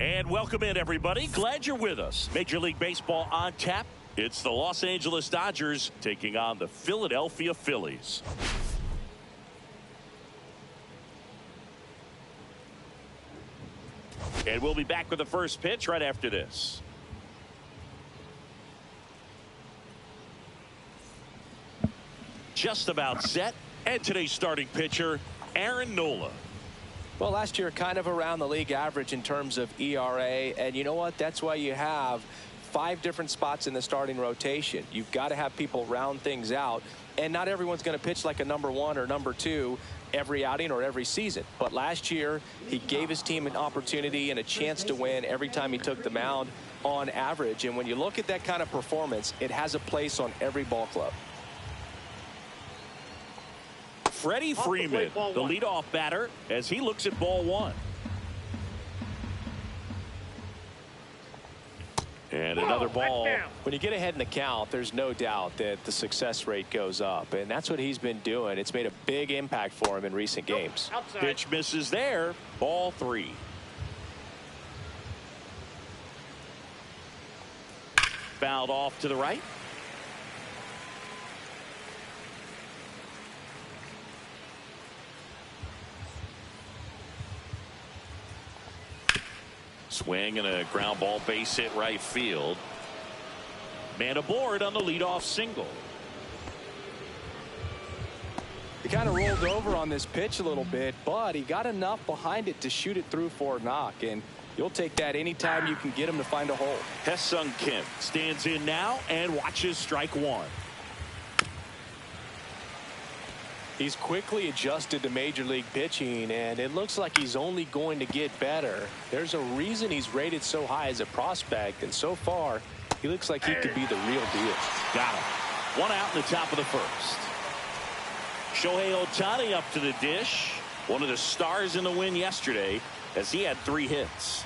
And welcome in, everybody. Glad you're with us. Major League Baseball on tap. It's the Los Angeles Dodgers taking on the Philadelphia Phillies. And we'll be back with the first pitch right after this. Just about set. And today's starting pitcher, Aaron Nola. Well, last year kind of around the league average in terms of ERA, and you know what? That's why you have 5 different spots in the starting rotation. You've got to have people round things out, and not everyone's going to pitch like a number 1 or number 2 every outing or every season. But last year, he gave his team an opportunity and a chance to win every time he took the mound on average. And when you look at that kind of performance, it has a place on every ball club. Freddie Freeman, the leadoff batter, as he looks at ball 1. And another ball. When you get ahead in the count, there's no doubt that the success rate goes up, and that's what he's been doing. It's made a big impact for him in recent games. Pitch misses there. Ball 3. Fouled off to the right. Swing and a ground ball, base hit right field. Man aboard on the leadoff single. He kind of rolled over on this pitch a little bit, but he got enough behind it to shoot it through for a knock, and you'll take that anytime you can get him to find a hole. Hesung Kim stands in now and watches strike 1. He's quickly adjusted to major league pitching, and it looks like he's only going to get better. There's a reason he's rated so high as a prospect, and so far, he looks like he could be the real deal. Got him. 1 out in the top of the first. Shohei Ohtani up to the dish. One of the stars in the win yesterday, as he had 3 hits.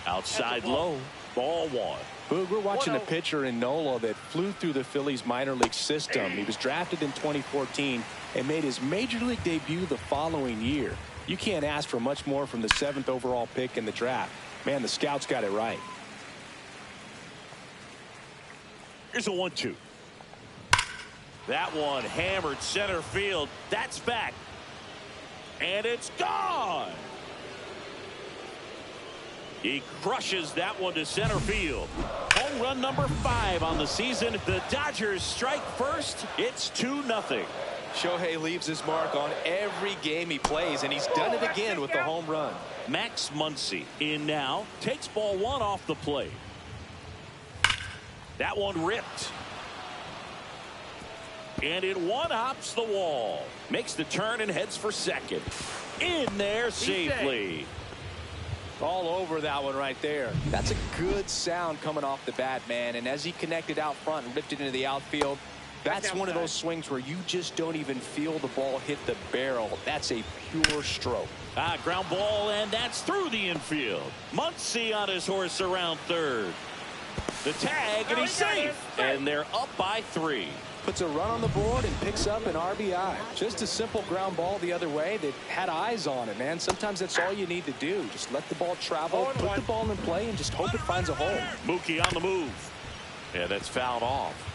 Outside low, ball 1. Boog, we're watching a pitcher in Nola that flew through the Phillies minor league system. He was drafted in 2014 and made his major league debut the following year. You can't ask for much more from the 7th overall pick in the draft. Man, the scouts got it right. Here's a 1-2. That one hammered center field. That's back. And it's gone. He crushes that one to center field. Home run number 5 on the season. The Dodgers strike first. It's 2-0. Shohei leaves his mark on every game he plays, and he's done it again with the home run. Max Muncy in now. Takes ball 1 off the plate. That one ripped. And it one-hops the wall. Makes the turn and heads for second. In there safely. All over that one right there. That's a good sound coming off the bat, man. And as he connected out front and lifted into the outfield, that's one of those swings where you just don't even feel the ball hit the barrel. That's a pure stroke. Ground ball, and that's through the infield. Muncy on his horse around third. The tag, and he's safe. And they're up by 3. Puts a run on the board and picks up an RBI. Just a simple ground ball the other way that had eyes on it, man. Sometimes that's all you need to do. Just let the ball travel, put the ball in play, and just hope it finds a hole. Mookie on the move. Yeah, that's fouled off.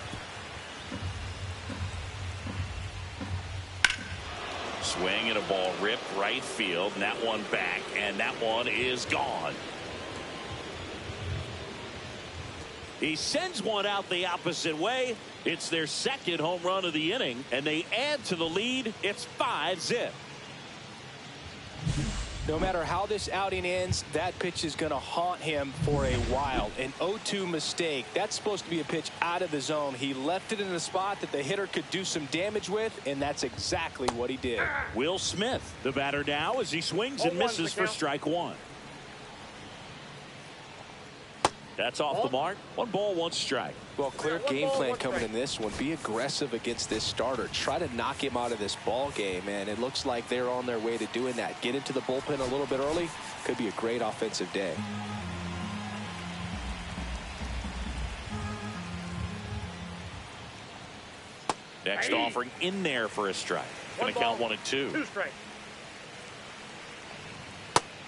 Swing and a ball ripped right field, and that one back, and that one is gone. He sends one out the opposite way. It's their 2nd home run of the inning, and they add to the lead. It's 5-0. No matter how this outing ends, that pitch is going to haunt him for a while. An 0-2 mistake. That's supposed to be a pitch out of the zone. He left it in a spot that the hitter could do some damage with, and that's exactly what he did. Will Smith, the batter now, as he swings and misses for strike 1. That's off the mark. 1 ball, 1 strike. Well, clear game plan coming in this one. Be aggressive against this starter. Try to knock him out of this ball game, and it looks like they're on their way to doing that. Get into the bullpen a little bit early. Could be a great offensive day. Next offering in there for a strike. Going to count 1 and 2. 2 strikes.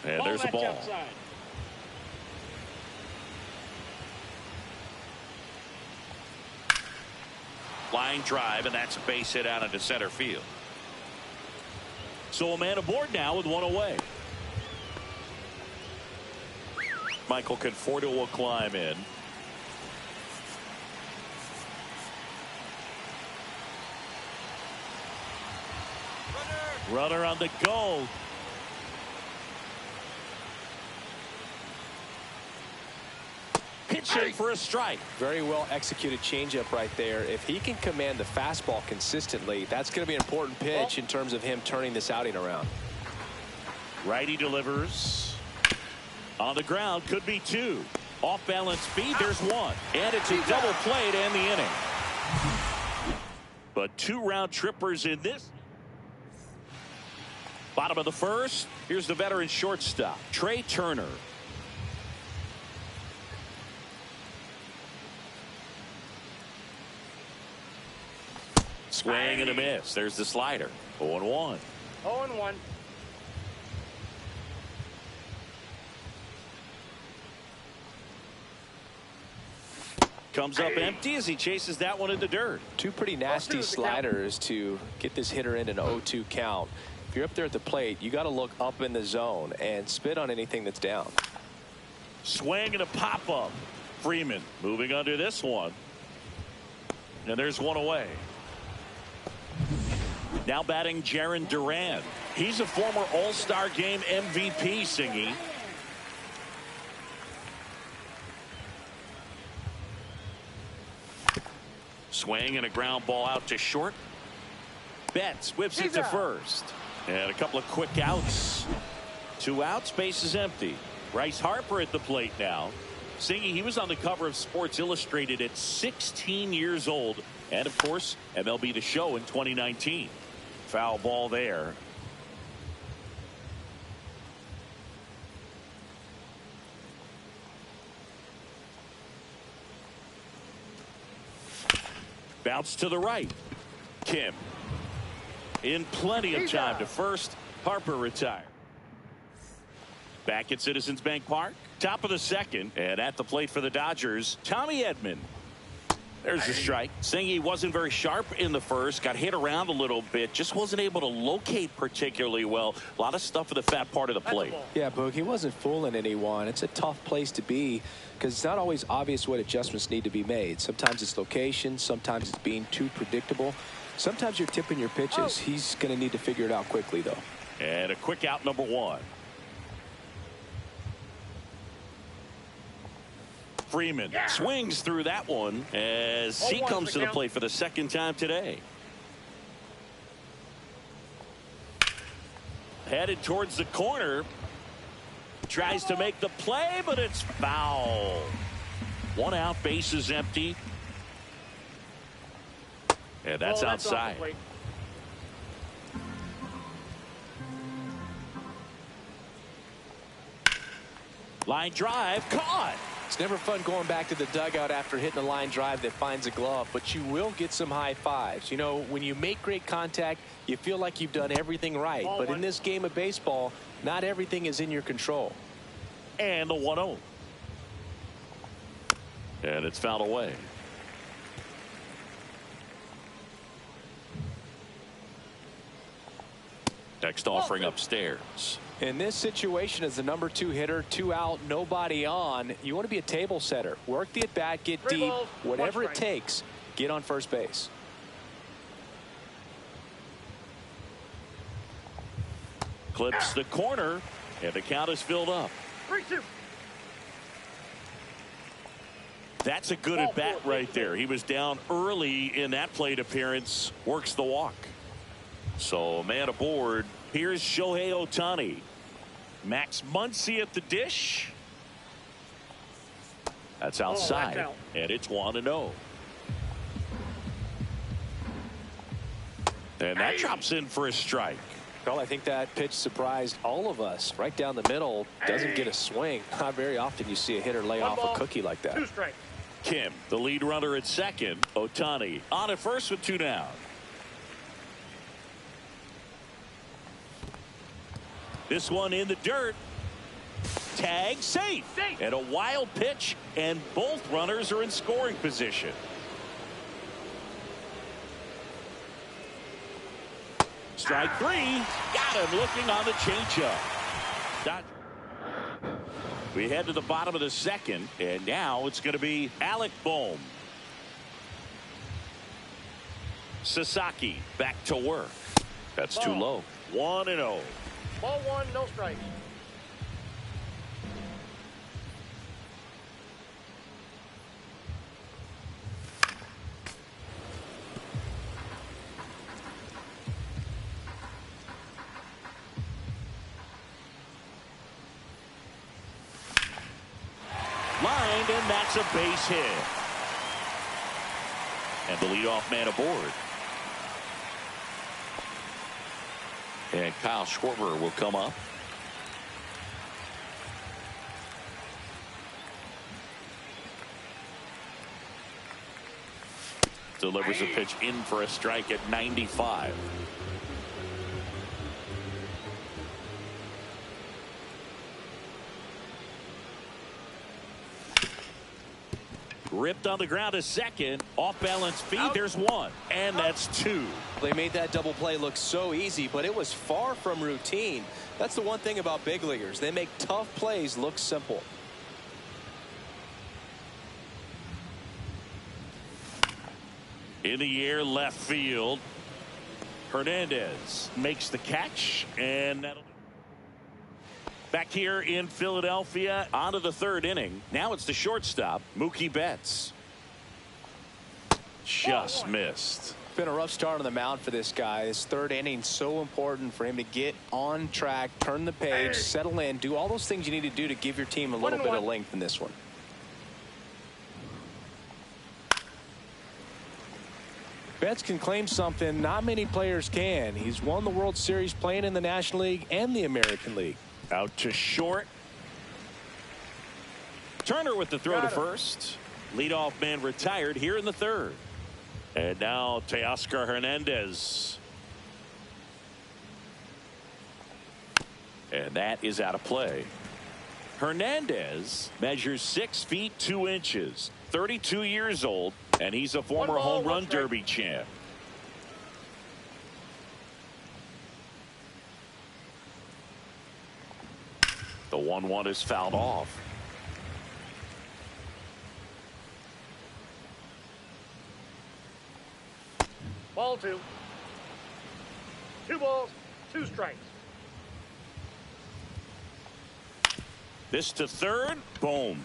And there's a ball. Line drive, and that's a base hit out into center field. So a man aboard now with one away. Michael Conforto will climb in. Runner on the go. Pitching for a strike. Very well executed changeup right there. If he can command the fastball consistently, that's going to be an important pitch in terms of him turning this outing around. Righty delivers. On the ground, could be two. Off balance speed, there's one. And it's a double play to end the inning. But 2 round trippers in this. Bottom of the first. Here's the veteran shortstop, Trey Turner. Swing and a miss. There's the slider. 0-1. 0-1. Comes up empty as he chases that one in the dirt. 2 pretty nasty sliders to get this hitter in an 0-2 count. If you're up there at the plate, you got to look up in the zone and spit on anything that's down. Swing and a pop up. Freeman moving under this one. And there's one away. Now batting Jarren Duran. He's a former All-Star Game MVP, Singy. Swing and a ground ball out to short. Betts whips it to first. And a couple of quick outs. 2 outs, base is empty. Bryce Harper at the plate now. Singy, he was on the cover of Sports Illustrated at 16 years old. And, of course, MLB The Show in 2019. Foul ball there. Bounce to the right. Kim. In plenty of time to first. Harper retired. Back at Citizens Bank Park. Top of the second. And at the plate for the Dodgers, Tommy Edman. There's the strike. Singy wasn't very sharp in the first. Got hit around a little bit. Just wasn't able to locate particularly well. A lot of stuff in the fat part of the plate. Yeah, Boog, he wasn't fooling anyone. It's a tough place to be because it's not always obvious what adjustments need to be made. Sometimes it's location. Sometimes it's being too predictable. Sometimes you're tipping your pitches. He's going to need to figure it out quickly, though. And a quick out, number 1. Freeman swings through that one as he comes to the plate for the second time today. Headed towards the corner. Tries to make the play, but it's foul. 1 out, base is empty. And that's outside. Line drive, caught. It's never fun going back to the dugout after hitting a line drive that finds a glove, but you will get some high fives. You know, when you make great contact, you feel like you've done everything right. But in this game of baseball, not everything is in your control. And the 1-0. And it's fouled away. Next offering upstairs. In this situation, as the number 2 hitter, 2 out, nobody on, you want to be a table setter. Work the at bat, get deep, whatever it takes, get on first base. Clips the corner, and the count is filled up. 3-2. That's a good at bat right there. He was down early in that plate appearance. Works the walk. So a man aboard. Here's Shohei Ohtani. Max Muncy at the dish. That's outside. And it's 1-0. And that drops in for a strike. Well, I think that pitch surprised all of us. Right down the middle, doesn't get a swing. Not very often you see a hitter lay off a cookie like that. 2 strikes. Kim, the lead runner at second. Ohtani on at first with 2 down. This one in the dirt. Tag safe. And a wild pitch, and both runners are in scoring position. Strike three. Got him looking on the changeup. We head to the bottom of the second, and now it's going to be Alec Bohm. Sasaki back to work. That's too low. 1-0. Ball one, no strikes. Lined, and that's a base hit. And the leadoff man aboard. And Kyle Schwarber will come up. Delivers a pitch in for a strike at 95. Ripped on the ground a second. Off balance feed. Out. There's one. And that's two. They made that double play look so easy, but it was far from routine. That's the one thing about big leaguers. They make tough plays look simple. In the air, left field. Hernandez makes the catch, and that'll back here in Philadelphia, on to the third inning. Now it's the shortstop, Mookie Betts. Just missed. Been a rough start on the mound for this guy. His third inning so important for him to get on track, turn the page, settle in, do all those things you need to do to give your team a little bit of length in this one. Betts can claim something not many players can. He's won the World Series playing in the National League and the American League. Out to short. Turner with the throw to first. Leadoff man retired here in the third. And now Teoscar Hernandez. And that is out of play. Hernandez measures 6 feet 2 inches, 32 years old, and he's a former home run derby champ. The 1-1 is fouled off. Ball two. 2 balls, 2 strikes. This to third. Boom.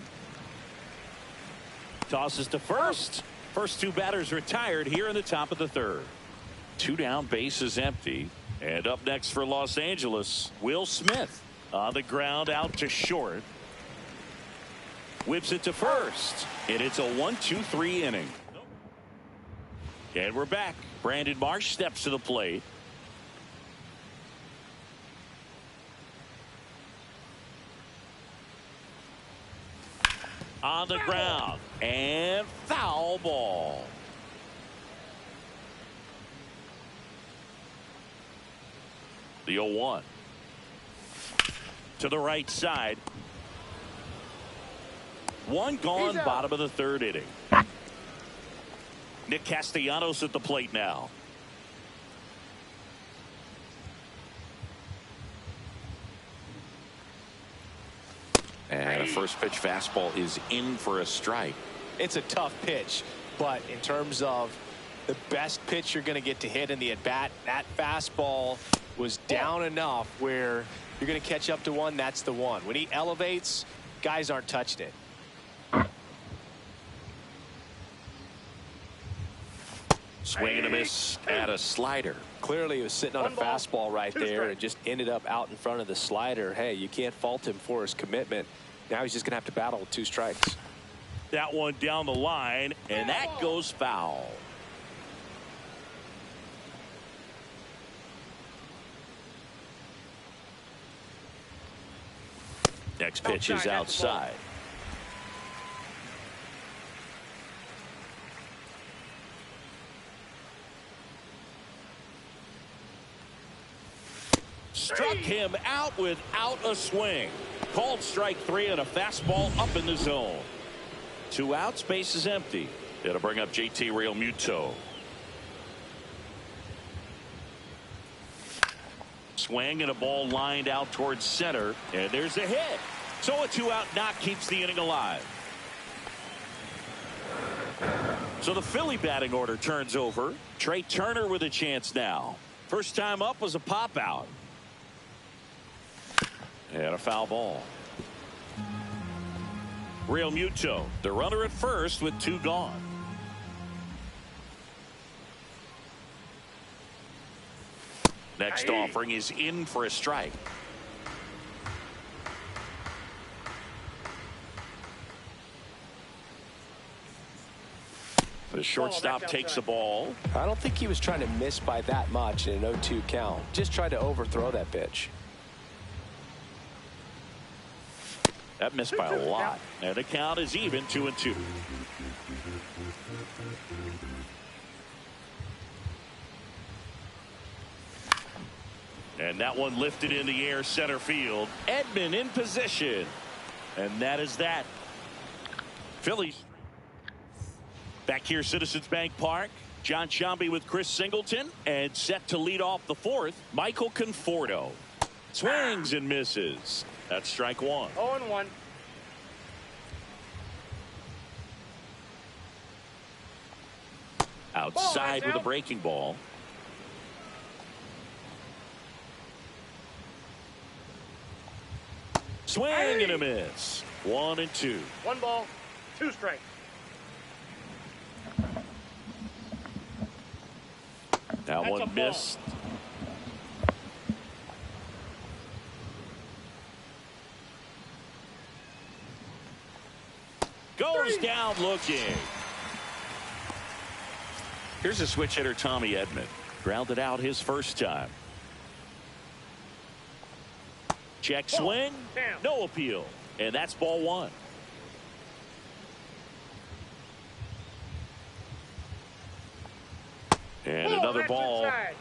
Tosses to first. First 2 batters retired here in the top of the third. 2 down, bases empty. And up next for Los Angeles, Will Smith. On the ground, out to short. Whips it to first. And it's a 1-2-3 inning. And we're back. Brandon Marsh steps to the plate. On the ground. And foul ball. The 0-1. To the right side. 1 gone, bottom of the third inning. Nick Castellanos at the plate now. And a first pitch fastball is in for a strike. It's a tough pitch, but in terms of the best pitch you're going to get to hit in the at-bat, that fastball was down enough where you're going to catch up to one. That's the one. When he elevates, guys aren't touching it. Swing and a miss at a slider. Clearly he was sitting on a fastball right there and just ended up out in front of the slider. Hey, you can't fault him for his commitment. Now he's just going to have to battle with 2 strikes. That one down the line, and that goes foul. Next pitch is outside. Struck him out without a swing. Called strike 3 and a fastball up in the zone. 2 outs, base is empty. It'll bring up JT Realmuto. swing and a ball lined out towards center. And there's a hit. So a 2-out knock keeps the inning alive. So the Philly batting order turns over. Trey Turner with a chance now. First time up was a pop out. And a foul ball. Real Muto, the runner at first with 2 gone. Next offering is in for a strike. The shortstop takes the ball. I don't think he was trying to miss by that much in an 0-2 count. Just tried to overthrow that pitch. That missed by a lot. And the count is even, 2-2. And that one lifted in the air, center field. Edman in position. And that is that. Phillies. Back here, Citizens Bank Park. John Sciambi with Chris Singleton. And set to lead off the 4th, Michael Conforto. Swings and misses. That's strike 1. 0-1. Outside with a breaking ball. Swing and a miss. 1-2. 1 ball, 2 strikes. That one missed. Goes down looking. Here's a switch hitter, Tommy Edman. Grounded out his first time. Check swing. No appeal. And that's ball 1. And another ball. Inside.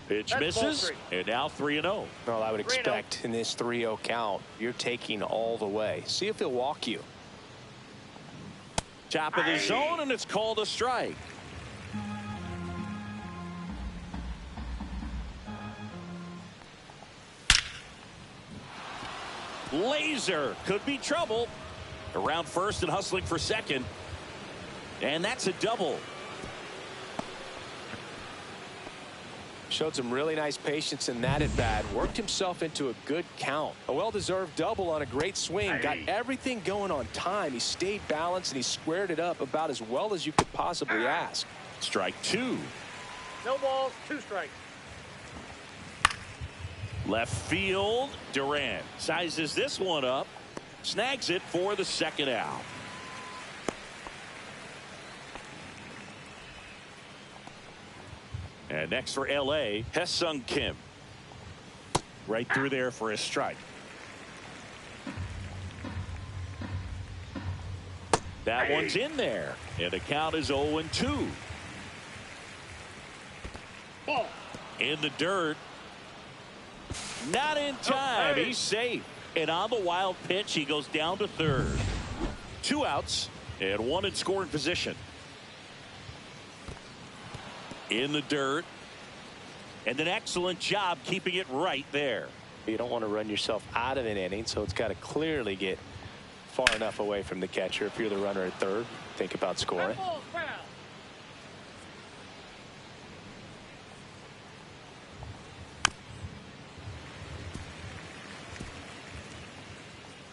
Pitch misses. And now 3-0. Well, I would expect in this 3-0 count, you're taking all the way. See if he'll walk you. Top of the zone, and it's called a strike. Laser could be trouble. Around first and hustling for second. And that's a double. Showed some really nice patience in that at bat. Worked himself into a good count. A well-deserved double on a great swing. Got everything going on time. He stayed balanced and he squared it up about as well as you could possibly ask. Strike 2. No balls, 2 strikes. Left field. Durant sizes this one up. Snags it for the second out. And next for L.A., Hesung Kim. Right through there for a strike. That one's in there. And the count is 0-2. Ball. In the dirt. Not in time. He's safe. And on the wild pitch, he goes down to third. 2 outs and 1 in scoring position. In the dirt. And an excellent job keeping it right there. You don't want to run yourself out of an inning, so it's got to clearly get far enough away from the catcher. If you're the runner at third, think about scoring.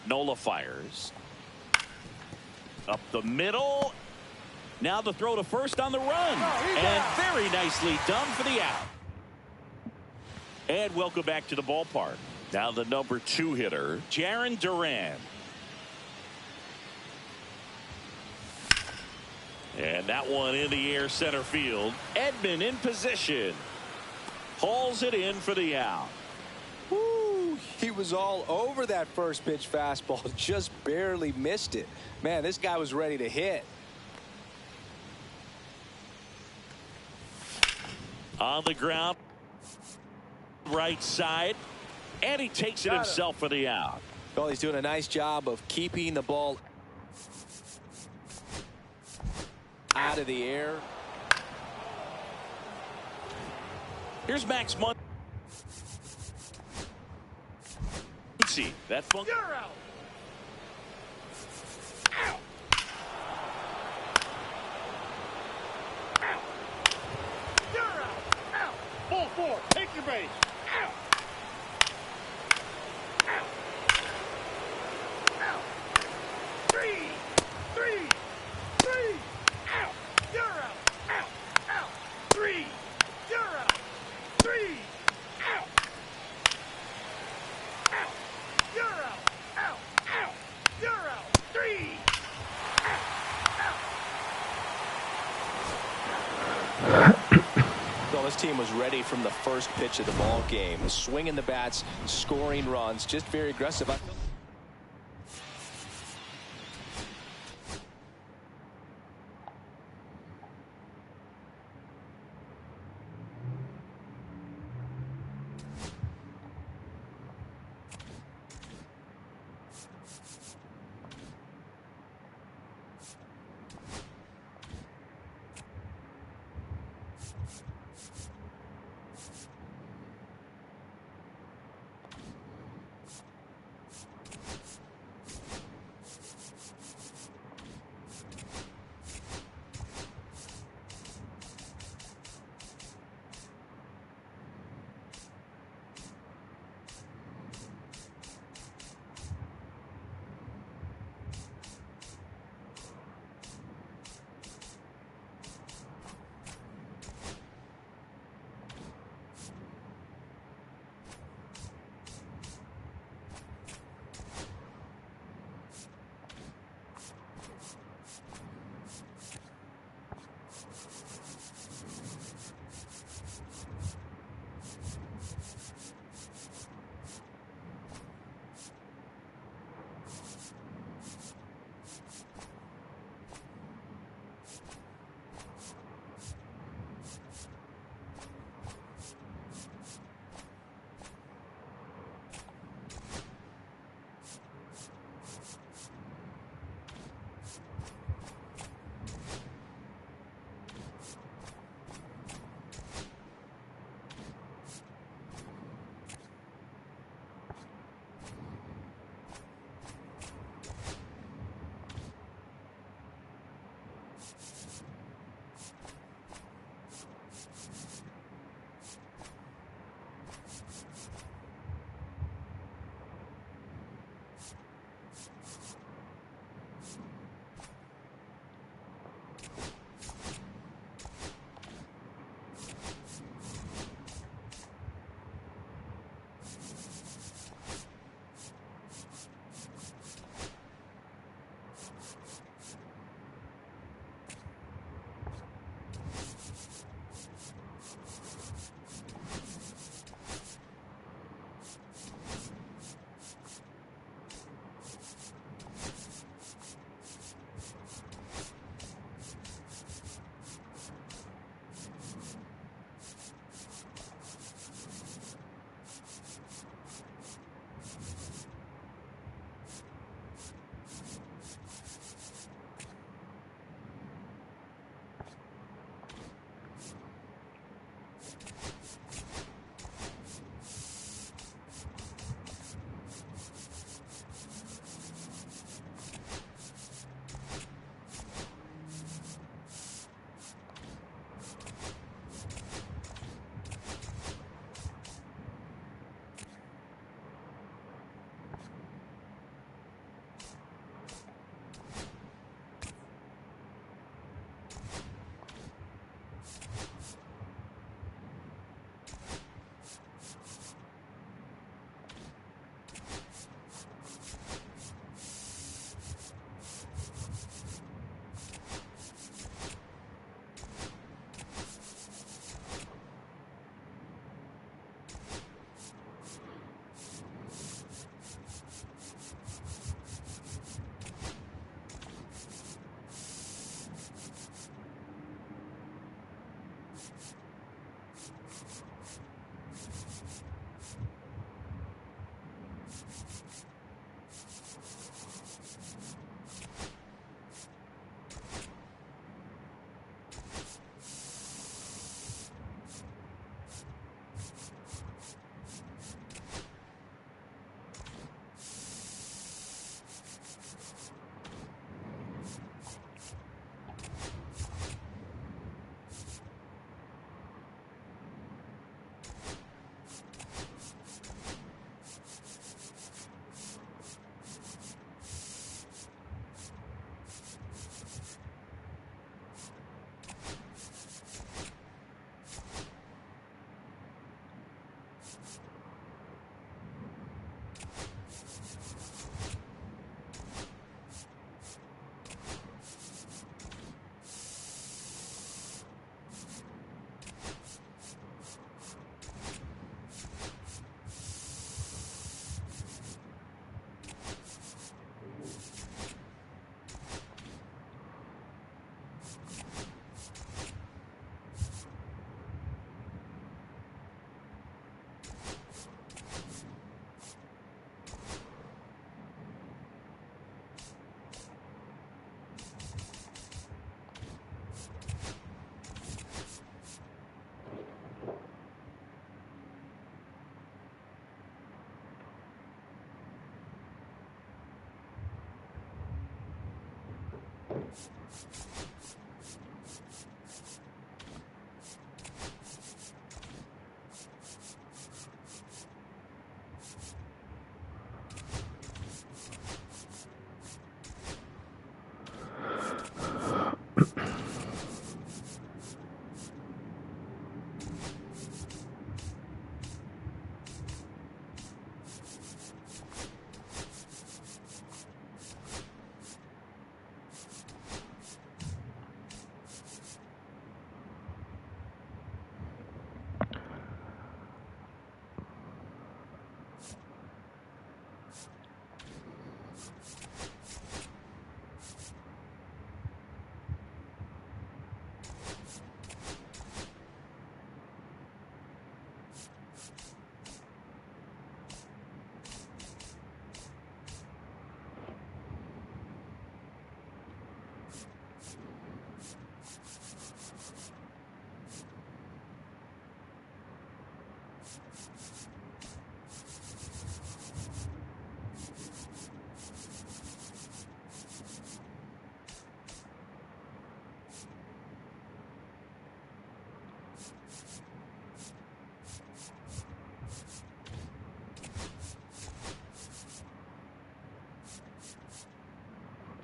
Nola fires. Up the middle. Now the throw to first on the run. And very nicely done for the out. And welcome back to the ballpark. Now the number 2 hitter, Jarren Duran. And that one in the air, center field. Edman in position. Hauls it in for the out. Woo, he was all over that first pitch fastball. Just barely missed it. Man, this guy was ready to hit. On the ground. Right side. And he takes it himself for the out. Well, he's doing a nice job of keeping the ball out of the air. Here's Max Muncy. That funk. You're out. Out. Out. You're out. Out. Ball 4. Take your base. Out. Out. Out. 3. 3. 3. Out. You're out. Out. Out. 3. You're out. 3. Out. Out. You're out. Out. Out. You're out. 3. Well, this team was ready from the first pitch of the ball game, swinging the bats, scoring runs, just very aggressive.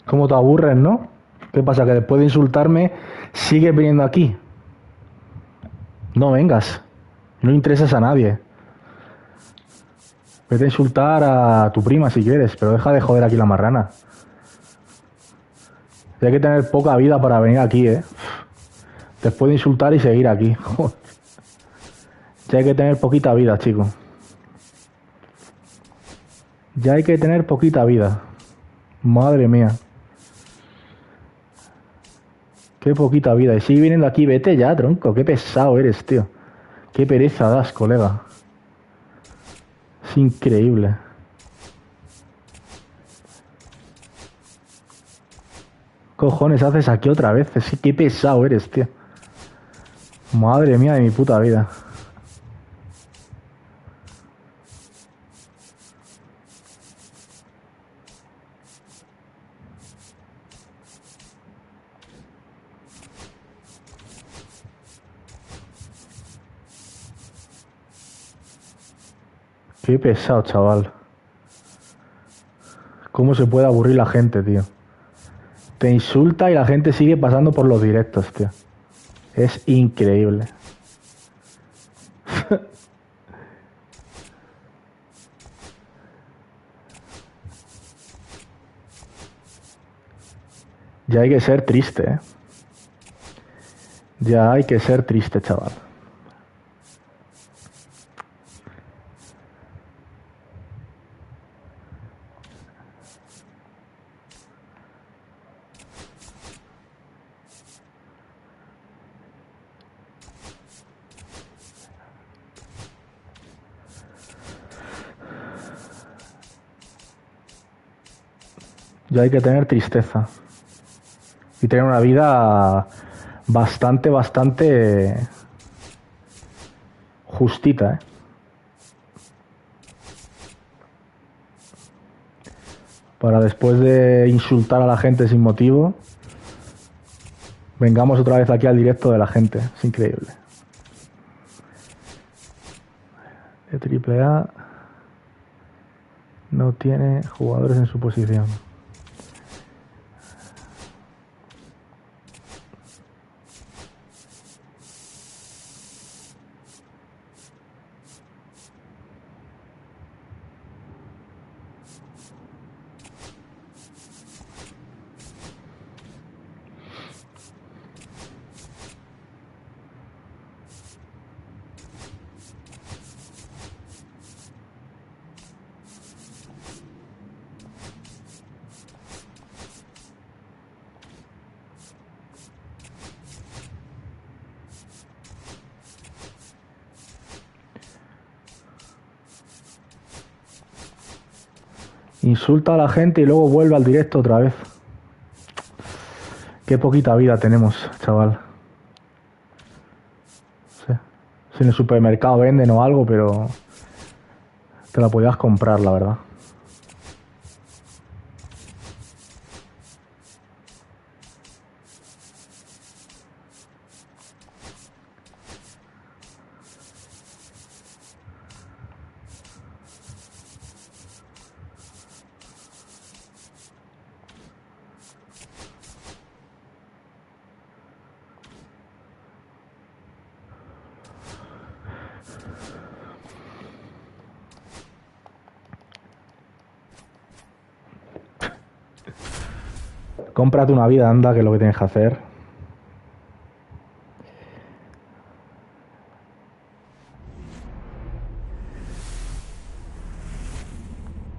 ¿Cómo te aburres, no? ¿Qué pasa? ¿Que después de insultarme sigues viniendo aquí? No vengas. No interesas a nadie. Vete a insultar a tu prima si quieres, pero deja de joder aquí la marrana. Hay que tener poca vida para venir aquí, ¿eh? Después de insultar y seguir aquí. Joder. Ya hay que tener poquita vida, chico. Ya hay que tener poquita vida. Madre mía. Qué poquita vida. Y sigue viniendo aquí. Vete ya, tronco. Qué pesado eres, tío. Qué pereza das, colega. Es increíble. ¿Qué cojones haces aquí otra vez? Es que qué pesado eres, tío. Madre mía de mi puta vida. Qué pesado, chaval. ¿Cómo se puede aburrir la gente, tío? Te insulta y la gente sigue pasando por los directos, tío. Es increíble. Ya hay que ser triste, ¿eh? Ya hay que ser triste, chaval. Ya hay que tener tristeza. Y tener una vida bastante justita, ¿eh? Para después de insultar a la gente sin motivo, vengamos otra vez aquí al directo de la gente. Es increíble. De AAA no tiene jugadores en su posición. Insulta a la gente y luego vuelve al directo otra vez. Qué poquita vida tenemos, chaval. Sí. Si en el supermercado venden o algo, pero te la podías comprar, la verdad. Cómprate una vida, anda, que es lo que tienes que hacer.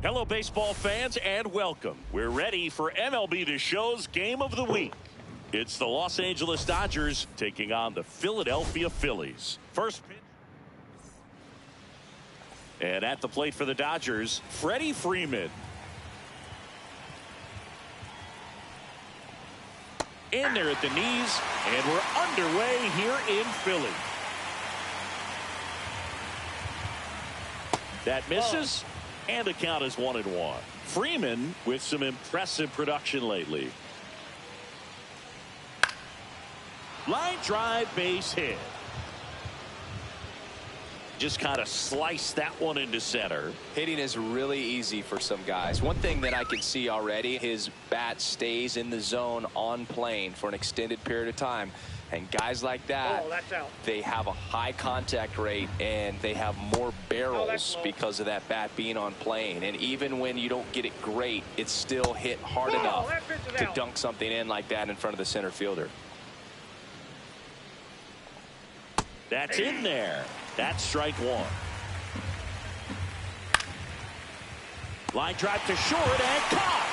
Hello, baseball fans, and welcome. We're ready for MLB The Show's Game of the Week. It's the Los Angeles Dodgers taking on the Philadelphia Phillies. First pitch. And at the plate for the Dodgers, Freddie Freeman. In there at the knees, and we're underway here in Philly. That misses, and the count is 1-1. Freeman with some impressive production lately. Line drive, base hit. Just kind of sliced that one into center. Hitting is really easy for some guys. One thing that I can see already, his bat stays in the zone on plane for an extended period of time. And guys like that, they have a high contact rate and they have more barrels because of that bat being on plane. And even when you don't get it great, it's still hit hard enough to dunk something in like that in front of the center fielder. That's in there. That's strike one. Line drive to short and caught.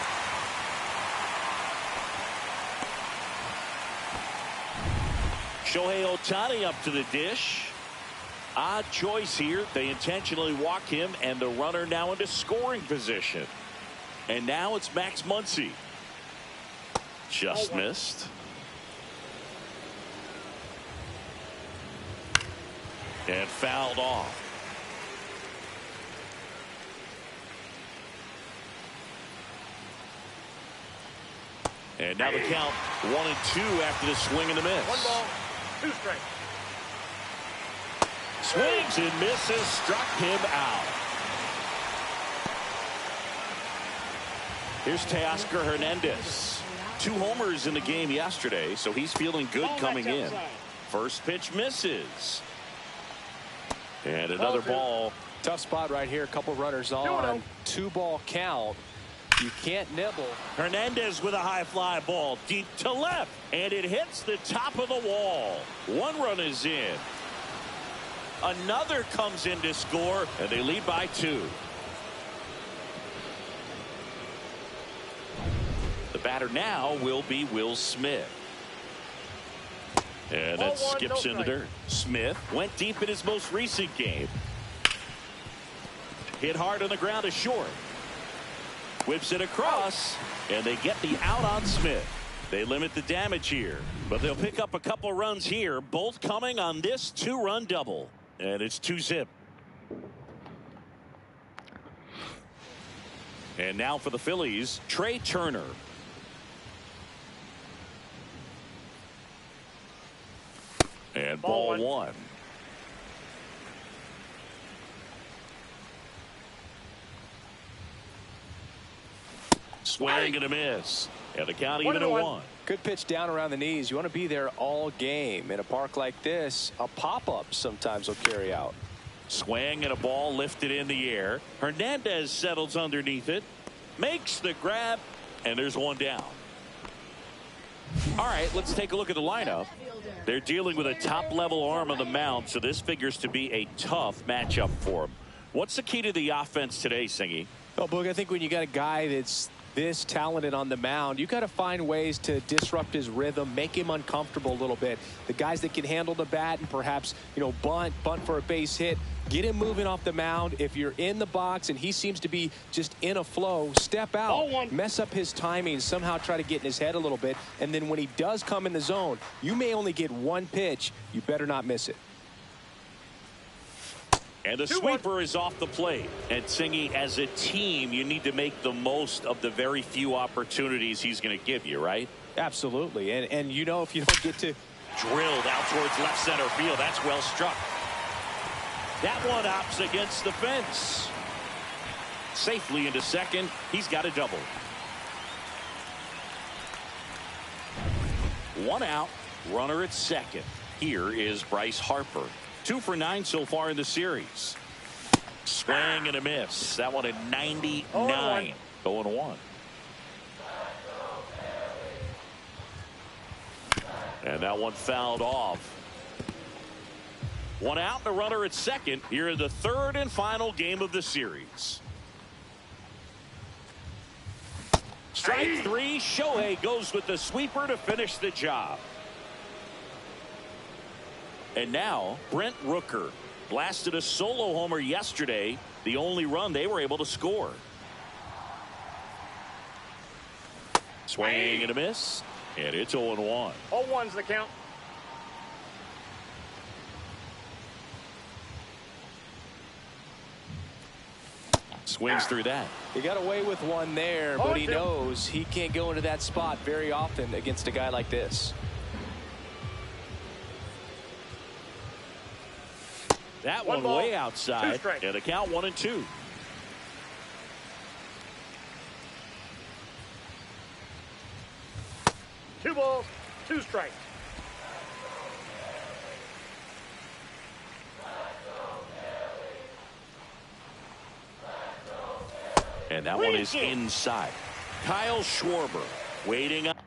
Shohei Ohtani up to the dish. Odd choice here. They intentionally walk him, and the runner now into scoring position. And now it's Max Muncy. Just missed. And fouled off. And now the count 1-2 after the swing and the miss. 1 ball, 2 strikes. Swings and misses, struck him out. Here's Teoscar Hernandez. 2 homers in the game yesterday, so he's feeling good coming in. First pitch misses. And another ball. Tough spot right here. A couple runners on. 2-ball count. You can't nibble. Hernandez with a high fly ball deep to left. And it hits the top of the wall. 1 run is in. Another comes in to score. And they lead by 2. The batter now will be Will Smith. And that skips in the dirt. Smith went deep in his most recent game. Hit hard on the ground to short. Whips it across, and they get the out on Smith. They limit the damage here, but they'll pick up a couple runs here, both coming on this 2-run double. And it's 2-zip. And now for the Phillies, Trey Turner. And ball 1. Swing and a miss. And the count even at 1. Good pitch down around the knees. You want to be there all game. In a park like this, a pop-up sometimes will carry out. Swing and a ball lifted in the air. Hernandez settles underneath it. Makes the grab. And there's 1 down. All right, let's take a look at the lineup. They're dealing with a top-level arm on the mound, so this figures to be a tough matchup for them. What's the key to the offense today, Singy? Well, Boog, I think when you got a guy that's this talented on the mound, you got to find ways to disrupt his rhythm, make him uncomfortable a little bit. The guys that can handle the bat and perhaps, bunt for a base hit, get him moving off the mound. If you're in the box and he seems to be just in a flow, step out, mess up his timing, somehow try to get in his head a little bit. And then when he does come in the zone, you may only get 1 pitch. You better not miss it. And the sweeper is off the plate. And Singy, as a team, you need to make the most of the very few opportunities he's going to give you, right? Absolutely. And if you don't get to drilled out towards left center field, that's well struck. That one opts against the fence. Safely into second. He's got a double. 1 out. Runner at second. Here is Bryce Harper. 2 for 9 so far in the series. Swing and a miss. That one at 99. 0-1. And that one fouled off. One out, the runner at second here in the third and final game of the series. Strike three. Shohei goes with the sweeper to finish the job. And now Brent Rooker blasted a solo homer yesterday, the only run they were able to score. Swing and a miss, and it's 0-1. 0-1's the count. Swings through that. He got away with one there, but he knows he can't go into that spot very often against a guy like this. That one way outside, and a count 1-2. Two balls, two strikes. And that one is inside. Kyle Schwarber waiting up.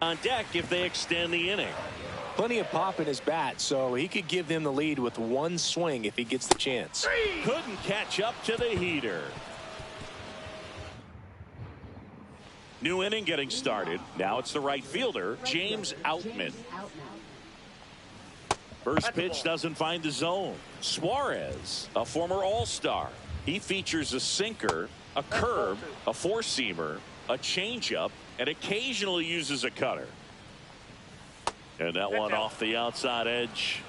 On deck if they extend the inning. Plenty of pop in his bat, so he could give them the lead with one swing if he gets the chance. Couldn't catch up to the heater. New inning getting started. Now it's the right fielder, James Outman. First pitch doesn't find the zone. Suarez, a former All-Star. He features a sinker, a curve, a four-seamer, a changeup, and occasionally uses a cutter. And that one off the outside edge.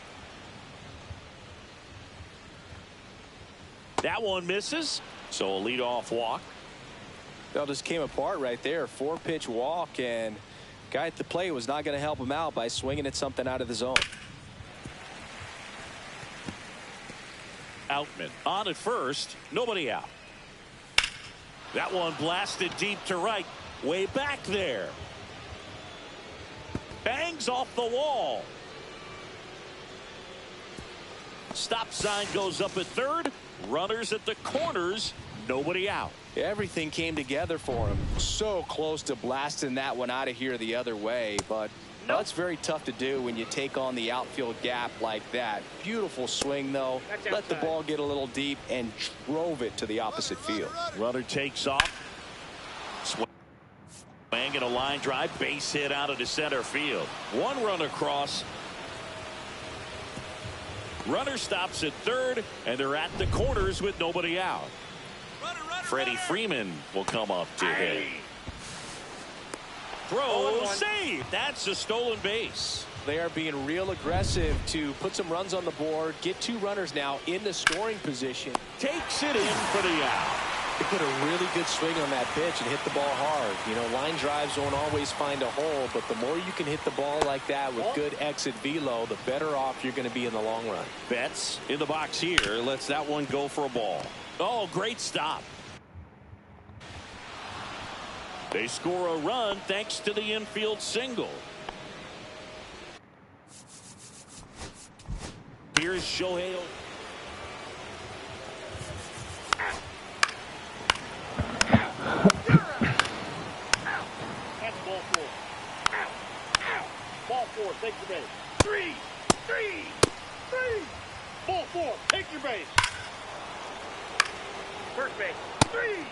That one misses, so a leadoff walk. That just came apart right there. 4-pitch walk, and guy at the plate was not going to help him out by swinging at something out of the zone. Outman on at first, nobody out. That one blasted deep to right, way back there. Bangs off the wall. Stop sign goes up at third. Runners at the corners, nobody out. Everything came together for him. So close to blasting that one out of here the other way, but that's very tough to do when you take on the outfield gap like that. Beautiful swing, though. Let the ball get a little deep and drove it to the opposite field. Runner takes off. Swing and a line drive, base hit out of the center field. One run across. Runner stops at third, and they're at the corners with nobody out. Freddie Freeman will come up to hit. Throw, save. That's a stolen base. They are being real aggressive to put some runs on the board. Get two runners now in the scoring position. Takes it in for the out. He put a really good swing on that pitch and hit the ball hard. You know, line drives won't always find a hole, but the more you can hit the ball like that with good exit velo, the better off you're going to be in the long run. Betts in the box here. Lets that one go for a ball. Oh, great stop. They score a run thanks to the infield single. Here's Shohei. That's ball four. Ball four, take your base. Three. Ball four, take your base. First base. Three.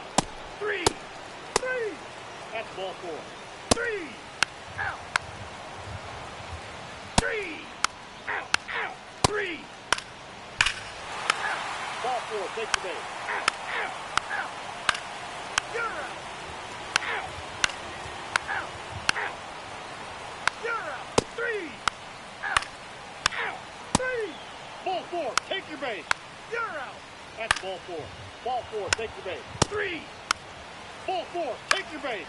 That's ball four. Three. Out. Three. Out. Three. Out. Ball four, take your base. Out. You're out. Out. You're out. Three. Out. Three. Ball four, take your base. You're out. That's ball four. Ball four, take your base. Three. Ball four, take your base.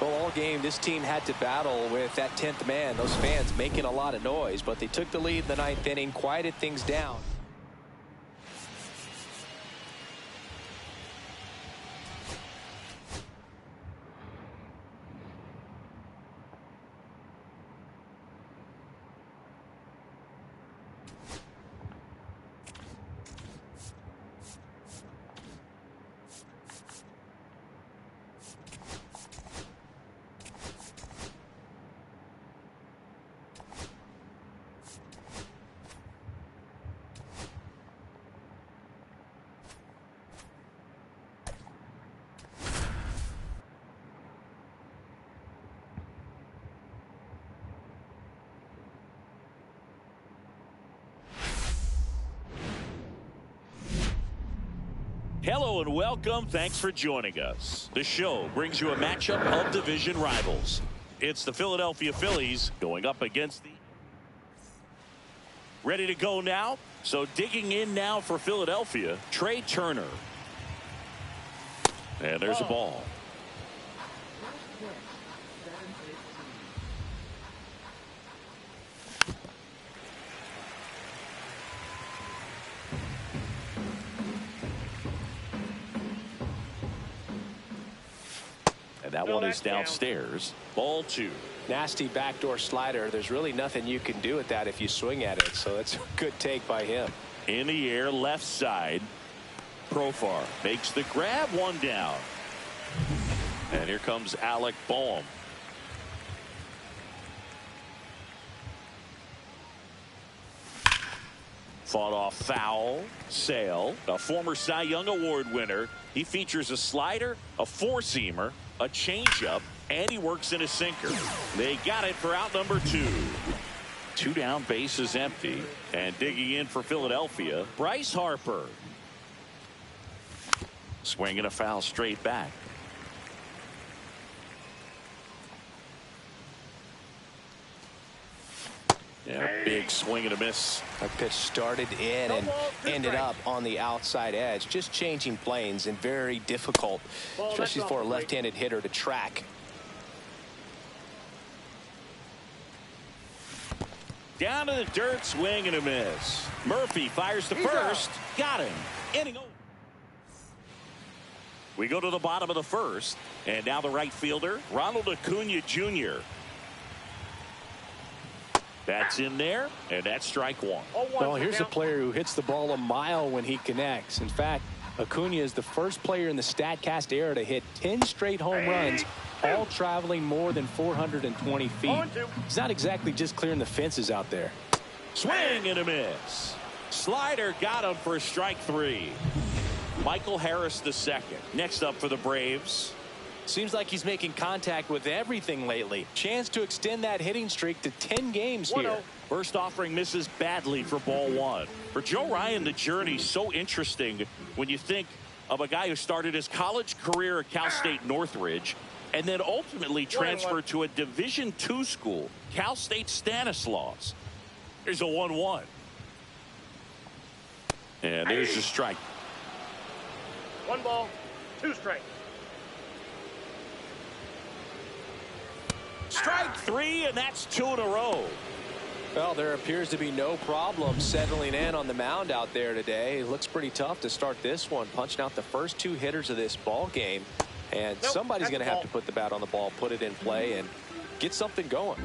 Well, all game, this team had to battle with that 10th man. Those fans making a lot of noise, but they took the lead in the 9th inning, quieted things down. Hello and welcome. Thanks for joining us. The show brings you a matchup of division rivals. It's the Philadelphia Phillies going up against the... Ready to go now? So digging in now for Philadelphia, Trey Turner. And there's a ball. And that one is downstairs. Ball two. Nasty backdoor slider. There's really nothing you can do with that if you swing at it. So that's a good take by him. In the air, left side. Profar makes the grab, one down. And here comes Alec Boehm. Fought off foul. Sale, a former Cy Young Award winner. He features a slider, a four-seamer, a changeup, and he works in a sinker. They got it for out number two. Two down, bases empty. And digging in for Philadelphia, Bryce Harper. Swinging a foul straight back. Yeah, big swing and a miss. That pitch started in and ended up on the outside edge. Just changing planes and very difficult, especially for a left-handed hitter to track. Down to the dirt, swing and a miss. Murphy fires to first. Got him. Inning over. We go to the bottom of the first. And now the right fielder, Ronald Acuna Jr. That's in there, and that's strike one. Well, here's a player who hits the ball a mile when he connects. In fact, Acuna is the first player in the StatCast era to hit 10 straight home runs, all traveling more than 420 feet. He's not exactly just clearing the fences out there. Swing and a miss. Slider got him for strike three. Michael Harris the second. Next up for the Braves, Seems like he's making contact with everything lately. Chance to extend that hitting streak to 10 games here. First offering misses badly for ball one. For Joe Ryan, the journey's so interesting when you think of a guy who started his college career at Cal State Northridge and then ultimately transferred to a Division II school, Cal State Stanislaus. Here's a 1-1. And there's the strike. 1 ball, 2 strikes. Strike 3, and that's 2 in a row. Well, there appears to be no problem settling in on the mound out there today. It looks pretty tough to start this one, punching out the first 2 hitters of this ball game. And somebody's going to have to put the bat on the ball, put it in play, and get something going.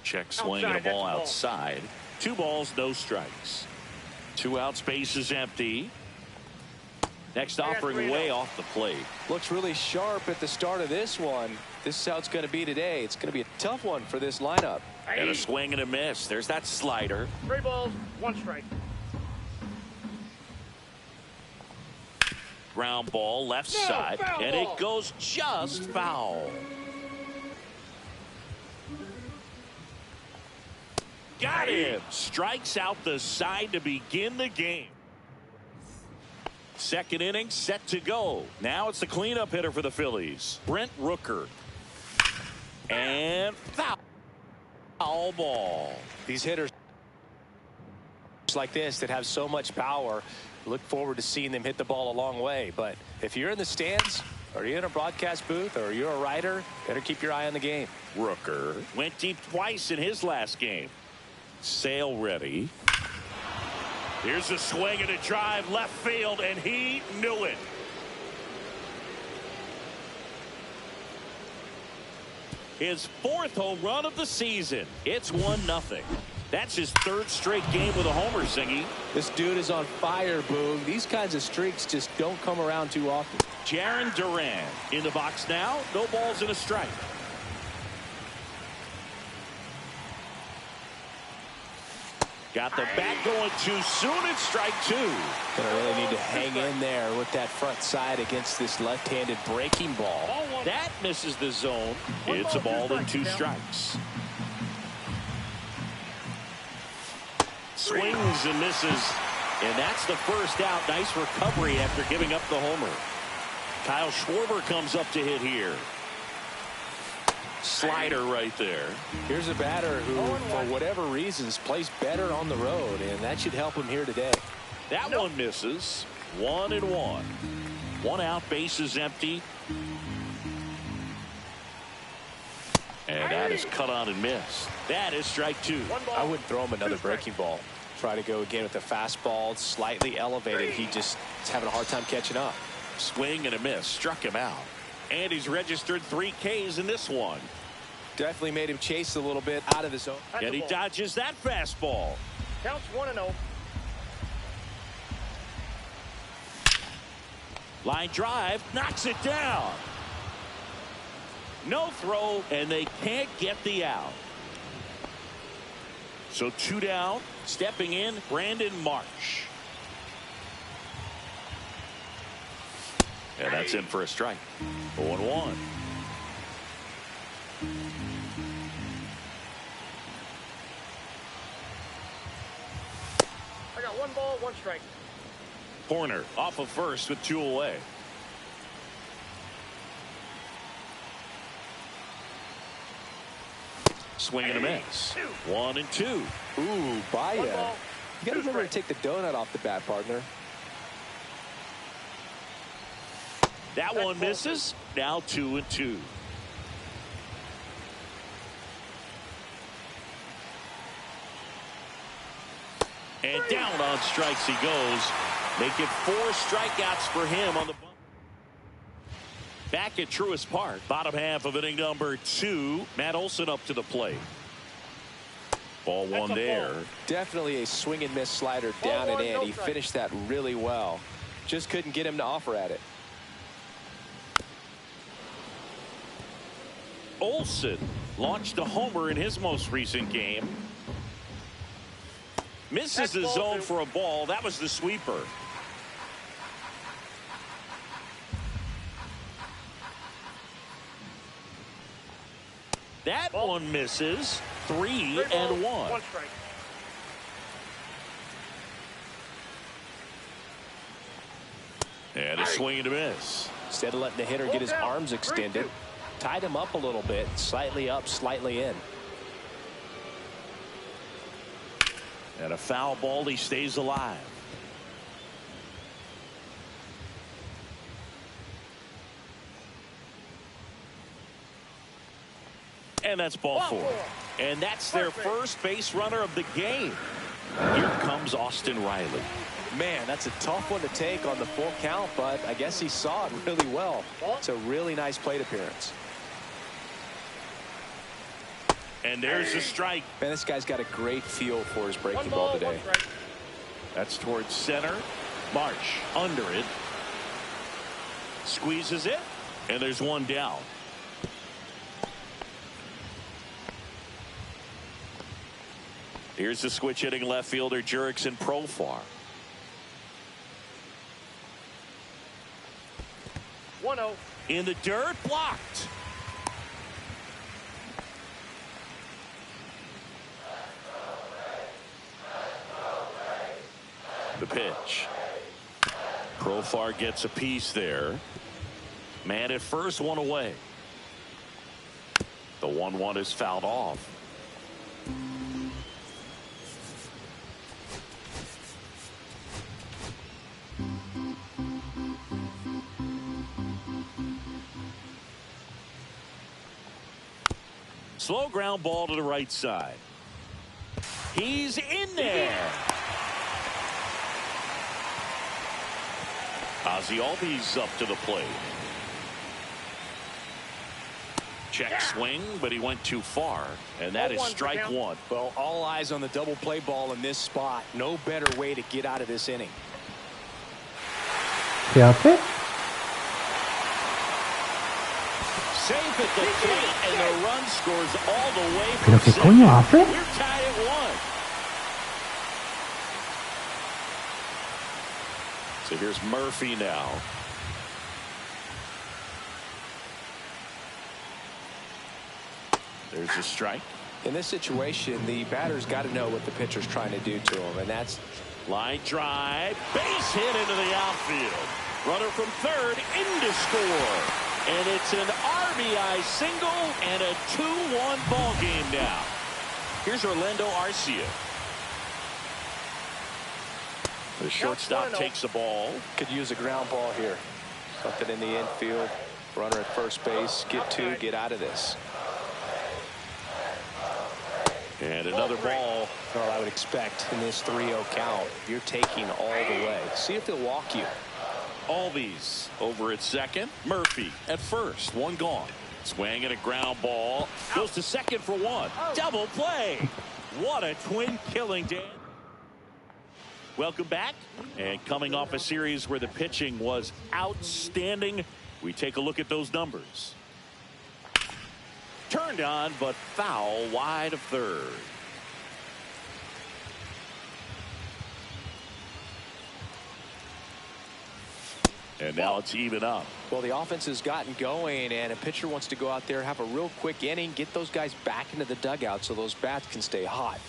Check swing and a ball outside. 2 balls, no strikes. 2 outs, base is empty. Next offering way off the plate. Looks really sharp at the start of this one. This is how it's going to be today. It's going to be a tough one for this lineup. And a swing and a miss. There's that slider. 3 balls, 1 strike. Ground ball left side, and it goes just foul. Got him. Strikes out the side to begin the game. Second inning set to go. Now it's the cleanup hitter for the Phillies, Brent Rooker. And foul ball. These hitters like this that have so much power, look forward to seeing them hit the ball a long way. But if you're in the stands or you're in a broadcast booth or you're a writer, better keep your eye on the game. Rooker went deep twice in his last game. Sale ready. Here's a swing and a drive left field, and he knew it. His 4th home run of the season. It's 1-0. That's his 3rd straight game with a homer, Singy. This dude is on fire, Boog. These kinds of streaks just don't come around too often. Jaron Duran in the box now. No balls and a strike. Got the bat going too soon. It's strike 2. Gonna really need to hang in there with that front side against this left-handed breaking ball. That misses the zone. It's a ball and 2 strikes. Swings and misses, and that's the first out. Nice recovery after giving up the homer. Kyle Schwarber comes up to hit here. Slider right there. Here's a batter who, for whatever reasons, plays better on the road, and that should help him here today. That one misses. 1-1. 1 out, base is empty. And that is cut on and missed. That is strike 2. I wouldn't throw him another breaking ball. Try to go again with the fastball, slightly elevated. He just is having a hard time catching up. Swing and a miss. Struck him out. And he's registered 3 Ks in this one. Definitely made him chase a little bit out of the zone. And he dodges that fastball. Counts 1-0. Line drive, knocks it down. No throw, and they can't get the out. So 2 down. Stepping in, Brandon Marsh. And that's in for a strike. 0-1. I got 1 ball, 1 strike. Horner off of first with 2 away. Swing and a miss. 1-2. Ooh, Baya. You got to remember to take the donut off the bat, partner. That one misses. Now 2-2. And down on strikes he goes. Make it 4 strikeouts for him on the bump. Back at Truist Park, bottom half of inning number 2. Matt Olson up to the plate. Ball 1 there. Definitely a swing and miss slider down and in. He finished that really well. Just couldn't get him to offer at it. Olson launched a homer in his most recent game. Misses the zone for a ball. That was the sweeper. That Ball. one misses. 3 Straight and ball, 1. 1 strike. And a swing and a miss. Instead of letting the hitter get his arms extended, tied him up a little bit, slightly up, slightly in. And a foul ball. He stays alive. And that's ball 4. And that's their first base runner of the game. Here comes Austin Riley. Man, that's a tough one to take on the full count, but I guess he saw it really well. It's a really nice plate appearance. And there's the strike. Man, this guy's got a great feel for his breaking ball today. That's towards center. March under it. Squeezes it. And there's one down. Here's the switch hitting left fielder Jurickson Profar. 1-0. In the dirt, blocked. The pitch. Profar gets a piece there. Man at first, one away. The 1-1 is fouled off. Slow ground ball to the right side. He's in there. Ozzie Albies up to the plate. Check swing, but he went too far, and that is strike 1. Well, all eyes on the double play ball in this spot. No better way to get out of this inning. ¿Qué hace? Safe at the plate, and the run scores all the way ¿Pero from qué coño hace? We're tied at 1. So here's Murphy now. There's a strike. In this situation, the batter's got to know what the pitcher's trying to do to him, and that's Line drive, base hit into the outfield. Runner from third in to score. And it's an RBI single and a 2-1 ball game now. Here's Orlando Arcia. The shortstop takes the ball. Could use a ground ball here. Something in the infield. Runner at first base. Get two. Get out of this. And another ball. Well, I would expect in this 3-0 count, you're taking all the way. See if they'll walk you. Albies over at second. Murphy at first. One gone. Swing and a ground ball. Goes to second for one. Double play. What a twin killing, Dan. Welcome back. And coming off a series where the pitching was outstanding, we take a look at those numbers. Turned on, but foul wide of third. And now it's even up. Well, the offense has gotten going, and a pitcher wants to go out there, have a real quick inning, get those guys back into the dugout so those bats can stay hot.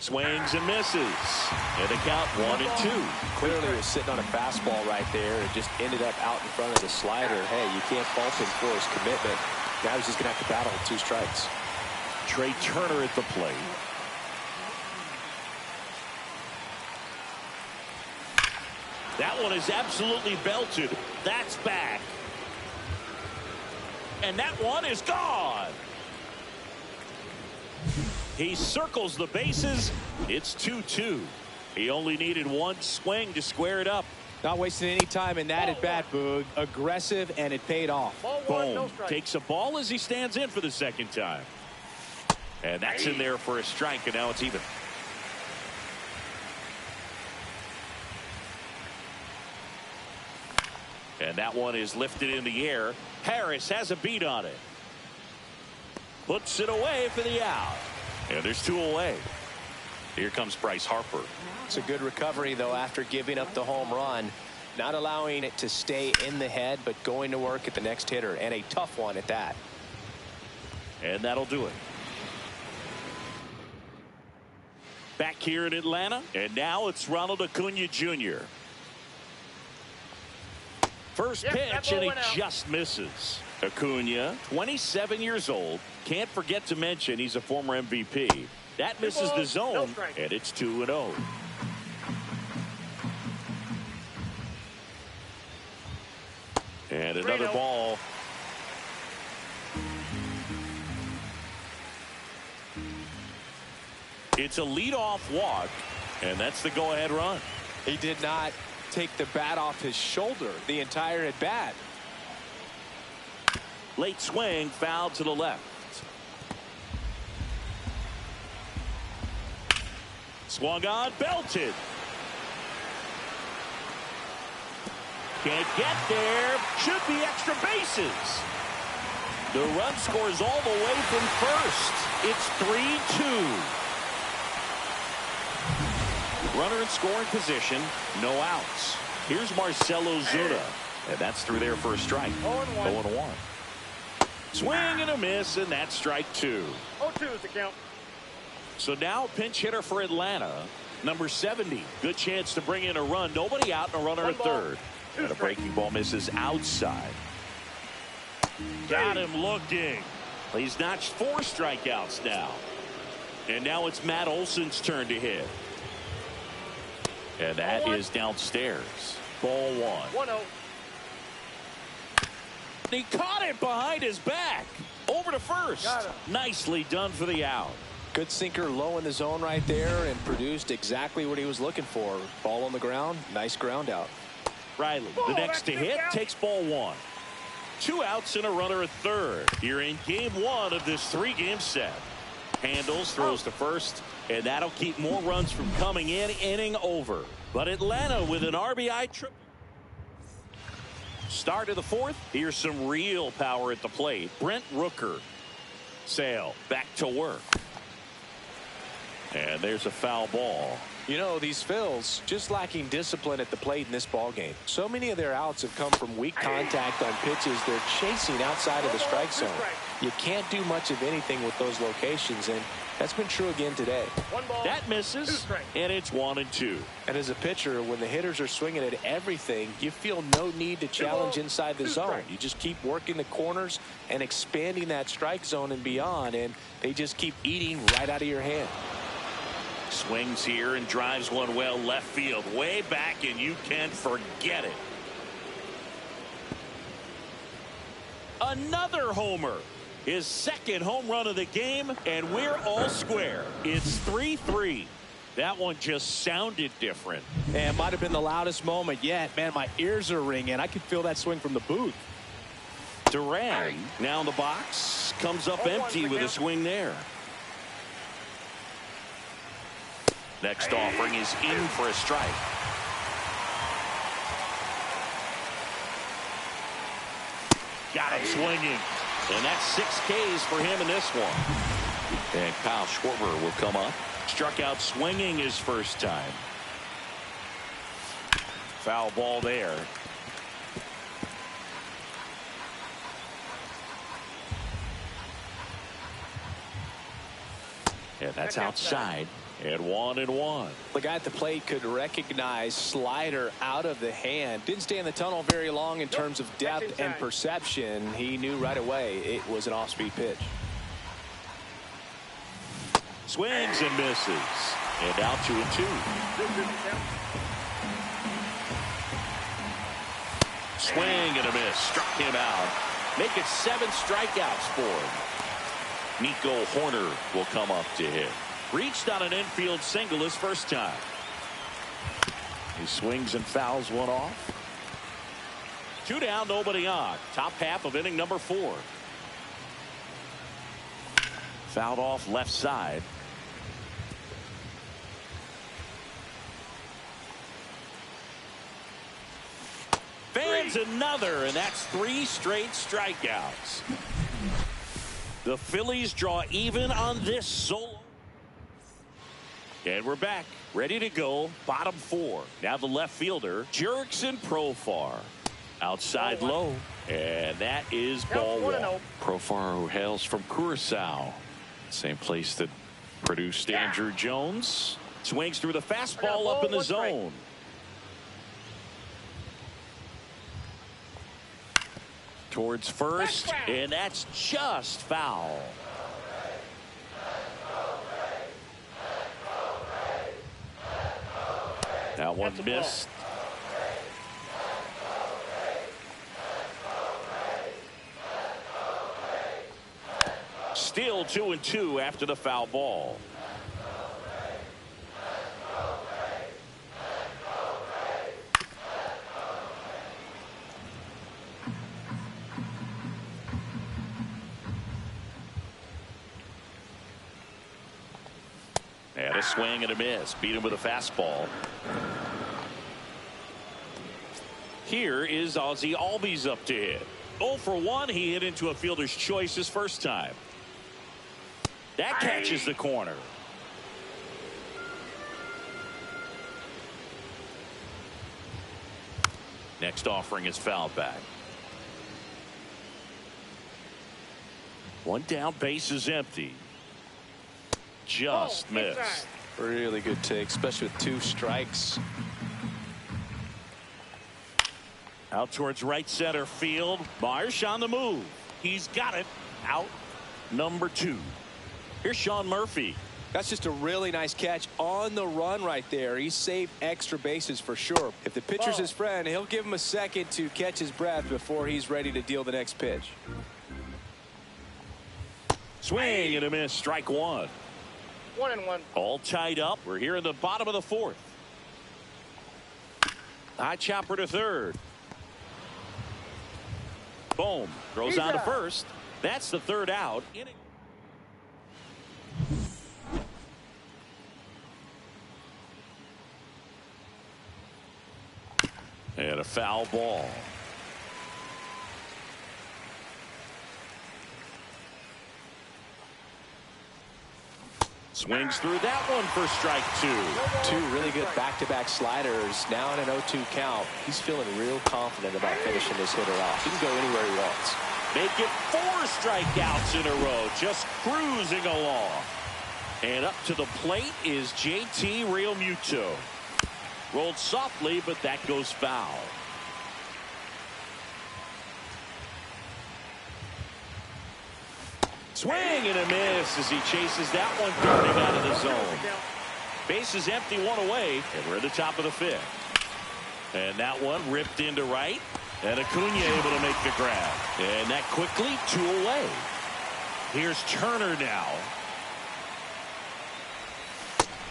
Swings and misses. And the count 1-2. Clearly was sitting on a fastball right there and just ended up out in front of the slider. Hey, you can't fault him for his commitment. Now he's just going to have to battle with 2 strikes. Trey Turner at the plate. That one is absolutely belted. That's back. And that one is gone. He circles the bases. It's 2-2. He only needed one swing to square it up. Not wasting any time in that at bat, Boog. Aggressive, and it paid off. Boom. Takes a ball as he stands in for the second time. And that's in there for a strike, and now it's even. And that one is lifted in the air. Harris has a beat on it. Puts it away for the out. And there's 2 away. Here comes Bryce Harper. It's a good recovery, though, after giving up the home run. Not allowing it to stay in the head, but going to work at the next hitter. And a tough one at that. And that'll do it. Back here in Atlanta, and now it's Ronald Acuna Jr. First pitch, and he just misses. Acuna, 27 years old. Can't forget to mention he's a former MVP. That misses the zone, and it's 2-0. And another ball. It's a leadoff walk, and that's the go-ahead run. He did not take the bat off his shoulder the entire at bat. Late swing, foul to the left. Swung on, belted. Can't get there. Should be extra bases. The run scores all the way from first. It's 3-2. Runner in scoring position, no outs. Here's Marcell Ozuna, and that's through there for a strike. 0-1. Swing and a miss, and that's strike 2. 0-2 is the count. So now pinch hitter for Atlanta, number 70. Good chance to bring in a run. Nobody out and a runner at third. And a breaking ball misses outside. Got him looking. He's notched 4 strikeouts now. And now it's Matt Olson's turn to hit. And that is downstairs. Ball 1. 1-0. He caught it behind his back. Over to first. Nicely done for the out. Good sinker low in the zone right there and produced exactly what he was looking for. Ball on the ground. Nice ground out. Riley, the next to hit, takes ball 1. 2 outs and a runner at third. Here in game 1 of this 3-game set. Handles, throws to first, and that'll keep more runs from coming in. Inning over. But Atlanta with an RBI triple. Start of the 4th. Here's some real power at the plate. Brent Rooker. Sale back to work. And there's a foul ball. You know, these Phils just lacking discipline at the plate in this ball game. So many of their outs have come from weak contact on pitches they're chasing outside of the strike zone. You can't do much of anything with those locations, and that's been true again today. That misses, and it's 1-2. And as a pitcher, when the hitters are swinging at everything, you feel no need to challenge inside the zone. You just keep working the corners and expanding that strike zone and beyond, and they just keep eating right out of your hand. Swings here and drives one well left field, way back, and you can forget it. Another homer. His second home run of the game, and we're all square. It's 3-3. That one just sounded different. And it might have been the loudest moment yet. Man, my ears are ringing. I could feel that swing from the booth. Duran now in the box, comes up empty with a swing there. Next offering is in for a strike. Got him swinging. And that's 6 Ks for him in this one. And Kyle Schwarber will come up. Struck out swinging his first time. Foul ball there. And that's outside. And 1-1. The guy at the plate could recognize slider out of the hand. Didn't stay in the tunnel very long in terms of depth and perception. He knew right away it was an off-speed pitch. Swings and misses. And out 2-2. Swing and a miss. Struck him out. Make it 7 strikeouts for him. Nico Horner will come up to hit. Reached on an infield single his first time. He swings and fouls one off. 2 down, nobody on. Top half of inning number 4. Fouled off left side. Fans another, and that's 3 straight strikeouts. The Phillies draw even on this solo. And we're back, ready to go. Bottom 4. Now the left fielder, Jurickson Profar. Outside low. And that is ball one. Profar, who hails from Curacao. Same place that produced Andrew Jones. Swings through the fastball up in the zone. Towards first, and that's just foul. That one missed. Still 2-2 after the foul ball. And a swing and a miss. Beat him with a fastball. Here is Ozzie Albies up to hit. 0 for 1. He hit into a fielder's choice his first time. That catches the corner. Next offering is fouled back. One down, base is empty. Just missed. Really good take, especially with 2 strikes. Out towards right center field. Marsh on the move. He's got it. Out number 2. Here's Sean Murphy. That's just a really nice catch on the run right there. He saved extra bases for sure. If the pitcher's his friend, he'll give him a second to catch his breath before he's ready to deal the next pitch. Swing and a miss. Strike 1. 1-1. All tied up. We're here in the bottom of the 4th. High chopper to third. Boom. Throws on to first. That's the 3rd out. And a foul ball. Swings through that one for strike 2. 2 really good back-to-back sliders. Now in an 0-2 count. He's feeling real confident about finishing this hitter off. He can go anywhere he wants. Make it 4 strikeouts in a row. Just cruising along. And up to the plate is JT Realmuto. Rolled softly, but that goes foul. Swing and a miss as he chases that one darting out of the zone. Base is empty, 1 away, and we're at the top of the 5th. And that one ripped into right, and Acuna able to make the grab. And that quickly 2 away. Here's Turner now.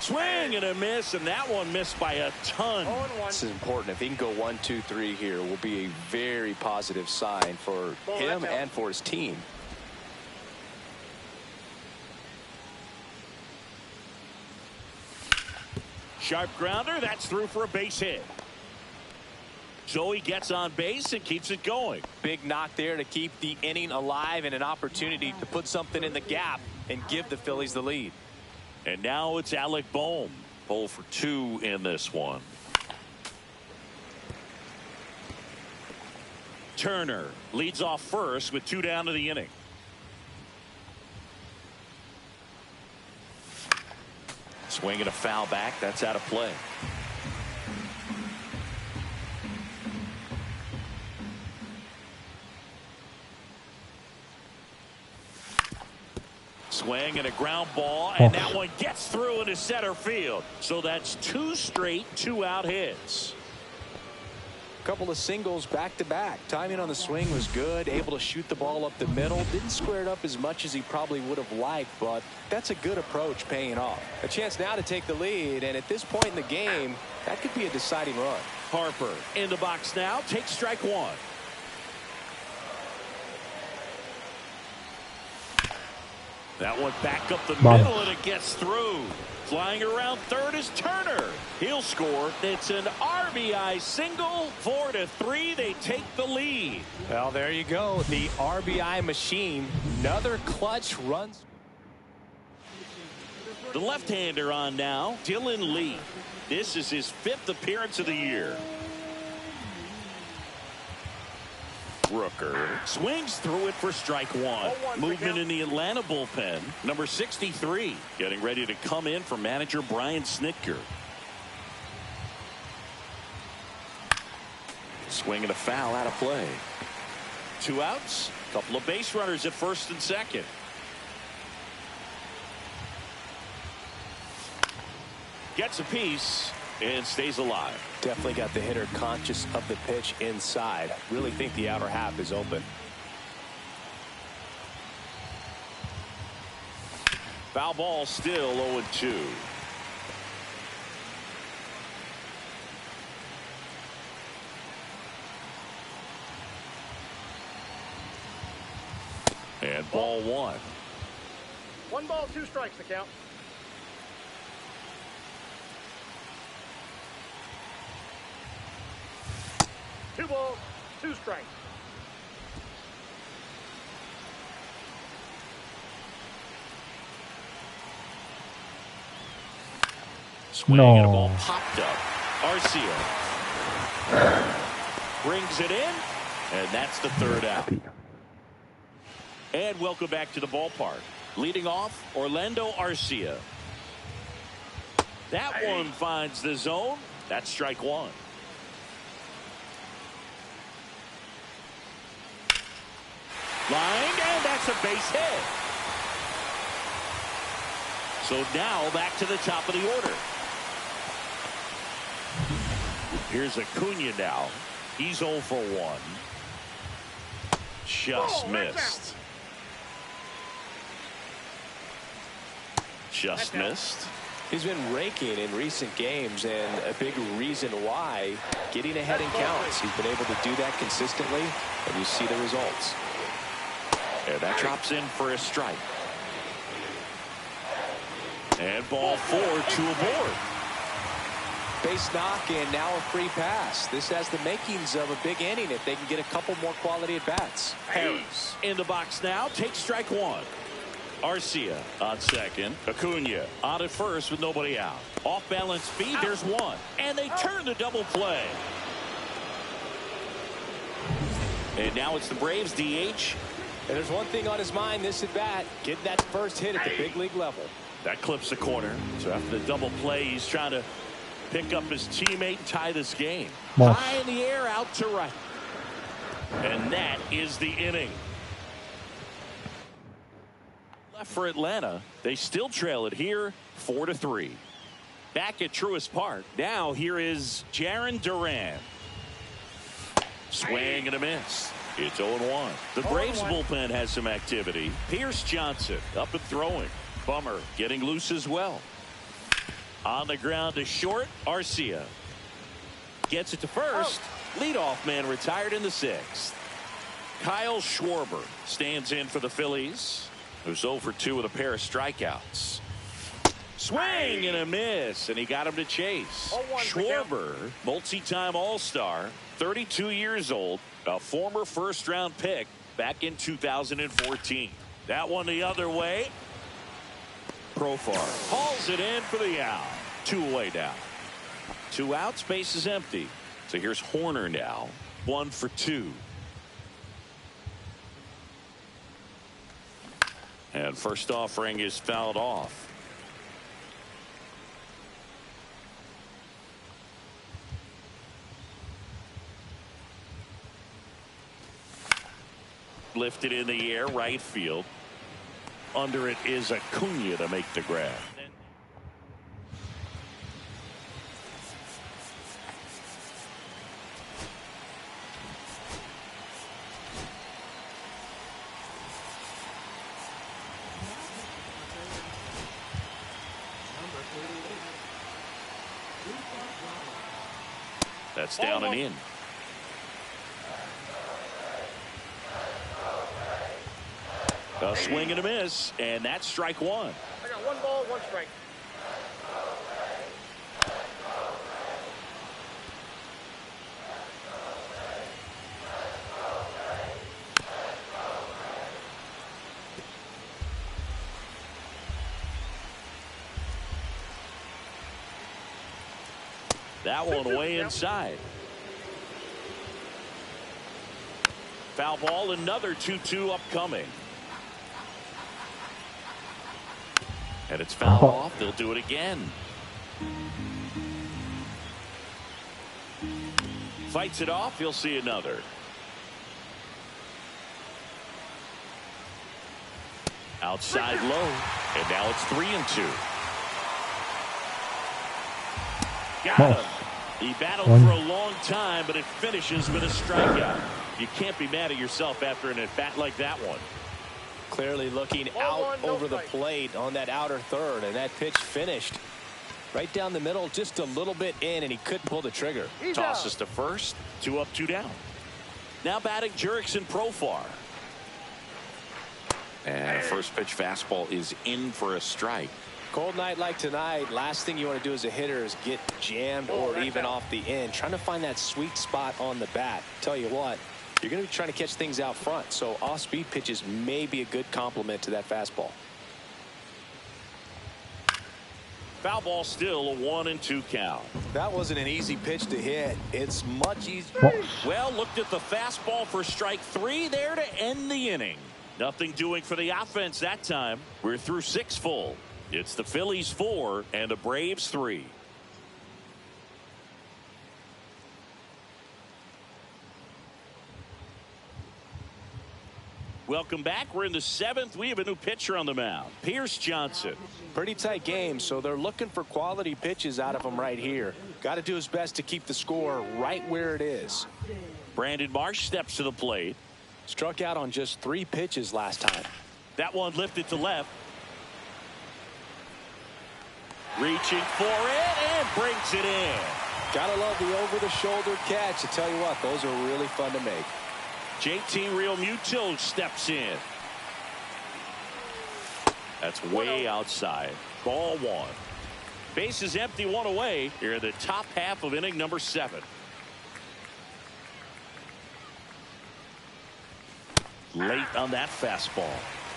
Swing and a miss, and that one missed by a ton. This is important. If he can go 1, 2, 3 here, will be a very positive sign for him and for his team. Sharp grounder, that's through for a base hit. So he gets on base and keeps it going. Big knock there to keep the inning alive and an opportunity to put something in the gap and give the Phillies the lead. And now it's Alec Bohm. 0 for 2 in this one. Turner leads off first with 2 down to the inning. Swing and a foul back. That's out of play. Swing and a ground ball, and that one gets through into center field. So that's 2 straight 2-out hits. Couple of singles back to back. Timing on the swing was good. Able to shoot the ball up the middle. Didn't square it up as much as he probably would have liked, but that's a good approach paying off. A chance now to take the lead, and at this point in the game, that could be a deciding run. Harper in the box now. Takes strike 1. That one back up the middle, and it gets through. Flying around third is Turner. He'll score. It's an RBI single. 4-3. They take the lead. Well, there you go. The RBI machine. Another clutch run. The left-hander on now, Dylan Lee. This is his 5th appearance of the year. Rooker swings through it for strike one. Movement in the Atlanta bullpen. Number 63 getting ready to come in for manager Brian Snitker. Swing and a foul out of play. 2 outs. Couple of base runners at first and second. Gets a piece and stays alive. Definitely got the hitter conscious of the pitch inside. Really think the outer half is open. Foul ball, still 0-2. And ball 1. 1 ball, 2 strikes the count. Two balls, 2 strikes. Swing and a ball popped up. Arcia brings it in, and that's the 3rd out. And welcome back to the ballpark. Leading off, Orlando Arcia. That one finds the zone. That's strike 1. Line, and that's a base hit. So now back to the top of the order. Here's Acuna now. He's 0 for 1. Just missed. Just missed. He's been raking in recent games, and a big reason why, getting ahead in counts. He's been able to do that consistently, and you see the results. And that drops in for a strike. And ball 4, 2 aboard. Base knock, and now a free pass. This has the makings of a big inning if they can get a couple more quality at bats. Harris in the box now. Takes strike 1. Arcia on second. Acuna on at first with nobody out. Off balance speed. There's 1. And they turn the double play. And now it's the Braves DH. And there's one thing on his mind this at bat, getting that first hit at the big league level. That clips the corner. So after the double play, he's trying to pick up his teammate and tie this game. High in the air, out to right. And that is the inning. Left for Atlanta. They still trail it here 4-3. Back at Truist Park. Now here is Jarren Duran. Swing and a miss. It's 0-1. The Braves bullpen has some activity. Pierce Johnson up and throwing. Bummer getting loose as well. On the ground to short. Arcia gets it to first. Leadoff man retired in the 6th. Kyle Schwarber stands in for the Phillies, who's 0 for 2 with a pair of strikeouts. Swing and a miss, and he got him to chase. Schwarber, multi-time All-Star, 32 years old, a former first-round pick back in 2014. That one the other way. Profar hauls it in for the out. 2 away now. 2 outs, base is empty. So here's Horner now. 1 for 2. And first offering is fouled off. Lifted in the air, right field. Under it is Acuna to make the grab. That's down and in. A swing and a miss, and that's strike 1. I got 1 ball, 1 strike. That one way inside. Foul ball, another 2-2 upcoming. And it's fouled off. They'll do it again. Fights it off. He'll see another. Outside low. And now it's 3-2. Got him. He battled for a long time, but it finishes with a strikeout. You can't be mad at yourself after an at-bat like that one. Clearly looking out over the plate on that outer third, and that pitch finished right down the middle, just a little bit in, and he couldn't pull the trigger. Tosses to first. 2 up, 2 down. Now batting Jurickson Profar. And a first pitch fastball is in for a strike. Cold night like tonight, last thing you want to do as a hitter is get jammed or even off the end. Trying to find that sweet spot on the bat. Tell you what, you're going to be trying to catch things out front, so off-speed pitches may be a good complement to that fastball. Foul ball, still a 1-2 count. That wasn't an easy pitch to hit. It's much easier. Well, looked at the fastball for strike 3 there to end the inning. Nothing doing for the offense that time. We're through 6 full. It's the Phillies 4 and the Braves 3. Welcome back. We're in the 7th. We have a new pitcher on the mound, Pierce Johnson. Pretty tight game, so they're looking for quality pitches out of him right here. Got to do his best to keep the score right where it is. Brandon Marsh steps to the plate. Struck out on just 3 pitches last time. That one lifted to left. Reaching for it and brings it in. Gotta love the over-the-shoulder catch. I tell you what, those are really fun to make. JT Realmuto steps in. That's way outside. Ball 1. Base is empty, 1 away. Here in the top half of inning number 7. Late on that fastball.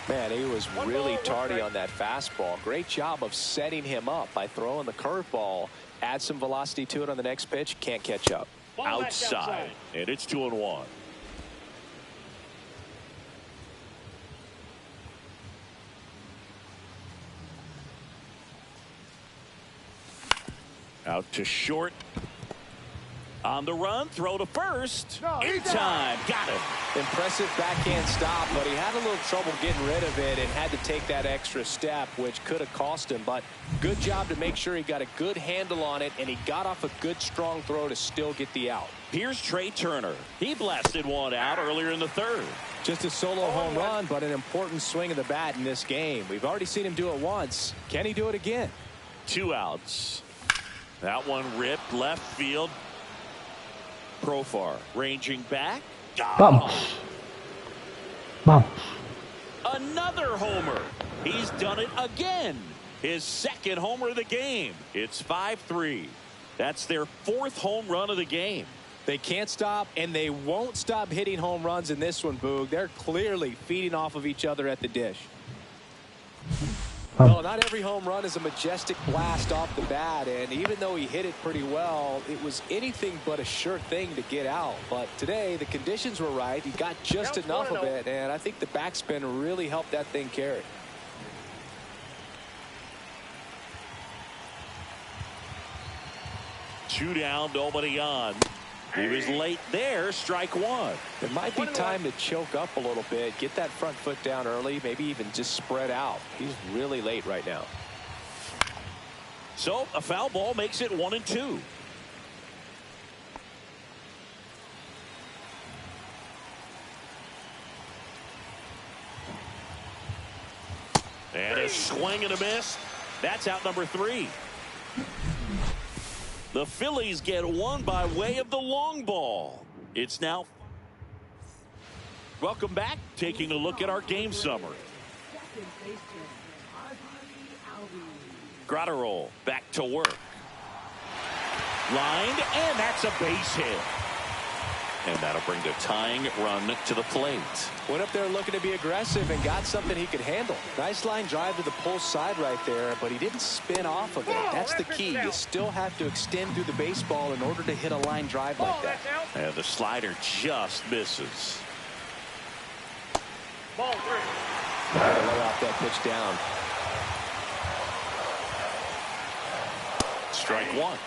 Man, he was really tardy on that fastball. Great job of setting him up by throwing the curveball. Add some velocity to it on the next pitch. Can't catch up. Outside. And it's 2-1. Out to short. On the run, throw to first. In time. Got him. Impressive backhand stop, but he had a little trouble getting rid of it and had to take that extra step, which could have cost him. But good job to make sure he got a good handle on it, and he got off a good, strong throw to still get the out. Here's Trey Turner. He blasted one out earlier in the 3rd. Just a solo home run, but an important swing of the bat in this game. We've already seen him do it once. Can he do it again? 2 outs. That one ripped left field. Profar ranging back. Vamos. Vamos. Another homer. He's done it again. His 2nd homer of the game. It's 5-3. That's their 4th home run of the game. They can't stop, and they won't stop hitting home runs in this one, Boog. They're clearly feeding off of each other at the dish. Well, not every home run is a majestic blast off the bat, and even though he hit it pretty well, it was anything but a sure thing to get out. But today, the conditions were right. He got just enough of it, and I think the backspin really helped that thing carry. Two down, nobody on. He was late there, strike 1. It might be time to choke up a little bit, get that front foot down early, maybe even just spread out. He's really late right now. So a foul ball makes it 1-2. And a swing and a miss. That's out number 3. The Phillies get one by way of the long ball. It's now. Welcome back. Taking a look at our game summary. Gratterol back to work. Lined, and that's a base hit. And that'll bring the tying run to the plate. Went up there looking to be aggressive and got something he could handle. Nice line drive to the pull side right there, but he didn't spin off of it. That's the key. You still have to extend through the baseball in order to hit a line drive like that. And the slider just misses. Ball 3. Lay off that pitch down. Strike one.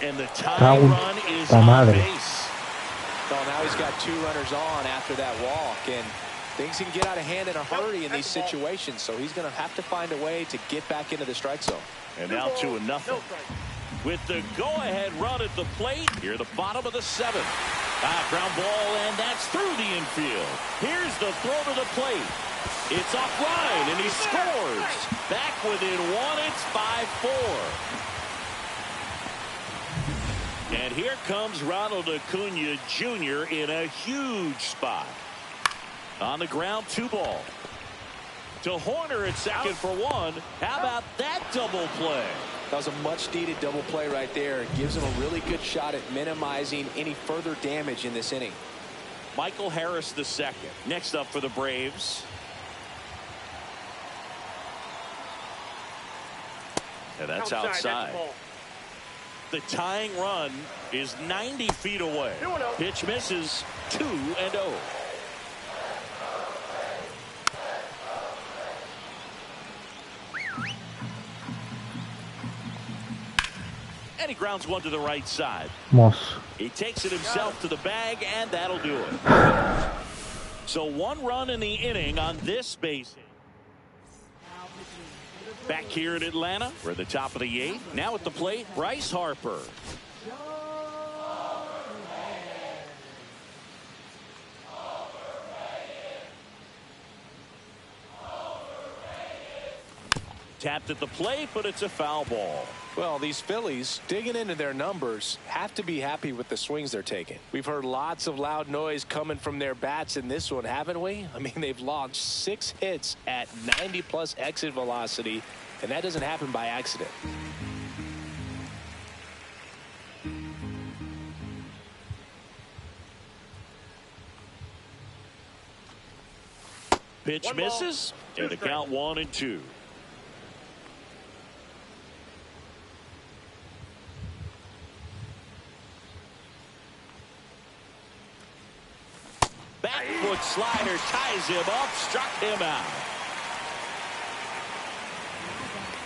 And the tying run is on base. Well, now he's got 2 runners on after that walk, and things can get out of hand in a hurry in these situations, so he's going to have to find a way to get back into the strike zone. And now 2-0. With the go-ahead run at the plate, here the bottom of the 7th. Ground ball, and that's through the infield. Here's the throw to the plate. It's off line, and he scores. Back within 1, it's 5-4. And here comes Ronald Acuna Jr. in a huge spot. On the ground, 2 ball. To Horner at second for 1. How about that double play? That was a much-needed double play right there. It gives him a really good shot at minimizing any further damage in this inning. Michael Harris the second. Next up for the Braves. And that's outside. The tying run is 90 feet away. Pitch misses. 2-0. And he grounds one to the right side. Moss. He takes it himself to the bag, and that'll do it. So 1 run in the inning on this base. Back here in Atlanta, we're at the top of the 8th. Now at the plate, Bryce Harper. Tapped at the plate, but it's a foul ball. Well, these Phillies, digging into their numbers, have to be happy with the swings they're taking. We've heard lots of loud noise coming from their bats in this one, haven't we? I mean, they've launched 6 hits at 90+ exit velocity, and that doesn't happen by accident. Pitch misses, and the count 1-2. Back foot slider ties him up, struck him out.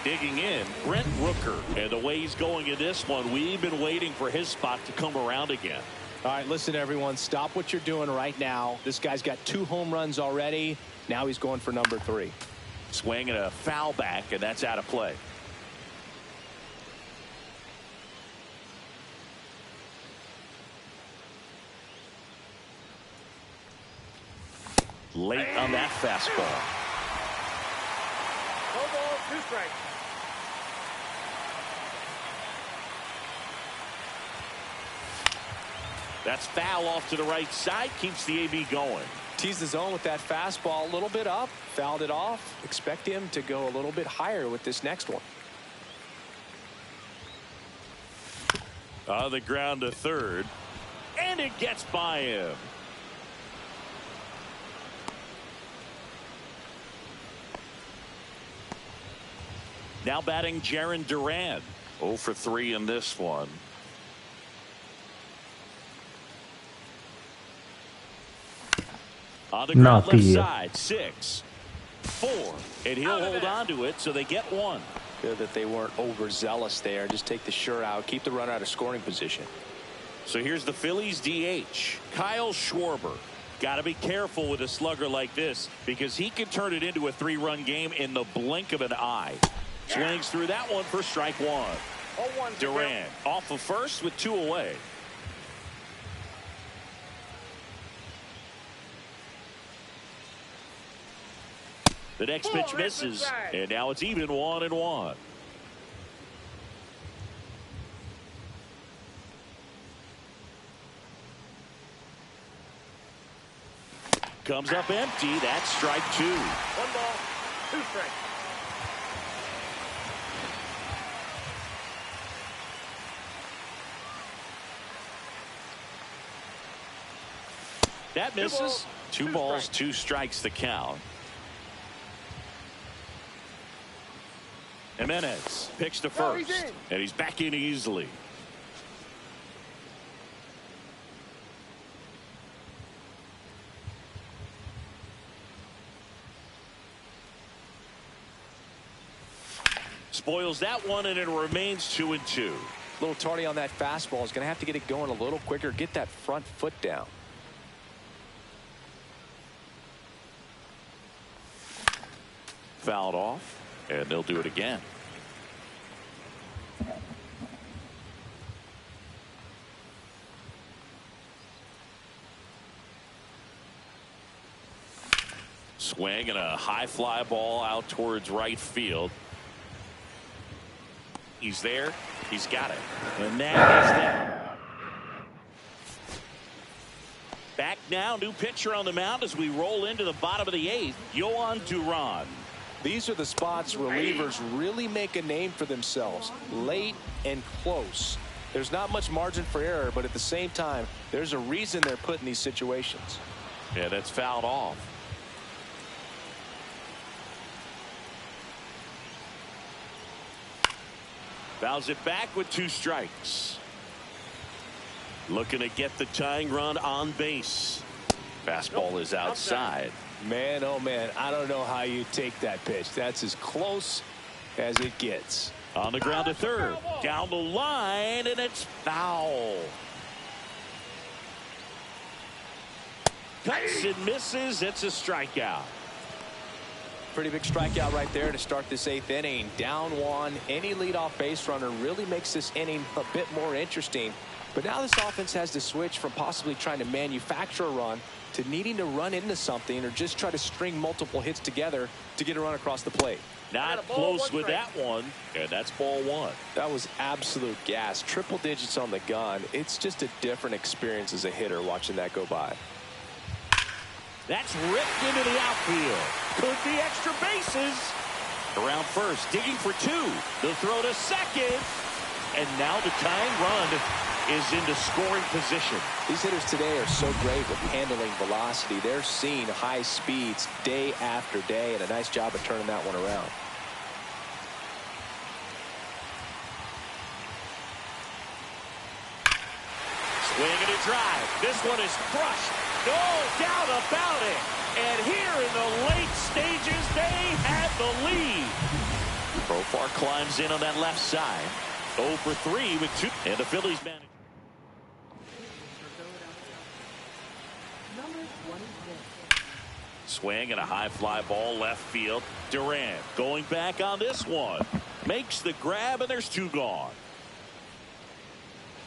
Digging in, Brent Rooker. And the way he's going in this one, we've been waiting for his spot to come around again. All right, listen, everyone, stop what you're doing right now. This guy's got 2 home runs already. Now he's going for number 3. Swing and a foul back, and that's out of play. Late on that fastball. 1 ball, 2 strikes. That's foul off to the right side. Keeps the AB going. Teased the zone with that fastball a little bit up. Fouled it off. Expect him to go a little bit higher with this next one. On the ground to third. And it gets by him. Now batting Jarren Duran. 0 for 3 in this one. On the ground left side, 6, 4, and he'll hold on to it, so they get 1. Good that they weren't overzealous there. Just take the shirt out, keep the runner out of scoring position. So here's the Phillies DH, Kyle Schwarber. Got to be careful with a slugger like this because he can turn it into a 3-run game in the blink of an eye. Swings through that one for strike 1. Duran off of first with 2 away. The next pitch misses, and now it's even 1-1. Comes up empty. That's strike 2. 1 ball, 2 strikes. That misses. 2 balls, 2 strikes the count. Jimenez picks to first, and he's back in easily. spoils that one, and it remains 2-2. A little tardy on that fastball. Is going to have to get it going a little quicker. Get that front foot down. Fouled off, and they'll do it again. Swing and a high fly ball out towards right field. He's there. He's got it. And that is that. Back now, new pitcher on the mound as we roll into the bottom of the 8th, Yohan Duran. These are the spots relievers really make a name for themselves. Late and close. There's not much margin for error, but at the same time, there's a reason they're put in these situations. Yeah, that's fouled off. Fouls it back with 2 strikes. Looking to get the tying run on base. Fastball is outside. Man, oh man, I don't know how you take that pitch. That's as close as it gets. On the ground to third. Down the line, and it's foul. Cuts and misses. It's a strikeout. Pretty big strikeout right there to start this 8th inning. Down 1. Any leadoff base runner really makes this inning a bit more interesting. But now this offense has to switch from possibly trying to manufacture a run to needing to run into something or just try to string multiple hits together to get a run across the plate. Not close with that one, and that's ball 1. That was absolute gas. Triple digits on the gun. It's just a different experience as a hitter watching that go by. That's ripped into the outfield. Could be extra bases. Around first, digging for 2. The throw to second. And now the tying run is into scoring position. These hitters today are so great with handling velocity. They're seeing high speeds day after day, and a nice job of turning that one around. Swing and a drive. This one is crushed. No doubt about it. And here in the late stages, they have the lead. Profar climbs in on that left side. 0 for 3 with 2. And the Phillies manage. Swing and a high fly ball left field. Durant going back on this one. Makes the grab, and there's 2 gone.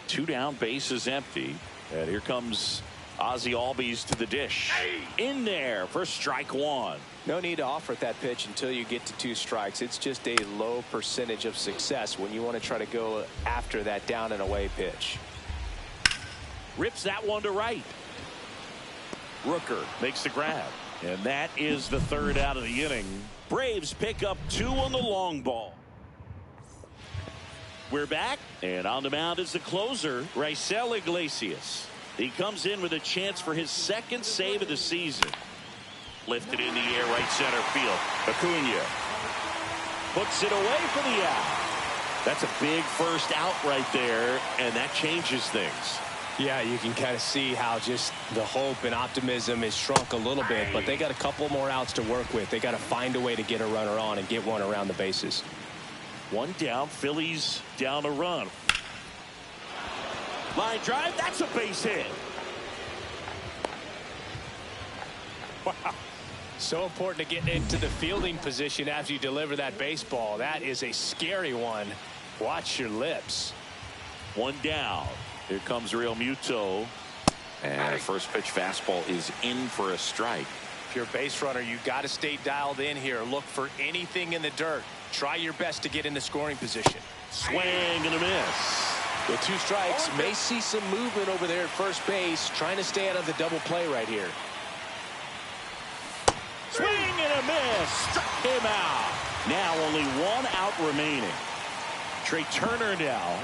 2 down, bases empty. And here comes Ozzie Albies to the dish. In there for strike 1. No need to offer at that pitch until you get to 2 strikes. It's just a low percentage of success when you want to try to go after that down and away pitch. Rips that one to right. Rooker makes the grab. And that is the 3rd out of the inning. Braves pick up 2 on the long ball. We're back, and on the mound is the closer, Raisel Iglesias. He comes in with a chance for his 2nd save of the season. Lifted in the air, right center field. Acuna puts it away for the out. That's a big first out right there, and that changes things. Yeah, you can kind of see how just the hope and optimism is shrunk a little bit, but they got a couple more outs to work with. They got to find a way to get a runner on and get one around the bases. 1 down, Phillies down a run. Line drive, that's a base hit. Wow. So important to get into the fielding position after you deliver that baseball. That is a scary one. Watch your lips. 1 down. Here comes Real Muto. And the first pitch fastball is in for a strike. If you're a base runner, you got to stay dialed in here. Look for anything in the dirt. Try your best to get into scoring position. Swing and a miss. With 2 strikes, may see some movement over there at first base, trying to stay out of the double play right here. Swing and a miss. Struck him out. Now only 1 out remaining. Trey Turner now.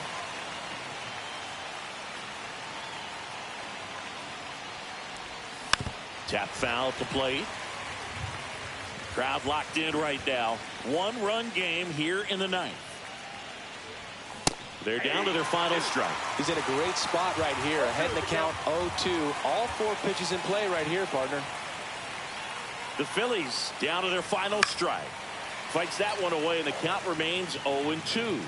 Tap foul to plate. Crowd locked in right now. 1-run game here in the 9th. They're down to their final strike. He's in a great spot right here. Ahead in the count 0-2. All 4 pitches in play right here, partner. The Phillies down to their final strike. fights that one away, and the count remains 0-2.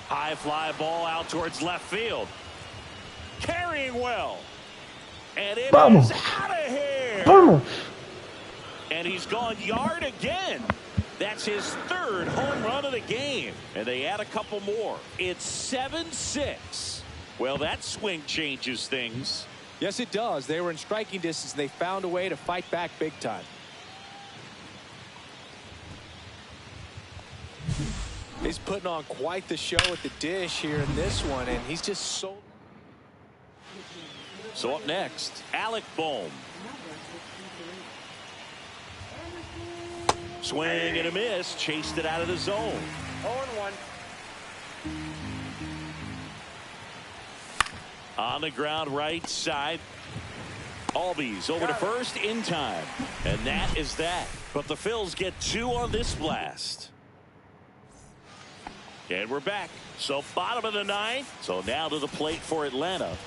High fly ball out towards left field. Carrying well. And it is out of here. Vamos. And he's gone yard again. That's his third home run of the game. And they add a couple more. It's 7-6. Well, that swing changes things. Yes, it does. They were in striking distance, and they found a way to fight back big time. He's putting on quite the show at the dish here in this one, and he's just so... So up next, Alec Bohm. Swing and a miss. Chased it out of the zone. 0-1. On the ground right side. Albies over to first in time. And that is that. But the Phils get 2 on this blast. And we're back. So bottom of the 9th. So now to the plate for Atlanta.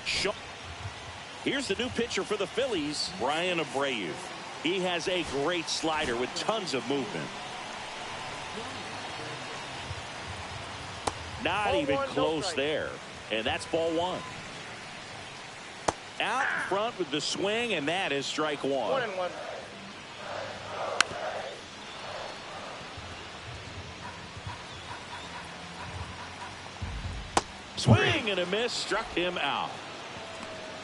Here's the new pitcher for the Phillies, Brian Abreu. He has a great slider with tons of movement. Not even close there. And that's ball 1. Out front with the swing, and that is strike 1. 1-1. Swing and a miss, struck him out.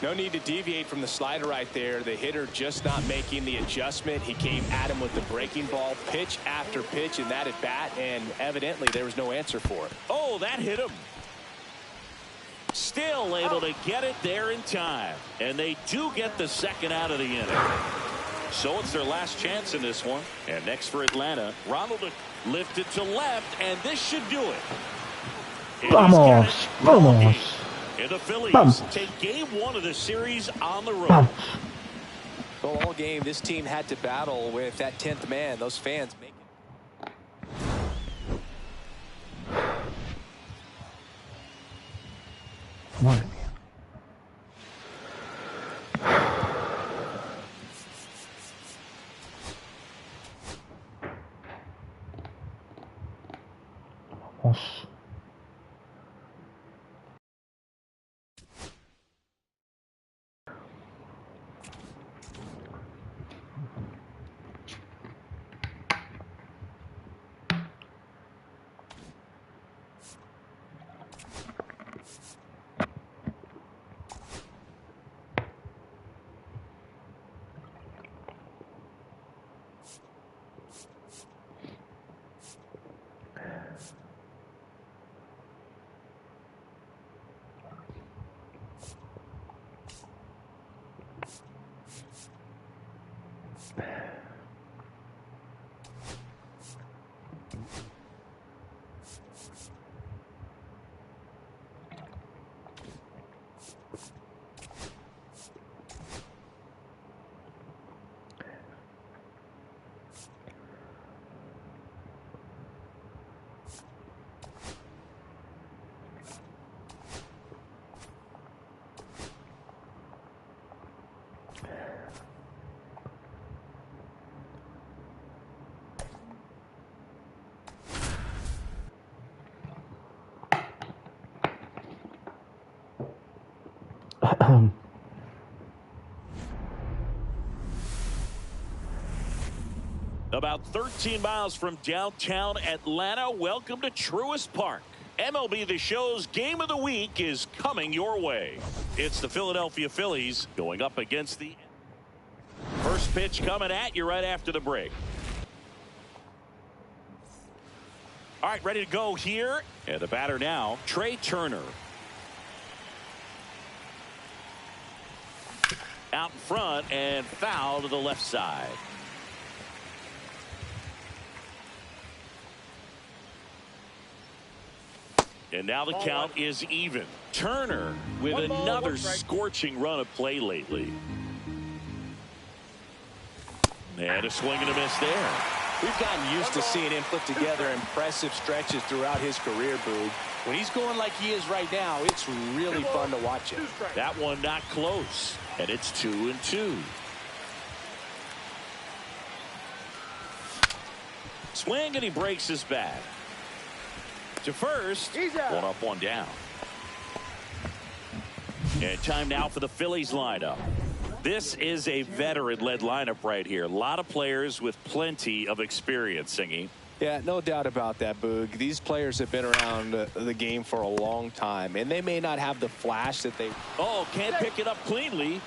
No need to deviate from the slider right there. The hitter just not making the adjustment. He came at him with the breaking ball, pitch after pitch in that at bat, and evidently there was no answer for it. Oh, that hit him. Still able to get it there in time. And they do get the second out of the inning. So it's their last chance in this one. And next for Atlanta, Ronald lifted to left, and this should do it. Vamos, vamos. And the Phillies Vamos. take game 1 of the series on the road. Vamos. Well, all game this team had to battle with that 10th man. Those fans make it. Madre mía. Vamos. About 13 miles from downtown Atlanta, welcome to Truist Park. MLB The Show's Game of the Week is coming your way. It's the Philadelphia Phillies going up against the... First pitch coming at you right after the break. All right, ready to go here. And the batter now, Trey Turner. Out in front and foul to the left side. And now the count is even. Turner with another scorching run of play lately. And a swing and a miss there. We've gotten used to seeing him put together impressive stretches throughout his career, Boog. When he's going like he is right now, it's really fun to watch him. That one not close, and it's 2-2. Swing, and he breaks his bat. To first, one up, one down. And time now for the Phillies lineup. This is a veteran-led lineup right here. A lot of players with plenty of experience, Singy. Yeah, no doubt about that, Boog. These players have been around the game for a long time, and they may not have the flash that they... Oh, can't pick it up cleanly.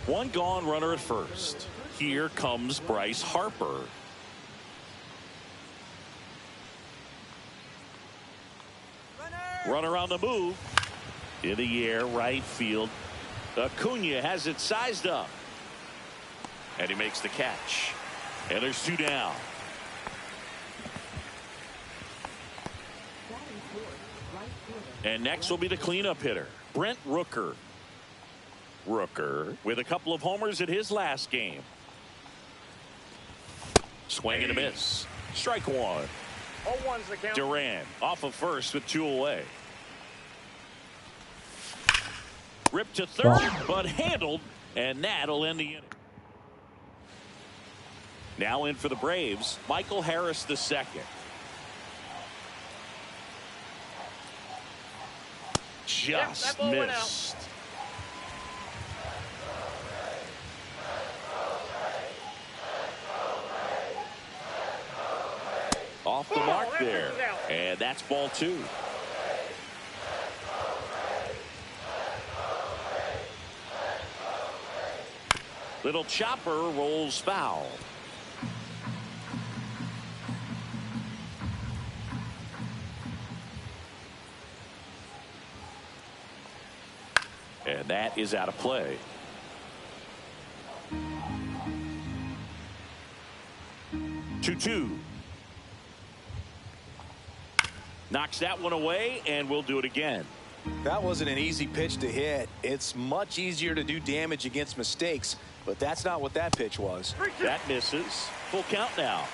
One gone, runner at first. Here comes Bryce Harper. Runner on the move. In the air, right field. Acuna has it sized up. And he makes the catch. And there's two down. And next will be the cleanup hitter, Brent Rooker. Rooker with a couple of homers in his last game. Swing and a miss. Strike one. Duran off of first with two away. Ripped to third, but handled, and that'll end the inning. Now in for the Braves, Michael Harris II. Just missed. Off the mark there, and that's ball two. Little chopper rolls foul. And that is out of play. Two. Knocks that one away, and we'll do it again. That wasn't an easy pitch to hit. It's much easier to do damage against mistakes, but that's not what that pitch was. That misses. Full count now.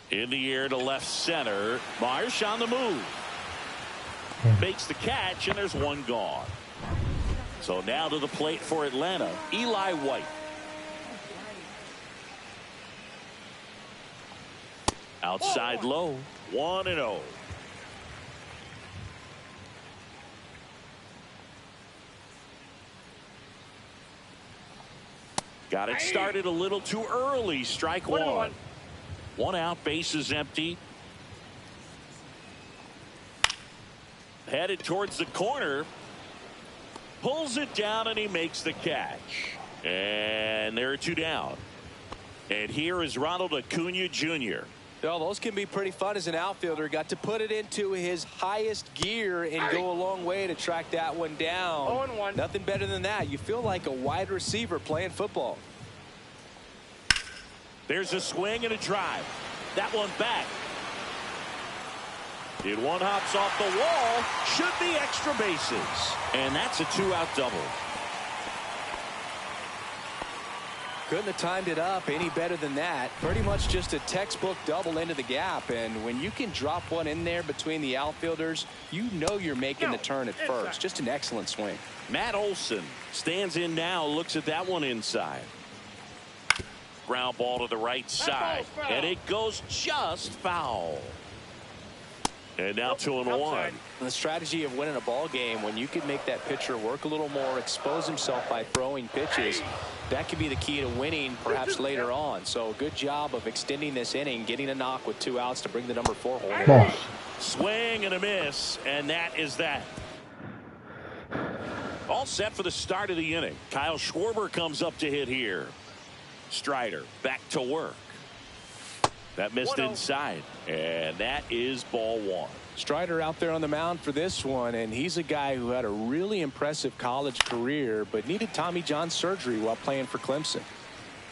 In the air to left center. Marsh on the move. Makes the catch, and there's one gone. So now to the plate for Atlanta, Eli White. Outside low, 1-0. Got it started a little too early. Strike one. One out, base is empty. Headed towards the corner. Pulls it down, and he makes the catch. And there are two down. And here is Ronald Acuna Jr. Well, those can be pretty fun as an outfielder. Got to put it into his highest gear and go a long way to track that one down. 0-1. Nothing better than that. You feel like a wide receiver playing football. There's a swing and a drive. That one back. It one hops off the wall. Should be extra bases. And that's a two-out double. Couldn't have timed it up any better than that. Pretty much just a textbook double into the gap. And when you can drop one in there between the outfielders, you know you're making the turn at first. Just an excellent swing. Matt Olson stands in now, looks at that one inside. Ground ball to the right side, and it goes just foul. And now 2-1. The strategy of winning a ball game, when you can make that pitcher work a little more, expose himself by throwing pitches, that could be the key to winning perhaps later on. So good job of extending this inning, getting a knock with 2 outs to bring the number 4 hole in. Swing and a miss, and that is that. All set for the start of the inning. Kyle Schwarber comes up to hit here. Strider back to work. That missed inside, and that is ball one. Strider out there on the mound for this one, and he's a guy who had a really impressive college career but needed Tommy John surgery while playing for Clemson.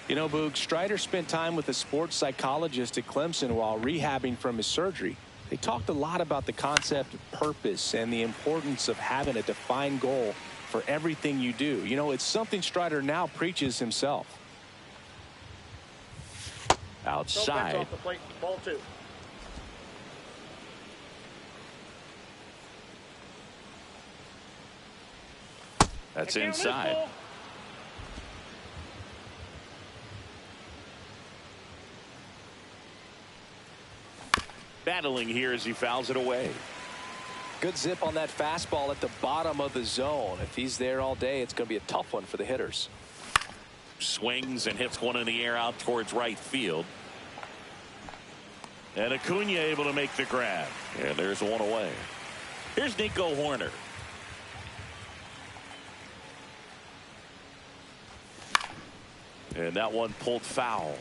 You know, Boog, Strider spent time with a sports psychologist at Clemson while rehabbing from his surgery. They talked a lot about the concept of purpose and the importance of having a defined goal for everything you do. You know, it's something Strider now preaches himself. Outside. Off the plate, ball two. That's inside. Battling here as he fouls it away. Good zip on that fastball at the bottom of the zone. If he's there all day, it's going to be a tough one for the hitters. Swings and hits one in the air out towards right field. And Acuna able to make the grab. And there's one away. Here's Nico Horner. And that one pulled foul.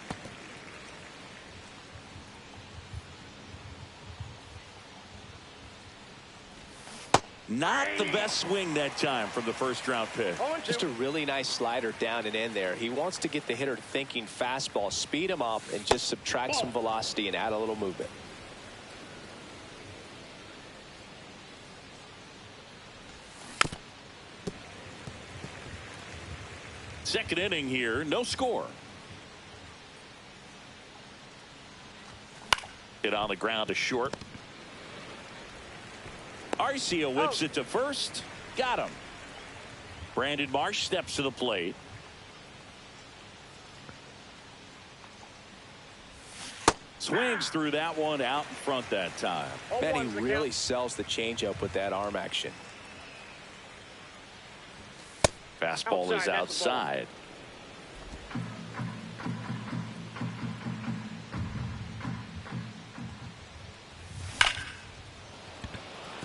Not the best swing that time from the first round pick. Just a really nice slider down and in there. He wants to get the hitter thinking fastball, speed him up, and just subtract some velocity and add a little movement. Second inning here, no score. Hit on the ground to short. Arcia whips it to first. Got him. Brandon Marsh steps to the plate. Swings through that one out in front that time. Bet he really sells the changeup with that arm action. Fastball is outside.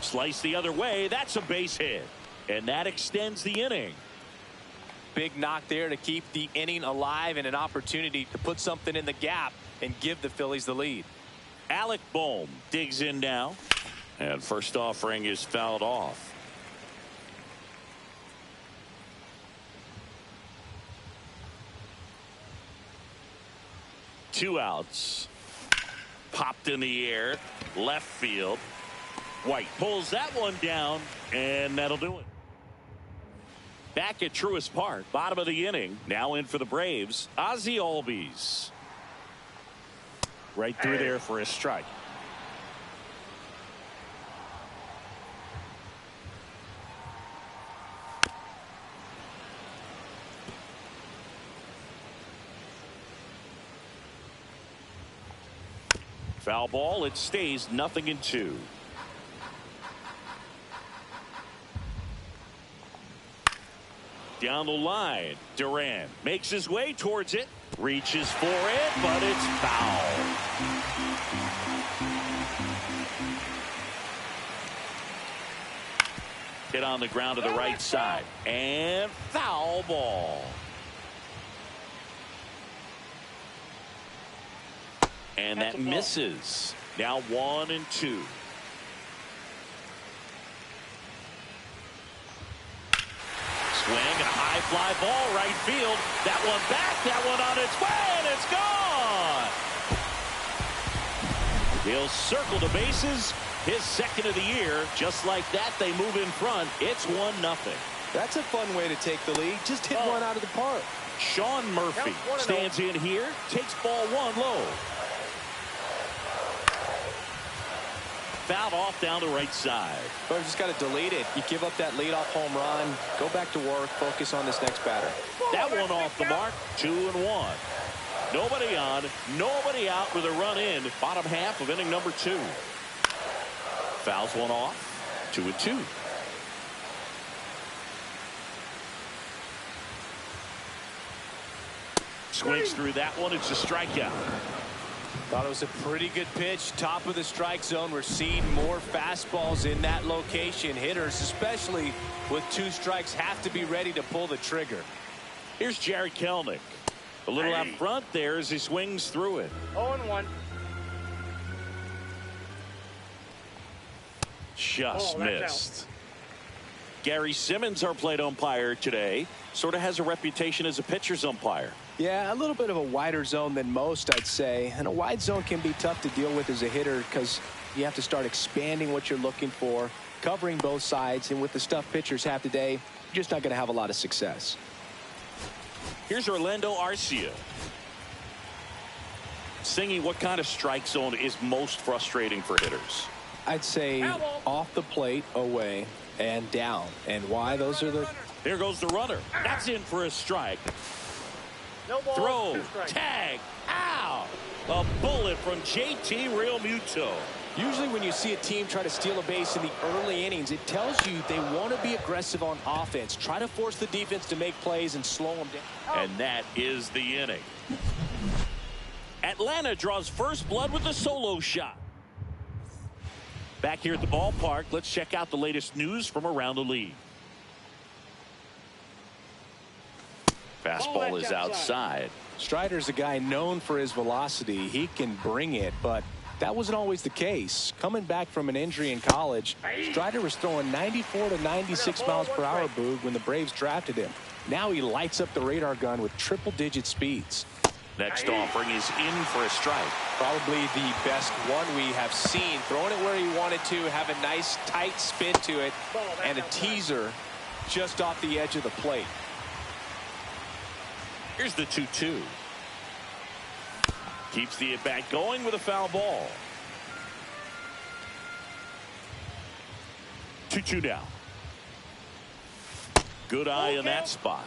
Slice the other way. That's a base hit. And that extends the inning. Big knock there to keep the inning alive and an opportunity to put something in the gap and give the Phillies the lead. Alec Bohm digs in now. And first offering is fouled off. Two outs. Popped in the air. Left field. White pulls that one down, and that'll do it. Back at Truist Park, bottom of the inning. Now in for the Braves, Ozzie Albies. Right through there for a strike. Foul ball. It stays 0-2. Down the line, Durant makes his way towards it, reaches for it, but it's foul. Hit on the ground to the right side, and foul ball. And that misses. Now 1-2. Swing and a high fly ball right field. That one back, that one on its way, and it's gone. He'll circle the bases. His second of the year. Just like that, they move in front. It's 1-0. That's a fun way to take the lead. Just hit one out of the park. Sean Murphy stands in here, takes ball one low. Fouled off down the right side. But just got to delete it. You give up that leadoff home run. Go back to work. Focus on this next batter. That one off the mark. 2-1. Nobody on, nobody out with a run in. Bottom half of inning number 2. Fouls one off. 2-2. Swings through that one. It's a strikeout. Thought it was a pretty good pitch. Top of the strike zone. We're seeing more fastballs in that location. Hitters, especially with 2 strikes, have to be ready to pull the trigger. Here's Jared Kelenic. A little out front there as he swings through it. 0-1. just missed. Gary Simmons, our plate umpire today, sort of has a reputation as a pitcher's umpire. Yeah, a little bit of a wider zone than most, I'd say. And a wide zone can be tough to deal with as a hitter because you have to start expanding what you're looking for, covering both sides. And with the stuff pitchers have today, you're just not going to have a lot of success. Here's Orlando Arcia. Singy, what kind of strike zone is most frustrating for hitters? I'd say off the plate, away, and down. And why? Those are the... There goes the runner. That's in for a strike. No ball, Throw, 2 strikes. tag, ow! A bullet from JT Realmuto. Usually when you see a team try to steal a base in the early innings, it tells you they want to be aggressive on offense. Try to force the defense to make plays and slow them down. And that is the inning. Atlanta draws first blood with a solo shot. Back here at the ballpark, let's check out the latest news from around the league. Fastball is outside. Strider's a guy known for his velocity. He can bring it, but that wasn't always the case. Coming back from an injury in college, Strider was throwing 94 to 96 miles per hour, Boog, when the Braves drafted him. Now he lights up the radar gun with triple-digit speeds. Next offering is in for a strike. Probably the best one we have seen. Throwing it where he wanted to, have a nice tight spin to it, and a teaser just off the edge of the plate. Here's the 2-2. Keeps the at-bat going with a foul ball. 2-2 down. Good eye in that spot.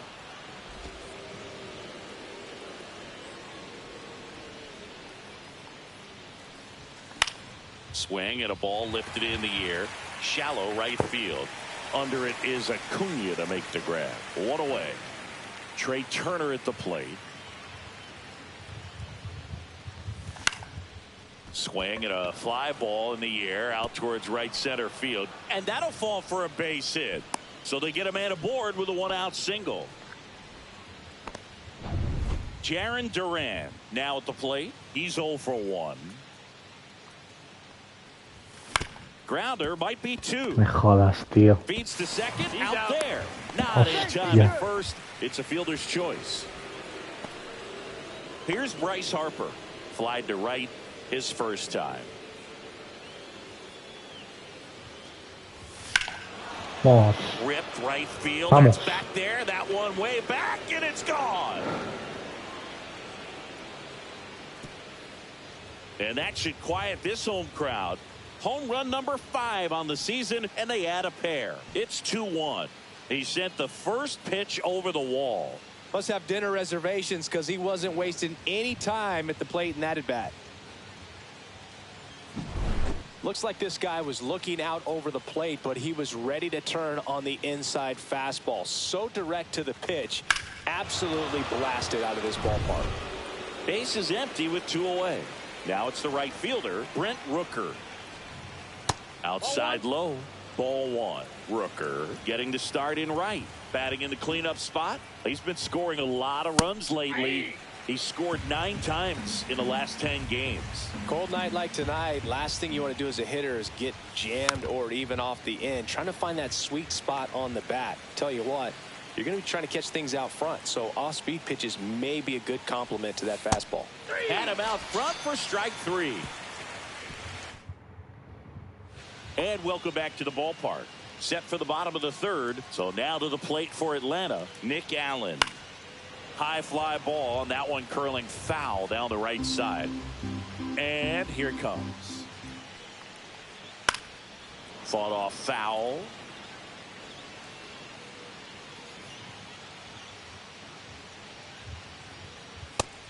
Swing and a ball lifted in the air. Shallow right field. Under it is Acuna to make the grab. One away. Trey Turner at the plate. Swing and a fly ball in the air out towards right center field. And that'll fall for a base hit. So they get a man aboard with a 1-out single. Jarren Duran now at the plate. He's 0 for 1. Grounder might be 2. Me jodas, tío. Feeds to second. Out there. Not in time at first. It's a fielder's choice. Here's Bryce Harper. Flied to right his first time. Vamos. Ripped right field. Vamos. It's back there. That one way back, and it's gone. And that should quiet this home crowd. Home run number 5 on the season, and they add a pair. It's 2-1. He sent the first pitch over the wall. Must have dinner reservations because he wasn't wasting any time at the plate in that at bat. Looks like this guy was looking out over the plate, but he was ready to turn on the inside fastball. So direct to the pitch, absolutely blasted out of this ballpark. Base is empty with 2 away. Now it's the right fielder, Brent Rooker. Outside low, ball 1. Rooker getting the start in right. Batting in the cleanup spot. He's been scoring a lot of runs lately. He scored 9 times in the last 10 games. Cold night like tonight, last thing you want to do as a hitter is get jammed or even off the end. Trying to find that sweet spot on the bat. Tell you what, you're going to be trying to catch things out front, so off-speed pitches may be a good complement to that fastball. Had him out front for strike 3. And welcome back to the ballpark. Set for the bottom of the 3rd. So now to the plate for Atlanta, Nick Allen. High fly ball, and that one curling foul down the right side. And here it comes. Fought off foul.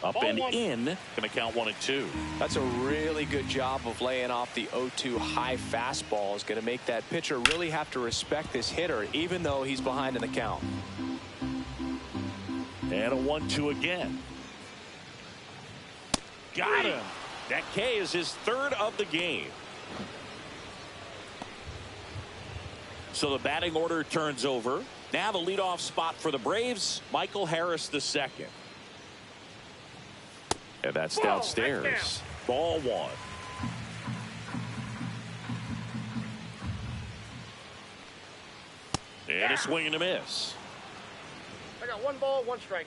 Up and in. Going to count 1 and 2. That's a really good job of laying off the 0-2 high fastball. Is going to make that pitcher really have to respect this hitter, even though he's behind in the count. And a 1-2 again. Got him. That K is his 3rd of the game. So the batting order turns over. Now the leadoff spot for the Braves, Michael Harris II. And that's downstairs. Ball 1. And a swing and a miss. I got 1 ball, 1 strike.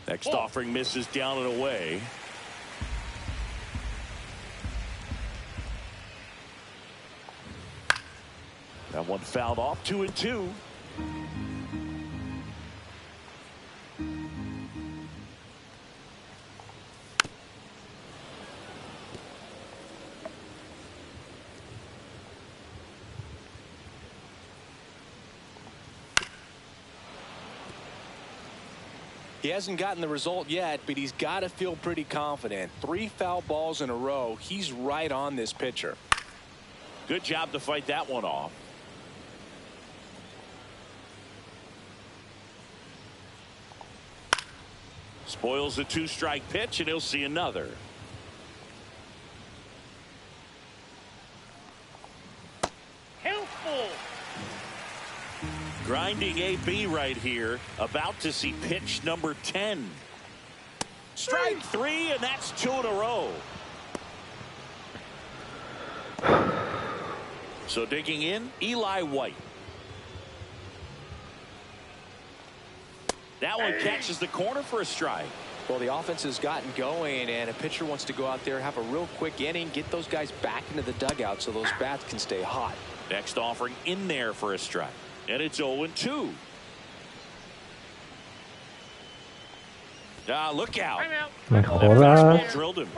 Next offering misses down and away. That one fouled off. 2-2. He hasn't gotten the result yet, but he's got to feel pretty confident. 3 foul balls in a row. He's right on this pitcher. Good job to fight that one off. Spoils the 2-strike pitch, and he'll see another. Helpful. Grinding AB right here. About to see pitch number 10. Strike 3, and that's 2 in a row. So digging in, Eli White. That one catches the corner for a strike. Well, the offense has gotten going, and a pitcher wants to go out there, have a real quick inning, get those guys back into the dugout so those bats can stay hot. Next offering in there for a strike. And it's 0-2. Look out. Me jodas. Drilled him.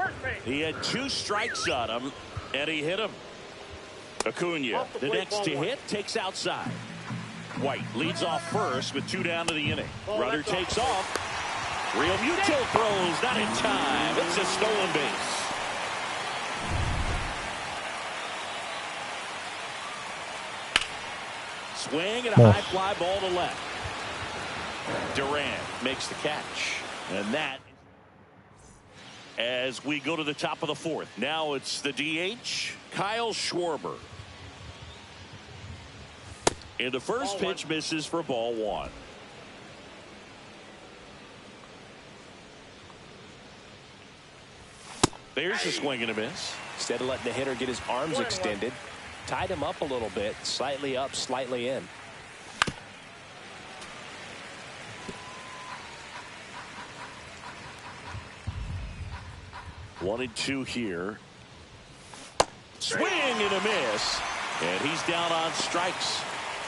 He had 2 strikes on him, and he hit him. Acuna, the next to hit, takes outside. White leads off first with 2 down to the inning. Runner takes off. Real Muto throws, not in time. It's a stolen base. Swing and a high fly ball to left. Durant makes the catch. And that, as we go to the top of the 4th. Now it's the DH, Kyle Schwarber. And the first pitch misses for ball 1. There's a swing and a miss. Instead of letting the hitter get his arms extended, tied him up a little bit, slightly up, slightly in. One and 2 here. Swing and a miss. And he's down on strikes.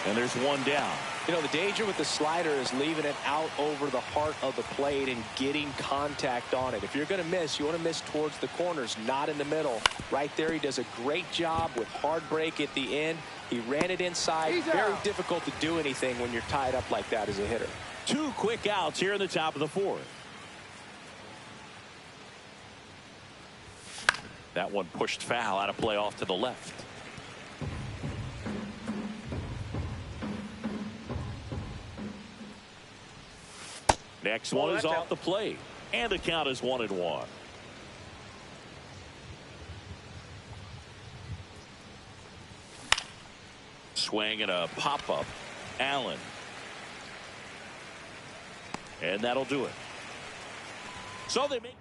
And there's 1 down. You know, the danger with the slider is leaving it out over the heart of the plate and getting contact on it. If you're going to miss, you want to miss towards the corners, not in the middle. Right there, he does a great job with hard break at the end. He ran it inside. Very difficult to do anything when you're tied up like that as a hitter. 2 quick outs here in the top of the 4th. That one pushed foul out of play off to the left. Next one is off the plate, and the count is 1-1. Swing and a pop-up. Allen. And that'll do it. So they make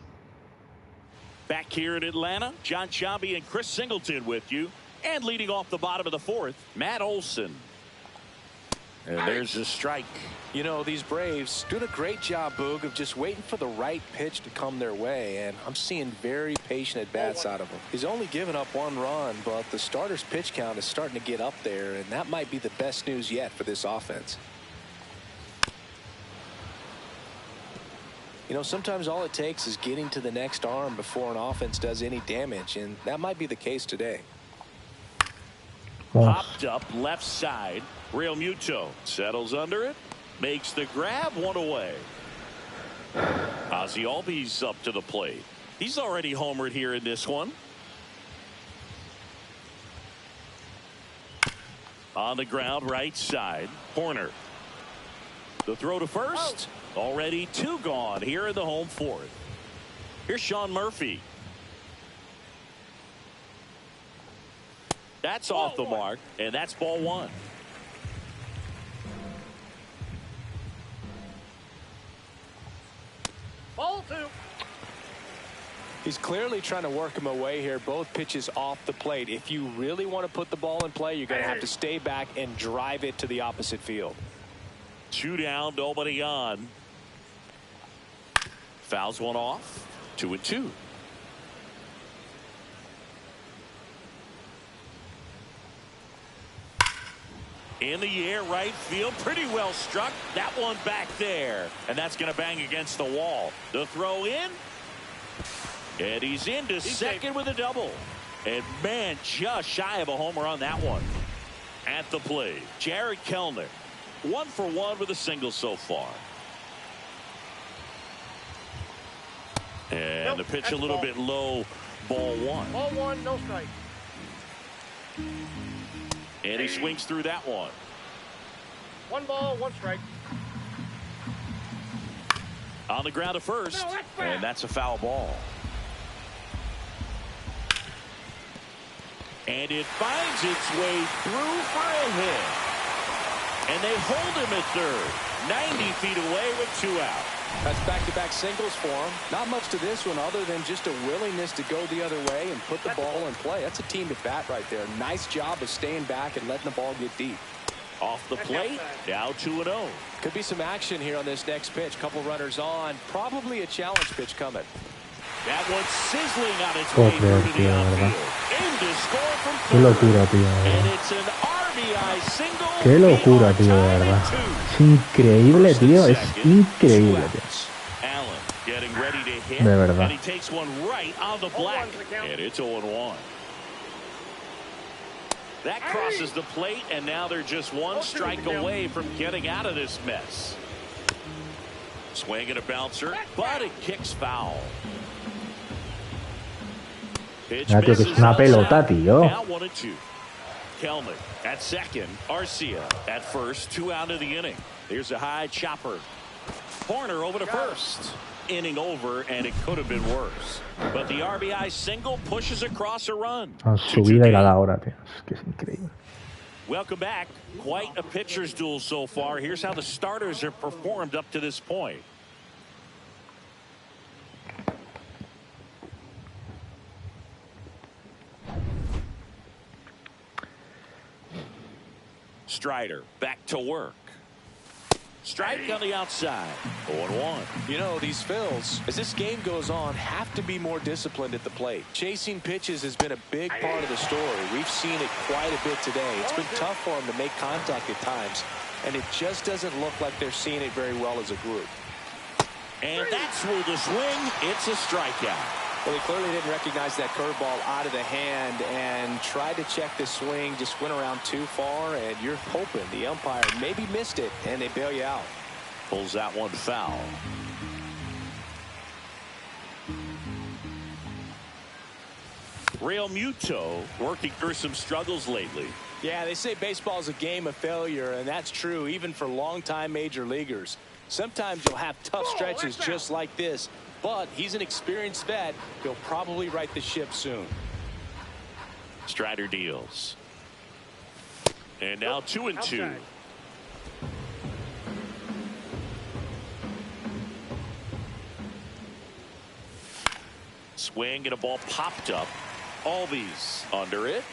back here in Atlanta. John Sciambi and Chris Singleton with you. And leading off the bottom of the 4th, Matt Olson. And there's a strike. You know, these Braves doing a great job, Boog, of just waiting for the right pitch to come their way, and I'm seeing very patient at-bats out of him. He's only given up 1 run, but the starter's pitch count is starting to get up there, and that might be the best news yet for this offense. You know, sometimes all it takes is getting to the next arm before an offense does any damage, and that might be the case today. Popped up left side. Real Muto settles under it. Makes the grab, 1 away. Ozzie Albies up to the plate. He's already homered here in this one. On the ground, right side. Corner. The throw to first. Already 2 gone here in the home 4th. Here's Sean Murphy. That's off the mark, and that's ball 1. Ball 2. He's clearly trying to work him away here. Both pitches off the plate. If you really want to put the ball in play, you're going to have to stay back and drive it to the opposite field. 2 down, nobody on. Fouls one off. 2-2. In the air, right field, pretty well struck. That one back there, and that's going to bang against the wall. The throw in, and he's into second with a double. And man, just shy of a homer on that one. At the plate, Jared Kelenic, 1 for 1 with a single so far. And the pitch a little bit low, ball 1. Ball 1, no strike. And he swings through that one. 1 ball, 1 strike. On the ground to first, and that's a foul ball. And it finds its way through for a hit. And they hold him at third, 90 feet away with 2 out. That's back-to-back singles for him. Not much to this one other than just a willingness to go the other way and put the ball in play. That's a team at bat right there. Nice job of staying back and letting the ball get deep. Off the plate, now 2-0. Could be some action here on this next pitch. Couple runners on. Probably a challenge pitch coming. That one's sizzling on its way through to the outfield. In to score from third. Qué locura, tío, de And verdad. it's an RBI single. Qué locura, tío, de verdad. Es increíble, tío. Es increíble, tío. Allen getting ready to hit. De verdad. And he takes one right on the black. And it's 0-1. That crosses the plate, and now they're just 1 strike away from getting out of this mess. Swing and a bouncer, but it kicks foul. Pitch Ya, tío, que es una pelota, tío. Now 1-2. Kelenic at second. Arcia at first. 2 out of the inning. Here's a high chopper. Horner over to first. Inning over, and it could have been worse. But the RBI single pushes across a run. A su vida y la da ahora, tío. Es que es increíble. Welcome back. Quite a pitcher's duel so far. Here's how the starters have performed up to this point. Strider back to work. Strike on the outside. 0-1. You know, these Phils, as this game goes on, have to be more disciplined at the plate. Chasing pitches has been a big part of the story. We've seen it quite a bit today. It's been tough for them to make contact at times, and it just doesn't look like they're seeing it very well as a group. And that's ruled a swing. It's a strikeout. Well, he clearly didn't recognize that curveball out of the hand and tried to check the swing, just went around too far, and you're hoping the umpire maybe missed it, and they bail you out. Pulls that one foul. Real Muto working through some struggles lately. Yeah, they say baseball is a game of failure, and that's true even for longtime major leaguers. Sometimes you'll have tough stretches just like this. But he's an experienced vet. He'll probably right the ship soon. Strider deals. And now 2-2. Swing and a ball popped up. Albies under it.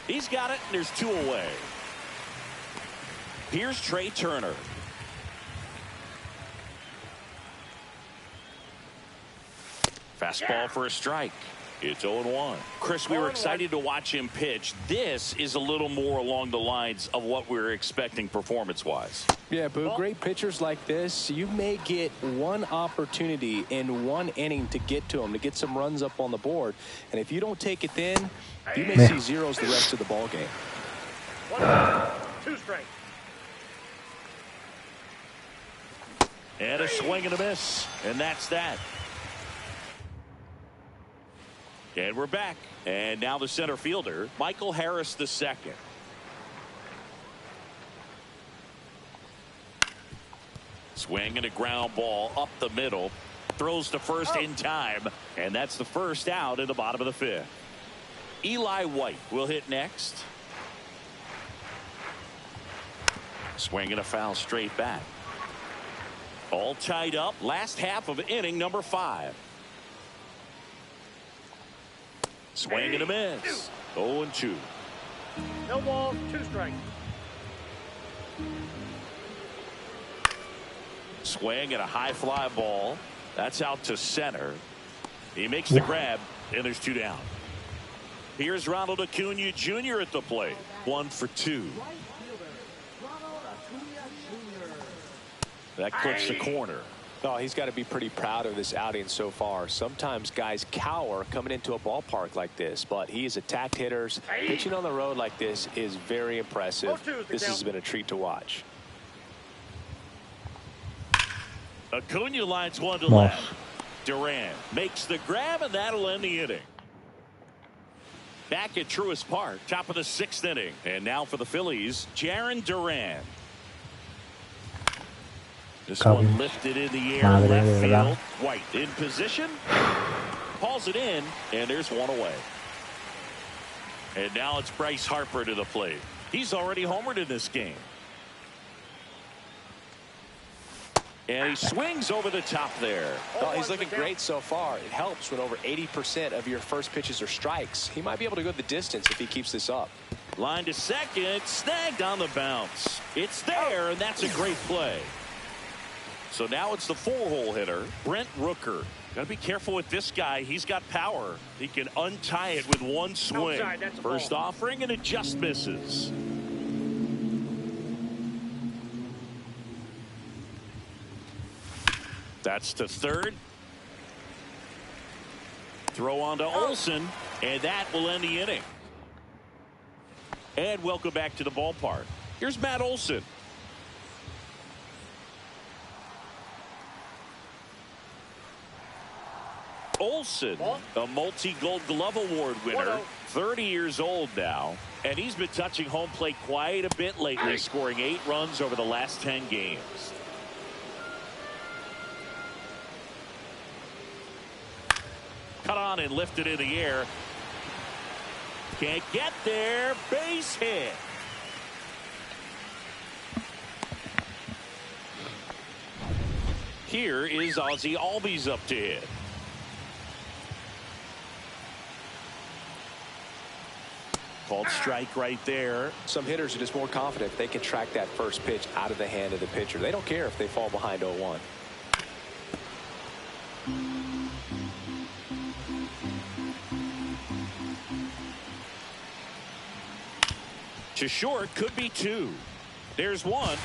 He's got it, and there's 2 away. Here's Trey Turner. Fastball for a strike. It's 0-1. Chris, we were excited to watch him pitch. This is a little more along the lines of what we were expecting performance-wise. Yeah, Boo, great pitchers like this, you may get one opportunity in one inning to get to them, to get some runs up on the board. And if you don't take it then, you may see zeros the rest of the ball game. 2 strikes. And a swing and a miss. And that's that. And we're back. And now the center fielder, Michael Harris II. Swing and a ground ball up the middle. Throws to first in time. And that's the first out in the bottom of the 5th. Eli White will hit next. Swing and a foul straight back. All tied up. Last half of inning number 5. Swing and a miss. 0-2. No balls, 2 strikes. Swing and a high fly ball. That's out to center. He makes the grab, and there's 2 down. Here's Ronald Acuna Jr. at the plate. 1 for 2. That clips the corner. Oh, he's got to be pretty proud of this outing so far. Sometimes guys cower coming into a ballpark like this, but he has attacked hitters. Pitching on the road like this is very impressive. This has been a treat to watch. Acuna lines 1 to left. Duran makes the grab, and that'll end the inning. Back at Truist Park, top of the 6th inning. And now for the Phillies, Jarren Duran. This one lifted in the air, left field. White in position. Hauls it in, and there's 1 away. And now it's Bryce Harper to the plate. He's already homered in this game. And he swings over the top there. Oh, he's looking great so far. It helps when over 80% of your first pitches are strikes. He might be able to go the distance if he keeps this up. Line to second, snagged on the bounce. It's there, and that's a great play. So now it's the 4-hole hitter, Brent Rooker. Got to be careful with this guy. He's got power. He can untie it with 1 swing. First offering, and it just misses. That's to third. Throw on to Olsen, and that will end the inning. And welcome back to the ballpark. Here's Matt Olsen. Olsen, a multi-Gold Glove Award winner, 30 years old now, and he's been touching home plate quite a bit lately, scoring 8 runs over the last 10 games. Cut on and lifted in the air. Can't get there. Base hit. Here is Ozzie Albies up to hit. Called strike right there. Some hitters are just more confident they can track that first pitch out of the hand of the pitcher. They don't care if they fall behind 0-1. To short, could be 2. There's 1.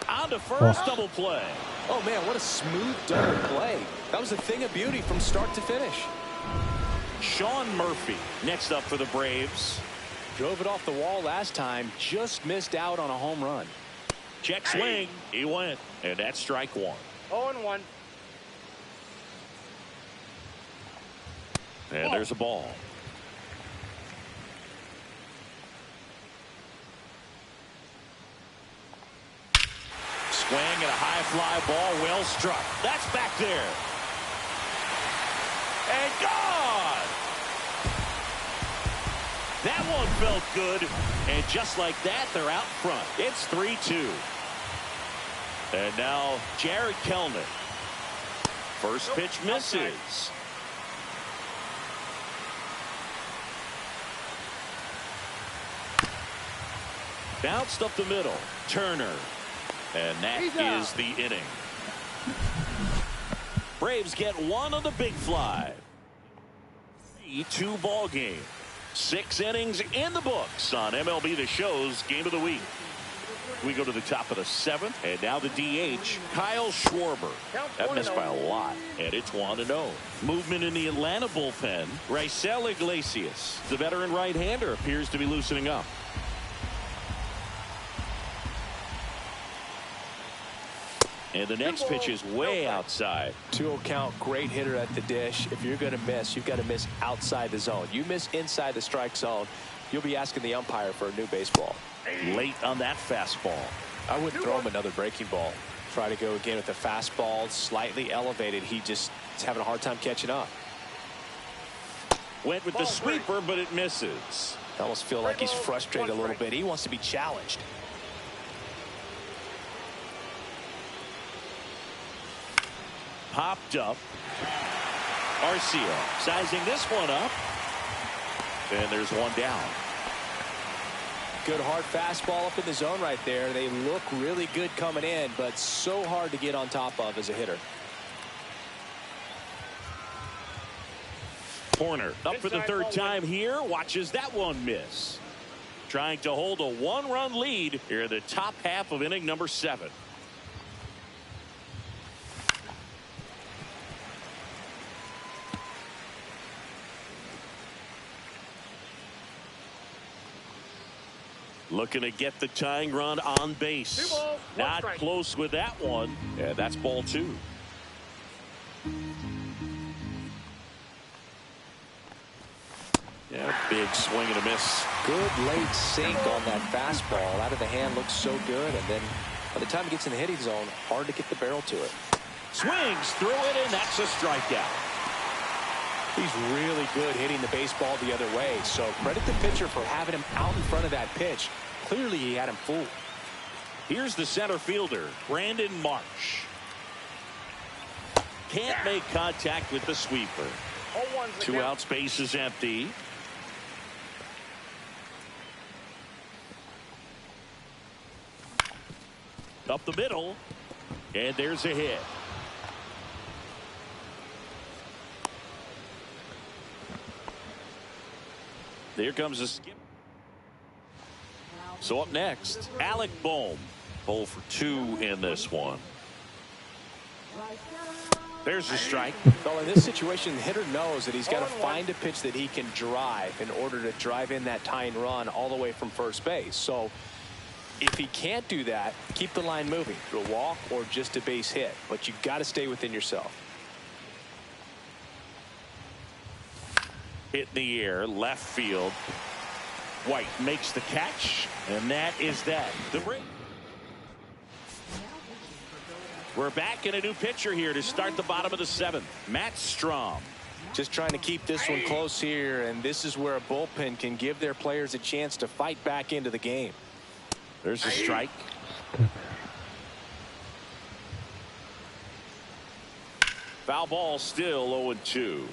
On to first, double play. Oh, man, what a smooth double play. That was a thing of beauty from start to finish. Sean Murphy next up for the Braves. Drove it off the wall last time, just missed out on a home run. Check swing. He went, and that's strike 1. 0-1. And there's a ball. Swing and a high fly ball, well struck. That's back there. And gone. That one felt good. And just like that, they're out front. It's 3-2. And now Jared Kelnick. First pitch misses. Bounced up the middle. Turner. And that is the inning. Braves get 1 on the big fly. 3-2 ball game. 6 innings in the books on MLB The Show's Game of the Week. We go to the top of the 7th, and now the DH, Kyle Schwarber. That missed by a lot, and it's 1-0. Movement in the Atlanta bullpen. Raisel Iglesias, the veteran right-hander, appears to be loosening up. And the next pitch is way outside. 2-0 count, great hitter at the dish. If you're going to miss, you've got to miss outside the zone. You miss inside the strike zone, you'll be asking the umpire for a new baseball. Late on that fastball. I would throw him another breaking ball. Try to go again with the fastball, slightly elevated. He just is having a hard time catching up. Went with the sweeper, but it misses. I almost feel like he's frustrated a little bit. He wants to be challenged. Popped up. Arcia sizing this one up. And there's one down. Good hard fastball up in the zone right there. They look really good coming in, but so hard to get on top of as a hitter. Corner up for the third time here. Watches that one miss. Trying to hold a one-run lead here in the top half of inning number 7. Looking to get the tying run on base. Not close with that one. Yeah, that's ball 2. Yeah, big swing and a miss. Good late sink on that fastball. Out of the hand, looks so good. And then by the time it gets in the hitting zone, hard to get the barrel to it. Swings through it, and that's a strikeout. He's really good hitting the baseball the other way. So credit the pitcher for having him out in front of that pitch. Clearly, he had him fooled. Here's the center fielder, Brandon Marsh. Can't make contact with the sweeper. 2 outs, base is empty. Up the middle, and there's a hit. There comes a skip. So up next, Alec Bohm. 0 for 2 in this one. There's a strike. Well, in this situation, the hitter knows that he's got to find a pitch that he can drive in order to drive in that tying run all the way from first base. So if he can't do that, keep the line moving through a walk or just a base hit. But you've got to stay within yourself. Hit in the air, left field. White makes the catch, and that is that. The break. We're back in a new pitcher here to start the bottom of the 7th. Matt Strom. Just trying to keep this one close here, and this is where a bullpen can give their players a chance to fight back into the game. There's a strike. Foul ball, still 0-2.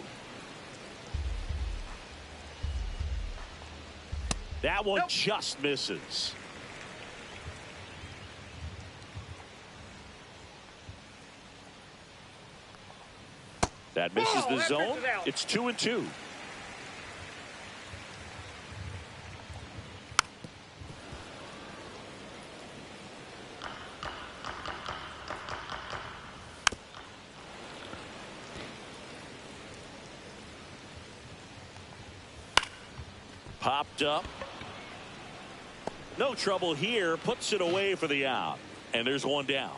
That one just misses. That misses the zone. It's 2-2. Popped up. No trouble here. Puts it away for the out. And there's one down.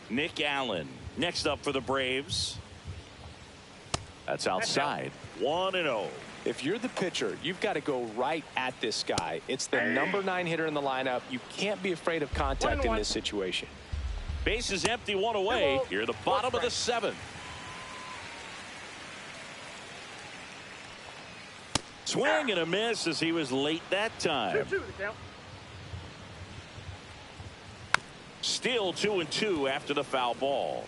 Nick Allen next up for the Braves. That's outside. 1-0. If you're the pitcher, you've got to go right at this guy. It's the number 9 hitter in the lineup. You can't be afraid of contact in this situation. Base is empty, 1 away. Here at the bottom of the 7th. Swing and a miss as he was late that time. Still 2-2 after the foul ball.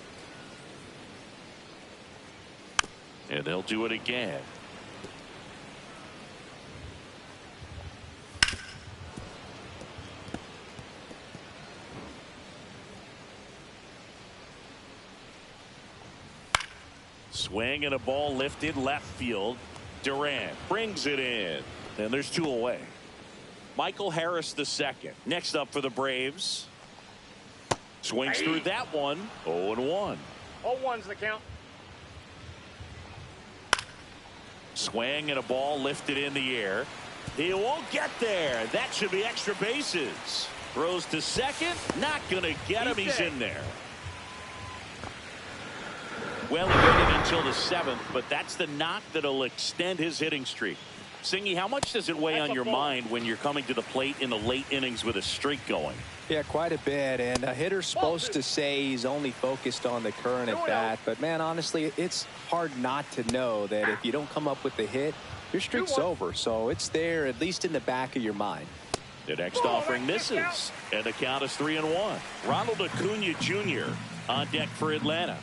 And they'll do it again. Swing and a ball lifted left field. Durant brings it in. And there's 2 away. Michael Harris the second. Next up for the Braves. Swings through that one. 0-1. 0-1's the count. Swing and a ball lifted in the air. He won't get there. That should be extra bases. Throws to second. Not going to get him. He's in there. Well, he waited until the 7th, but that's the knock that'll extend his hitting streak. Singy, how much does it weigh on your mind when you're coming to the plate in the late innings with a streak going? Yeah, quite a bit. And a hitter's supposed to say he's only focused on the current at bat. But, man, honestly, it's hard not to know that if you don't come up with the hit, your streak's over. So it's there, at least in the back of your mind. The next offering misses. And the count is 3-1. Ronald Acuna Jr. on deck for Atlanta.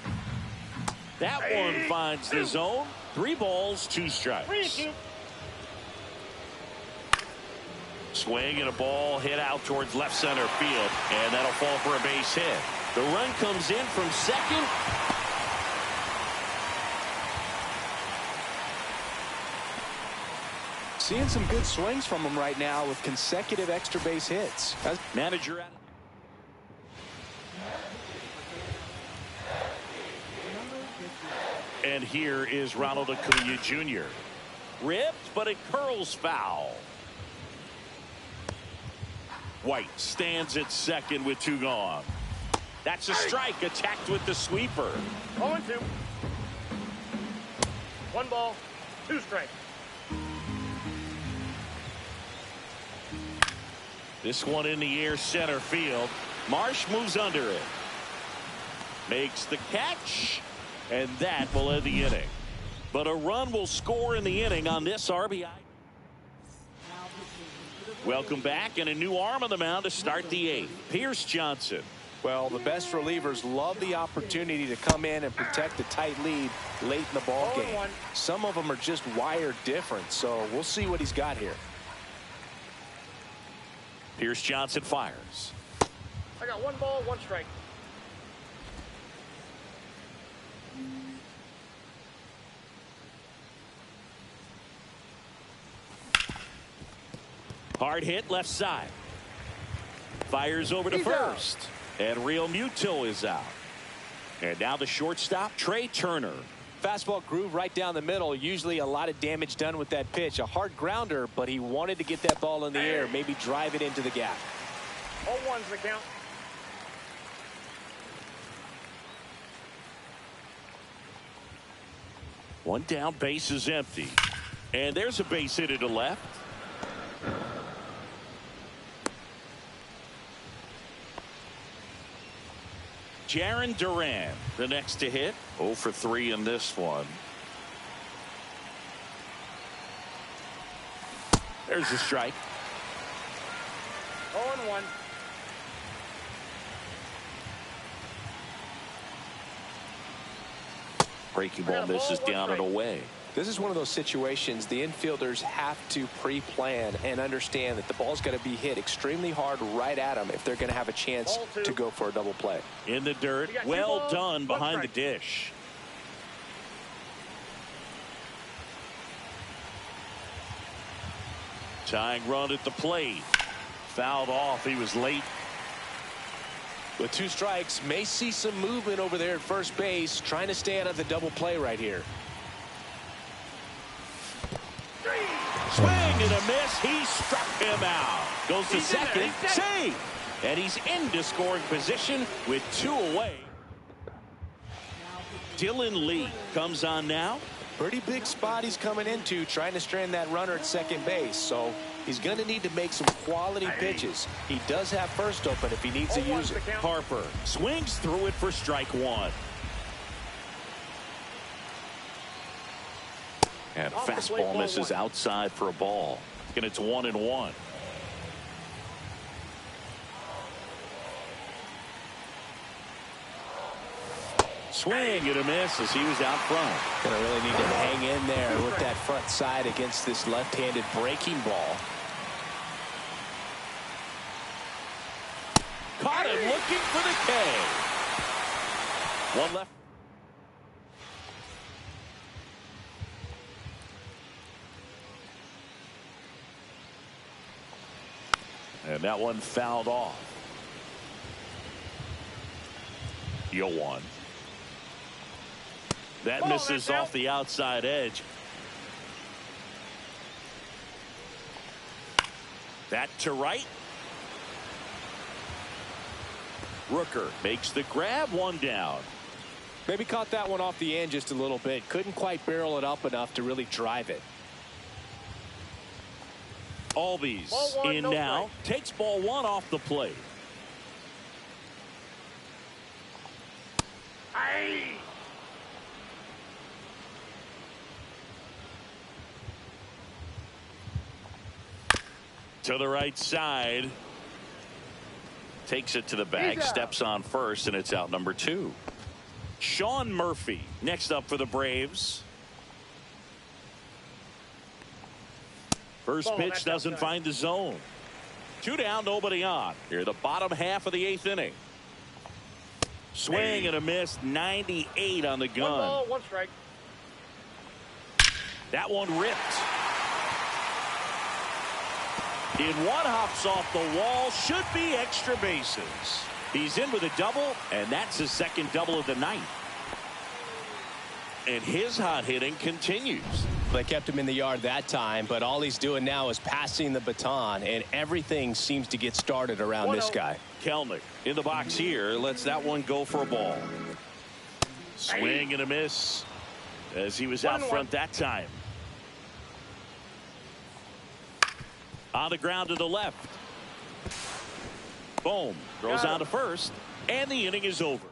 That one finds the zone. 3 balls, 2 strikes. swing and a ball hit out towards left center field, and that'll fall for a base hit. The run comes in from second. Seeing some good swings from him right now with consecutive extra base hits. Manager at it. And here is Ronald Acuna Jr. Ripped, but it curls foul. White stands at second with 2 gone. That's a strike, attacked with the sweeper. 0-2. 1 ball, 2 strikes. This one in the air, center field. Marsh moves under it. Makes the catch, and that will end the inning. But a run will score in the inning on this RBI. Welcome back, and a new arm on the mound to start the 8th. Pierce Johnson. Well, the best relievers love the opportunity to come in and protect a tight lead late in the ball game. Some of them are just wired different, so we'll see what he's got here. Pierce Johnson fires. I got 1 ball, 1 strike. Hard hit left side. Fires over to first. And Real Muto is out. And now the shortstop, Trey Turner. Fastball groove right down the middle. Usually a lot of damage done with that pitch. A hard grounder, but he wanted to get that ball in the air, maybe drive it into the gap. 0-1's the count. One down, base is empty. And there's a base hit to the left. Jarren Duran, the next to hit. 0 for 3 in this one. There's a strike. 0-1. Breaking ball misses down and away. This is one of those situations the infielders have to pre-plan and understand that the ball's got to be hit extremely hard right at them if they're going to have a chance to go for a double play. In the dirt, well done behind the dish. Tying run at the plate. Fouled off. He was late. With 2 strikes, may see some movement over there at first base, trying to stay out of the double play right here. Swing and a miss. He struck him out. Goes to second. Save. And he's into scoring position with 2 away. Dylan Lee comes on now. Pretty big spot he's coming into, trying to strand that runner at second base. So he's going to need to make some quality pitches. He does have first open if he needs to use it. Harper swings through it for strike 1. And a fastball misses outside for a ball. And it's 1-1. Swing and a miss as he was out front. Gonna really need to hang in there with that front side against this left-handed breaking ball. Caught him looking for the K. One left. And that one fouled off. 0-1. That misses off the outside edge. That to right. Rooker makes the grab, 1 down. Maybe caught that one off the end just a little bit. Couldn't quite barrel it up enough to really drive it. Albies in now. Takes ball 1 off the plate. To the right side. Takes it to the bag. Steps on first, and it's out number 2. Sean Murphy next up for the Braves. First pitch doesn't find the zone. Two down, nobody on. Here, the bottom half of the 8th inning. Swing and a miss. 98 on the gun. 1 ball, 1 strike. That one ripped. In one, hops off the wall. Should be extra bases. He's in with a double, and that's his second double of the night. And his hot hitting continues. They kept him in the yard that time, but all he's doing now is passing the baton, and everything seems to get started around this guy. Kelnick in the box here lets that one go for a ball. Swing and a miss as he was out front that time. On the ground to the left. Boom. Throws on to first, and the inning is over.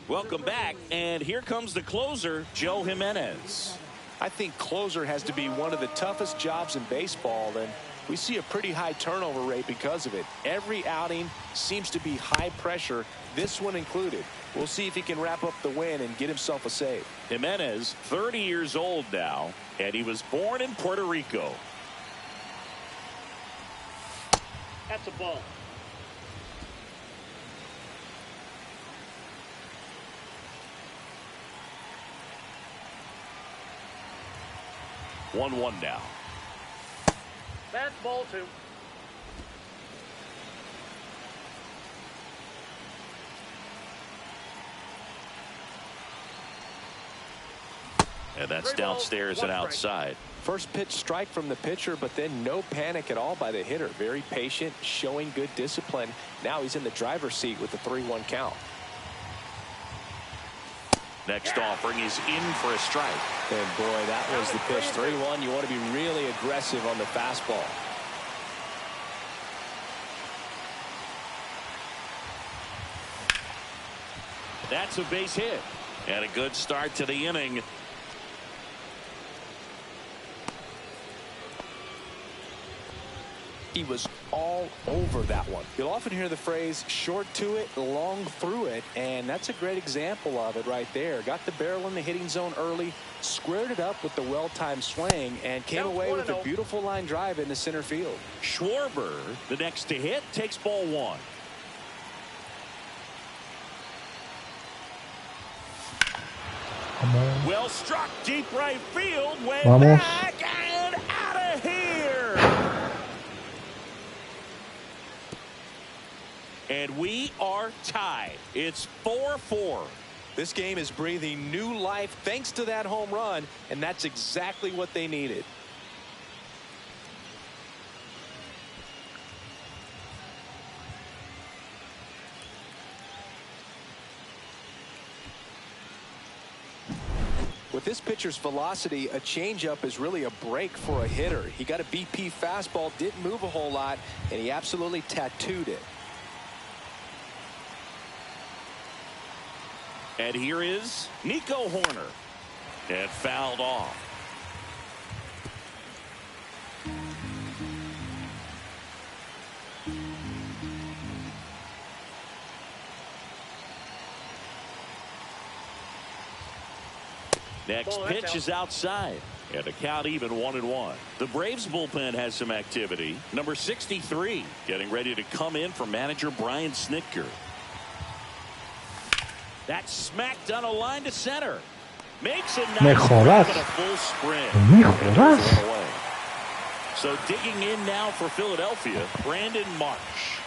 Welcome back, and here comes the closer, Joe Jimenez. I think closer has to be one of the toughest jobs in baseball, and we see a pretty high turnover rate because of it. Every outing seems to be high pressure, this one included. We'll see if he can wrap up the win and get himself a save. Jimenez, 30 years old now, and he was born in Puerto Rico. That's a ball. One now. That's ball 2. And that's downstairs and outside. First pitch strike from the pitcher, but then no panic at all by the hitter. Very patient, showing good discipline. Now he's in the driver's seat with the 3-1 count. Next offering is in for a strike. And boy, that was the pitch. 3-1. You want to be really aggressive on the fastball. That's a base hit. And a good start to the inning. He was all over that one. You'll often hear the phrase short to it, long through it, and that's a great example of it right there. Got the barrel in the hitting zone early, squared it up with the well-timed swing, and came away with a beautiful line drive into center field. Schwarber, the next to hit, takes ball 1. Well struck, deep right field, way back and out of here. And we are tied. It's 4-4. This game is breathing new life thanks to that home run, and that's exactly what they needed. With this pitcher's velocity, a changeup is really a break for a hitter. He got a BP fastball, didn't move a whole lot, and he absolutely tattooed it. And here is Nico Horner. And fouled off. Next pitch is outside. And the count even 1-1. The Braves bullpen has some activity. Number 63 getting ready to come in for manager Brian Snitker. That's smacked on a line to center. Makes a nice grab and a full sprint. So digging in now for Philadelphia, Brandon Marsh.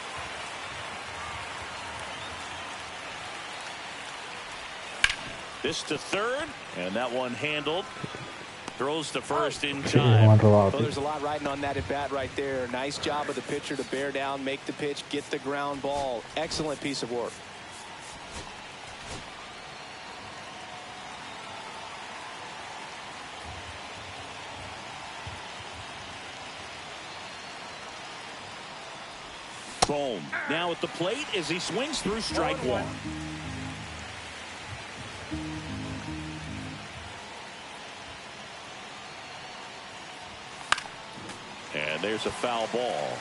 This to third, and that one handled. Throws to first in time. Well, there's a lot riding on that at bat right there. Nice job of the pitcher to bear down, make the pitch, get the ground ball. Excellent piece of work. Boom. Now at the plate as he swings through strike 1. And there's a foul ball.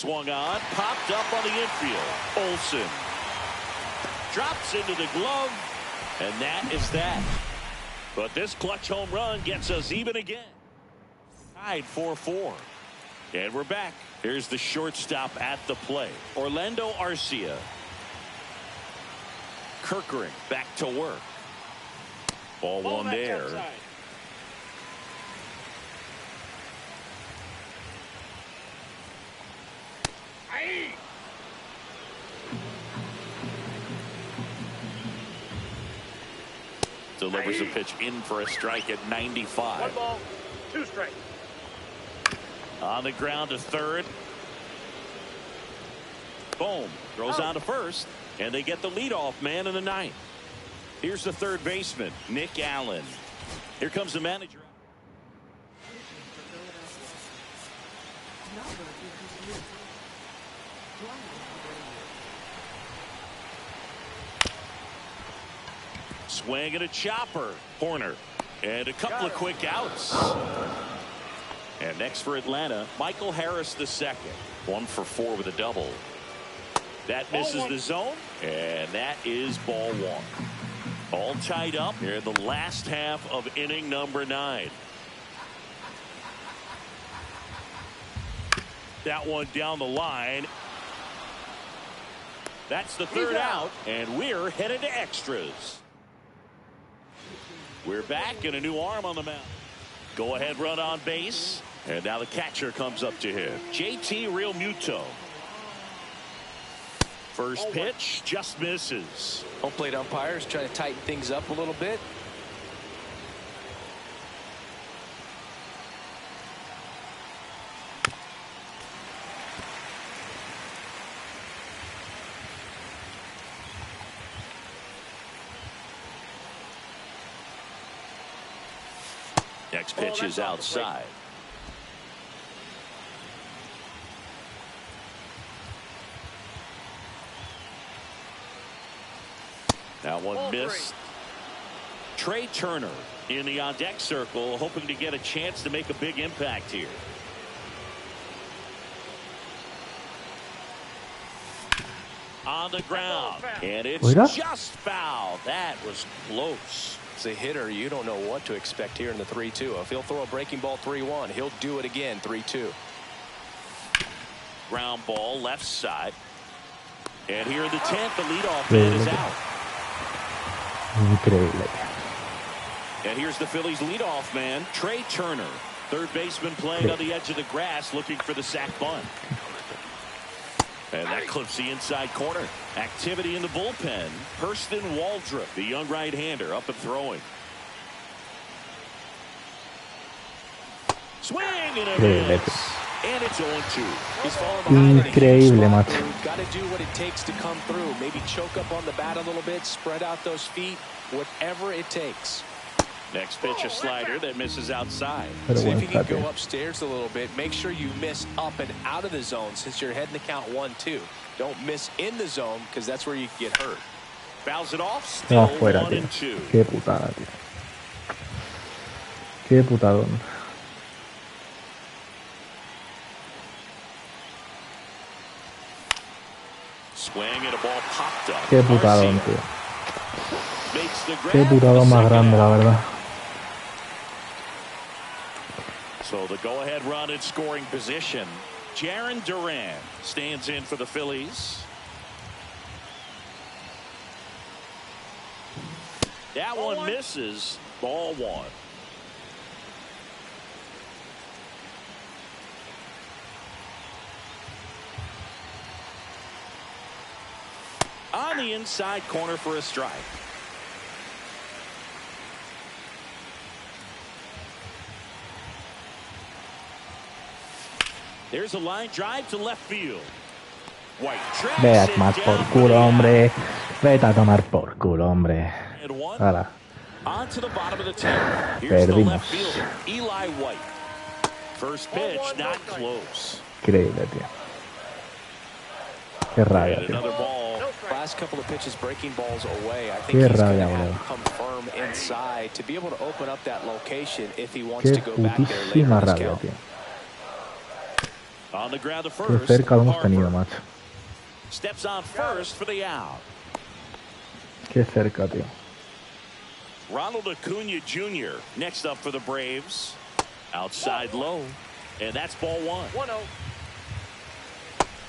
swung on, popped up on the infield. Olsen drops into the glove, and that is that. But this clutch home run gets us even again. Tied 4-4. And we're back. Here's the shortstop at the plate, Orlando Arcia. Kirkering back to work. Ball one there. Delivers a pitch in for a strike at 95. 1 ball, 2 strikes. On the ground to third. Boom. Throws on to first. And they get the leadoff man in the ninth. Here's the third baseman, Nick Allen. Here comes the manager. Swing and a chopper. Corner. And a couple of quick outs. And next for Atlanta, Michael Harris II. 1 for 4 with a double. That misses the zone. And that is ball 1. All tied up here in the last half of inning number 9. That one down the line. That's the third out. And we're headed to extras. We're back and a new arm on the mound. Go ahead run on base. And now the catcher comes up to him. JT Realmuto. First pitch just misses. Home plate umpires trying to tighten things up a little bit. Next pitch is outside. That one missed. Trey Turner in the on deck circle, hoping to get a chance to make a big impact here. On the ground, and it's just foul. That was close. As a hitter, you don't know what to expect here in the 3-2. If he'll throw a breaking ball 3-1, he'll do it again 3-2. Ground ball left side. And here in the 10th, the leadoff man is out. Increíble. And here's the Phillies leadoff man, Trey Turner. Third baseman playing on the edge of the grass, looking for the sac bunt. And that clips the inside corner. Activity in the bullpen. Hurston Waldrop, the young right-hander, up and throwing. Swing and a miss. And it's 0-2. He's falling behind. Increíble, macho. Got to do what it takes to come through. Maybe choke up on the bat a little bit, spread out those feet, whatever it takes. Next pitch, a slider that misses outside. See if you can go upstairs a little bit. Make sure you miss up and out of the zone since you're heading to count 1-2. Don't miss in the zone because that's where you can get hurt. Fouls it off. Still 1-2. Qué putada, tío. Qué putadón. Swing and a ball popped up. Qué putadón, tío. Qué putadón más grande, la verdad. So the go-ahead run in scoring position. Jarren Duran stands in for the Phillies. That one misses. Ball 1. On the inside corner for a strike. There's a line drive to left field. White tracks. Ve a tomar por culo, hombre. Vete a tomar por culo, hombre. Hala. On to the bottom of the 10th. Here's the left fielder, Eli White. First pitch, not close. Increíble, tío. Qué rabia, tío. Another ball. Last couple of pitches breaking balls away. I think he's going to have to come firm inside to be able to open up that location if he wants to go back there later in this count. On the ground to Qué first. cerca lo hemos tenido, Harper macho. steps on first for the out. Qué cerca, tío. Ronald Acuna Jr. next up for the Braves. Outside low. And that's ball one. 1-0.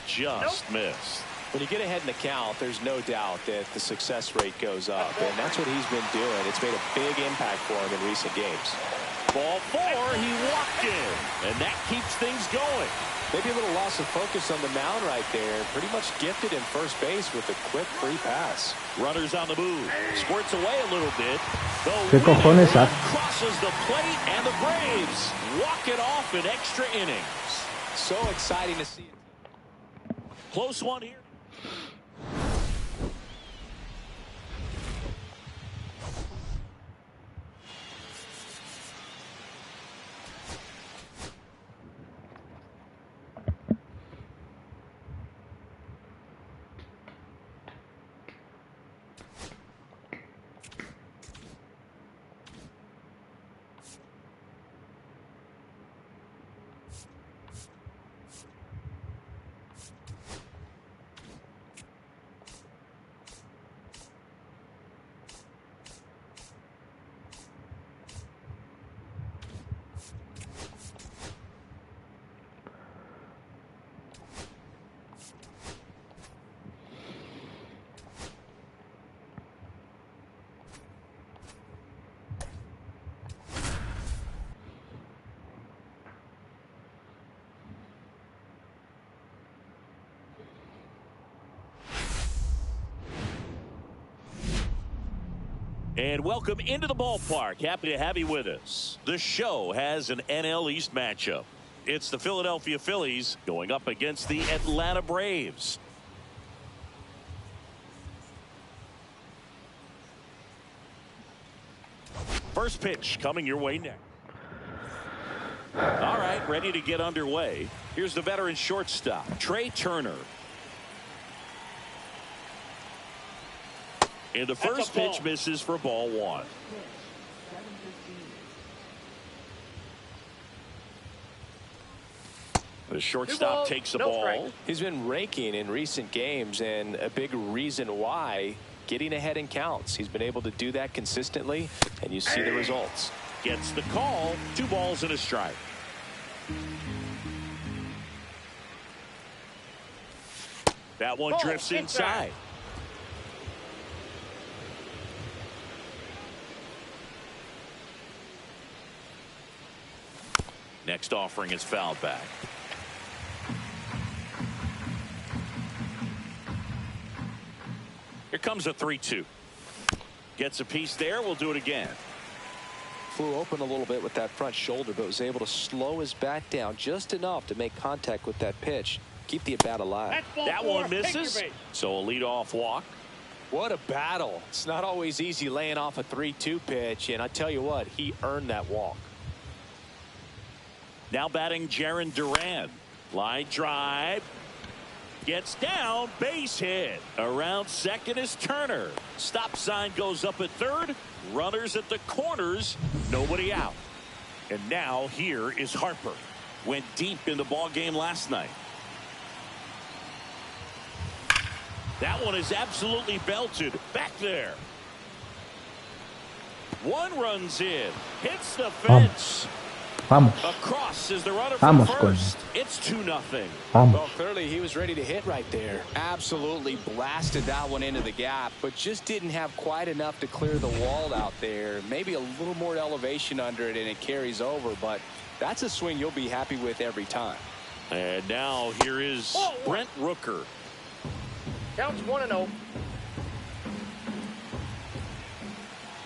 Just missed. When you get ahead in the count, there's no doubt that the success rate goes up, and that's what he's been doing. It's made a big impact for him in recent games. Ball four, he walked in, and that keeps things going. Maybe a little loss of focus on the mound right there. Pretty much gifted in first base with a quick free pass. Runners on the move. Squirts away a little bit. ¿Qué cojones The hace? crosses the plate, and the Braves walk it off in extra innings. So exciting to see it. Close one here. And welcome into the ballpark. Happy to have you with us. The show has an NL East matchup. It's the Philadelphia Phillies going up against the Atlanta Braves. First pitch coming your way next. All right, ready to get underway. Here's the veteran shortstop, Trey Turner. And the first pitch misses for ball one. The shortstop takes the ball. He's been raking in recent games, and a big reason why, getting ahead in counts. He's been able to do that consistently, and you see the results. Gets the call. 2 balls and a strike. That one drifts inside. Next offering is fouled back. Here comes a 3-2. Gets a piece there. We'll do it again. Flew open a little bit with that front shoulder, but was able to slow his bat down just enough to make contact with that pitch. Keep the at-bat alive. That one misses. So a leadoff walk. What a battle. It's not always easy laying off a 3-2 pitch, and I tell you what, he earned that walk. Now batting Jarren Duran. Line drive. Gets down. Base hit. Around second is Turner. Stop sign goes up at third. Runners at the corners. Nobody out. And now here is Harper. Went deep in the ball game last night. That one is absolutely belted. Back there. One runs in. Hits the fence. Vamos. Across is the runner from first. It's 2-0. Well, clearly he was ready to hit right there. Absolutely blasted that one into the gap, but just didn't have quite enough to clear the wall out there. Maybe a little more elevation under it and it carries over, but that's a swing you'll be happy with every time. And now here is Brent Rooker. Counts 1-0.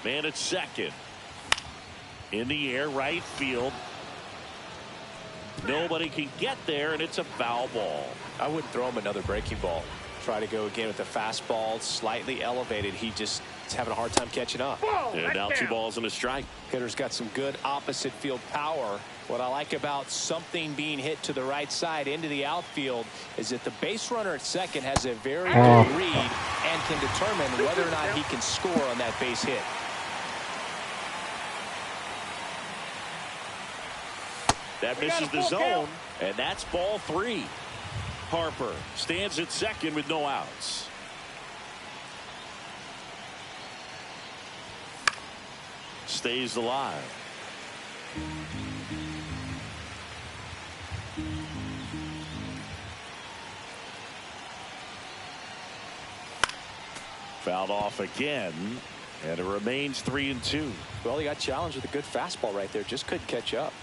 Man at second. In the air, right field. Nobody can get there, and it's a foul ball. I wouldn't throw him another breaking ball. Try to go again with the fastball, slightly elevated. He just is having a hard time catching up. And now 2 balls and a strike. Hitter's got some good opposite field power. What I like about something being hit to the right side into the outfield is that the base runner at second has a very good read and can determine whether or not he can score on that base hit. That misses the zone, and that's ball 3. Harper stands at second with no outs. Stays alive. Fouled off again, and it remains 3-2. Well, he got challenged with a good fastball right there. Just couldn't catch up.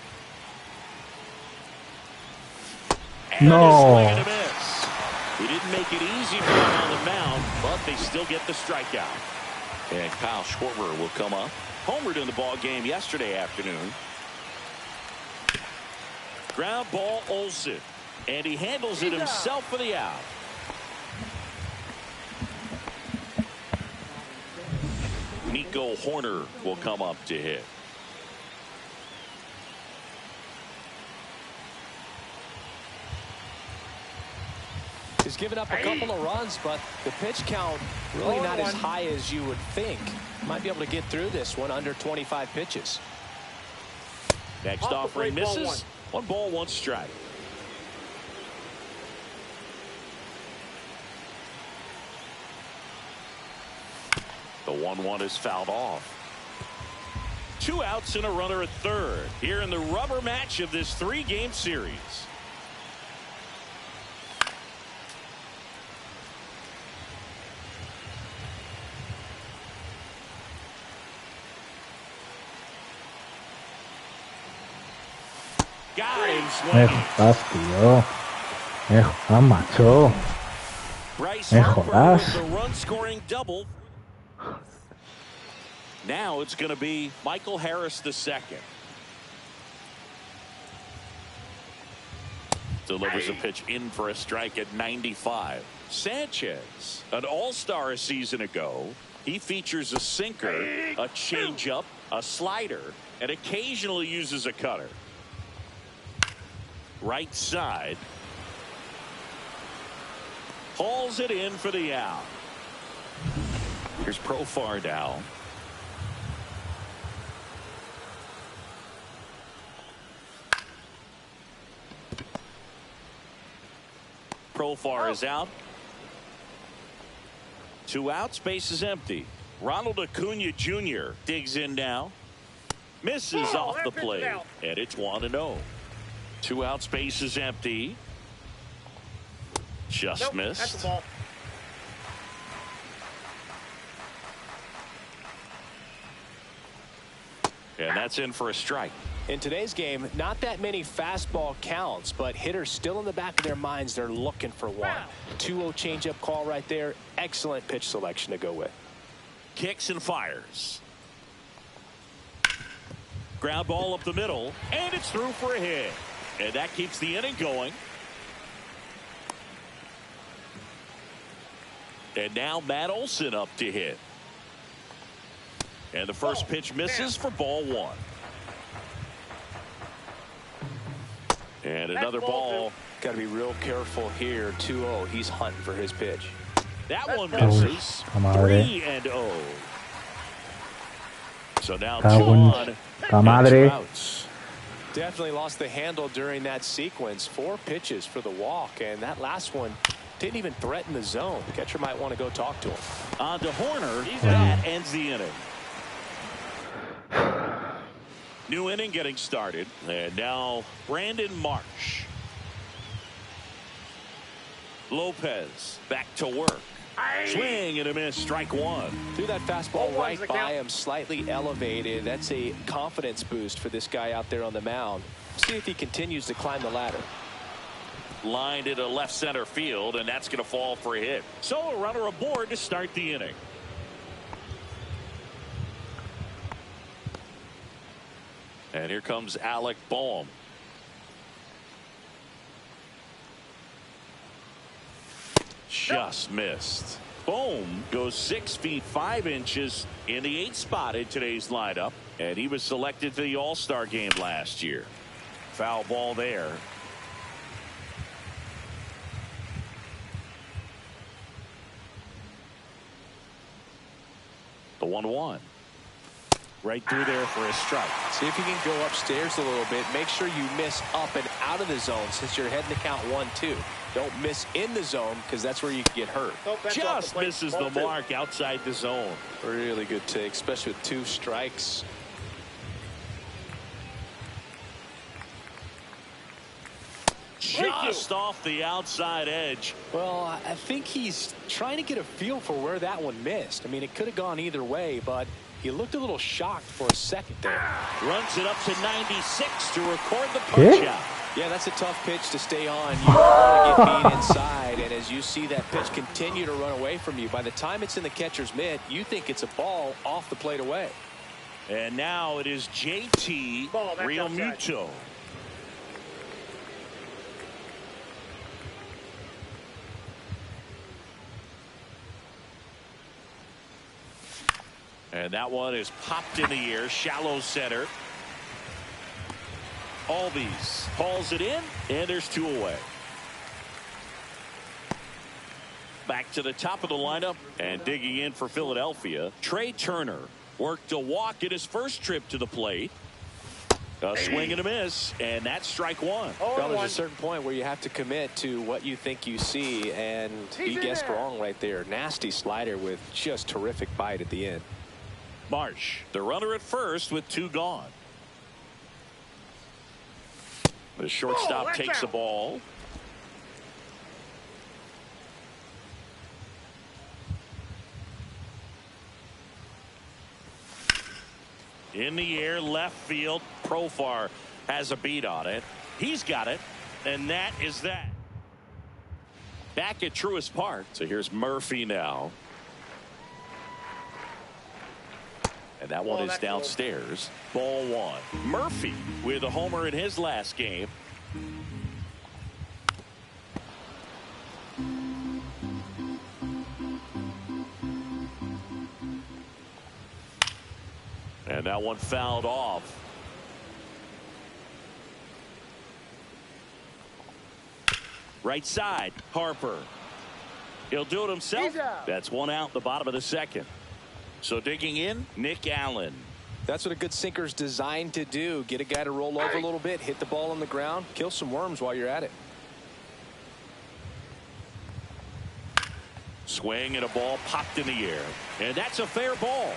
And no. a swing and a miss. He didn't make it easy for him on the mound, but they still get the strikeout. And Kyle Schwarber will come up. Homered in the ball game yesterday afternoon. Ground ball, Olsen, and he handles it himself for the out. Nico Horner will come up to hit. He's given up a couple of runs, but the pitch count really not as high as you would think. Might be able to get through this one under 25 pitches. Next offering misses. 1 ball, 1 strike. The 1-1 is fouled off. 2 outs and a runner at third here in the rubber match of this 3-game series. Got him swinging. jodas, tío. Jodas, macho. Bryce Me Harper jodas. with the run-scoring double. Now it's going to be Michael Harris II. Delivers a pitch in for a strike at 95. Sanchez, an all-star a season ago. He features a sinker, a changeup, a slider, and occasionally uses a cutter. Right side. Hauls it in for the out. Here's Profar now. Profar is out. 2 outs, base is empty. Ronald Acuna Jr. digs in now. Misses off the plate, and it's 1-0. 2 outs, base is empty. Just missed. That's a ball. And that's in for a strike. In today's game, not that many fastball counts, but hitters still in the back of their minds, they're looking for one. 2-0 changeup call right there. Excellent pitch selection to go with. Kicks and fires. Ground ball up the middle, and it's through for a hit. And that keeps the inning going. And now Matt Olson up to hit. And the first pitch misses for ball 1. And another ball. Got to be real careful here. 2-0. He's hunting for his pitch. That one misses. 3-0. So now 2 on. Madre. Definitely lost the handle during that sequence. 4 pitches for the walk, and that last one didn't even threaten the zone. The catcher might want to go talk to him. On to Horner. That ends the inning. New inning getting started, and now Brandon Marsh. Lopez back to work. Swing and a miss, strike 1. Threw that fastball right by him, slightly elevated. That's a confidence boost for this guy out there on the mound. See if he continues to climb the ladder. Lined into left center field, and that's going to fall for a hit. So a runner aboard to start the inning. And here comes Alec Boehm. Just missed. Boehm goes 6 feet 5 inches in the 8th spot in today's lineup, and he was selected for the All-Star game last year. Foul ball there. The 1-1. right through there for a strike. See if you can go upstairs a little bit. Make sure you miss up and out of the zone since you're heading to count 1-2. Don't miss in the zone because that's where you can get hurt. Just misses the mark outside the zone. Really good take, especially with 2 strikes. Just off the outside edge. Well, I think he's trying to get a feel for where that one missed. I mean, it could have gone either way, but he looked a little shocked for a second there. Runs it up to 96 to record the punch out. Yeah, that's a tough pitch to stay on. You don't want to get beat inside, and as you see that pitch continue to run away from you, by the time it's in the catcher's mitt, you think it's a ball off the plate away. And now it is JT Realmuto. And that one is popped in the air, shallow center. Albies hauls it in, and there's 2 away. Back to the top of the lineup, and digging in for Philadelphia, Trey Turner worked a walk in his first trip to the plate. A swing and a miss, and that's strike 1. Well, there's a certain point where you have to commit to what you think you see, and he guessed wrong right there. Nasty slider with just terrific bite at the end. Marsh, the runner at first with 2 gone. The shortstop takes the ball. In the air, left field. Profar has a beat on it. He's got it, and that is that. Back at Truist Park. So here's Murphy now. And that one is downstairs. Ball 1. Murphy with a homer in his last game. And that one fouled off. Right side, Harper. He'll do it himself. That's 1 out in the bottom of the 2nd. So digging in, Nick Allen. That's what a good sinker's designed to do. Get a guy to roll over a little bit, hit the ball on the ground, kill some worms while you're at it. Swing and a ball popped in the air. And that's a fair ball.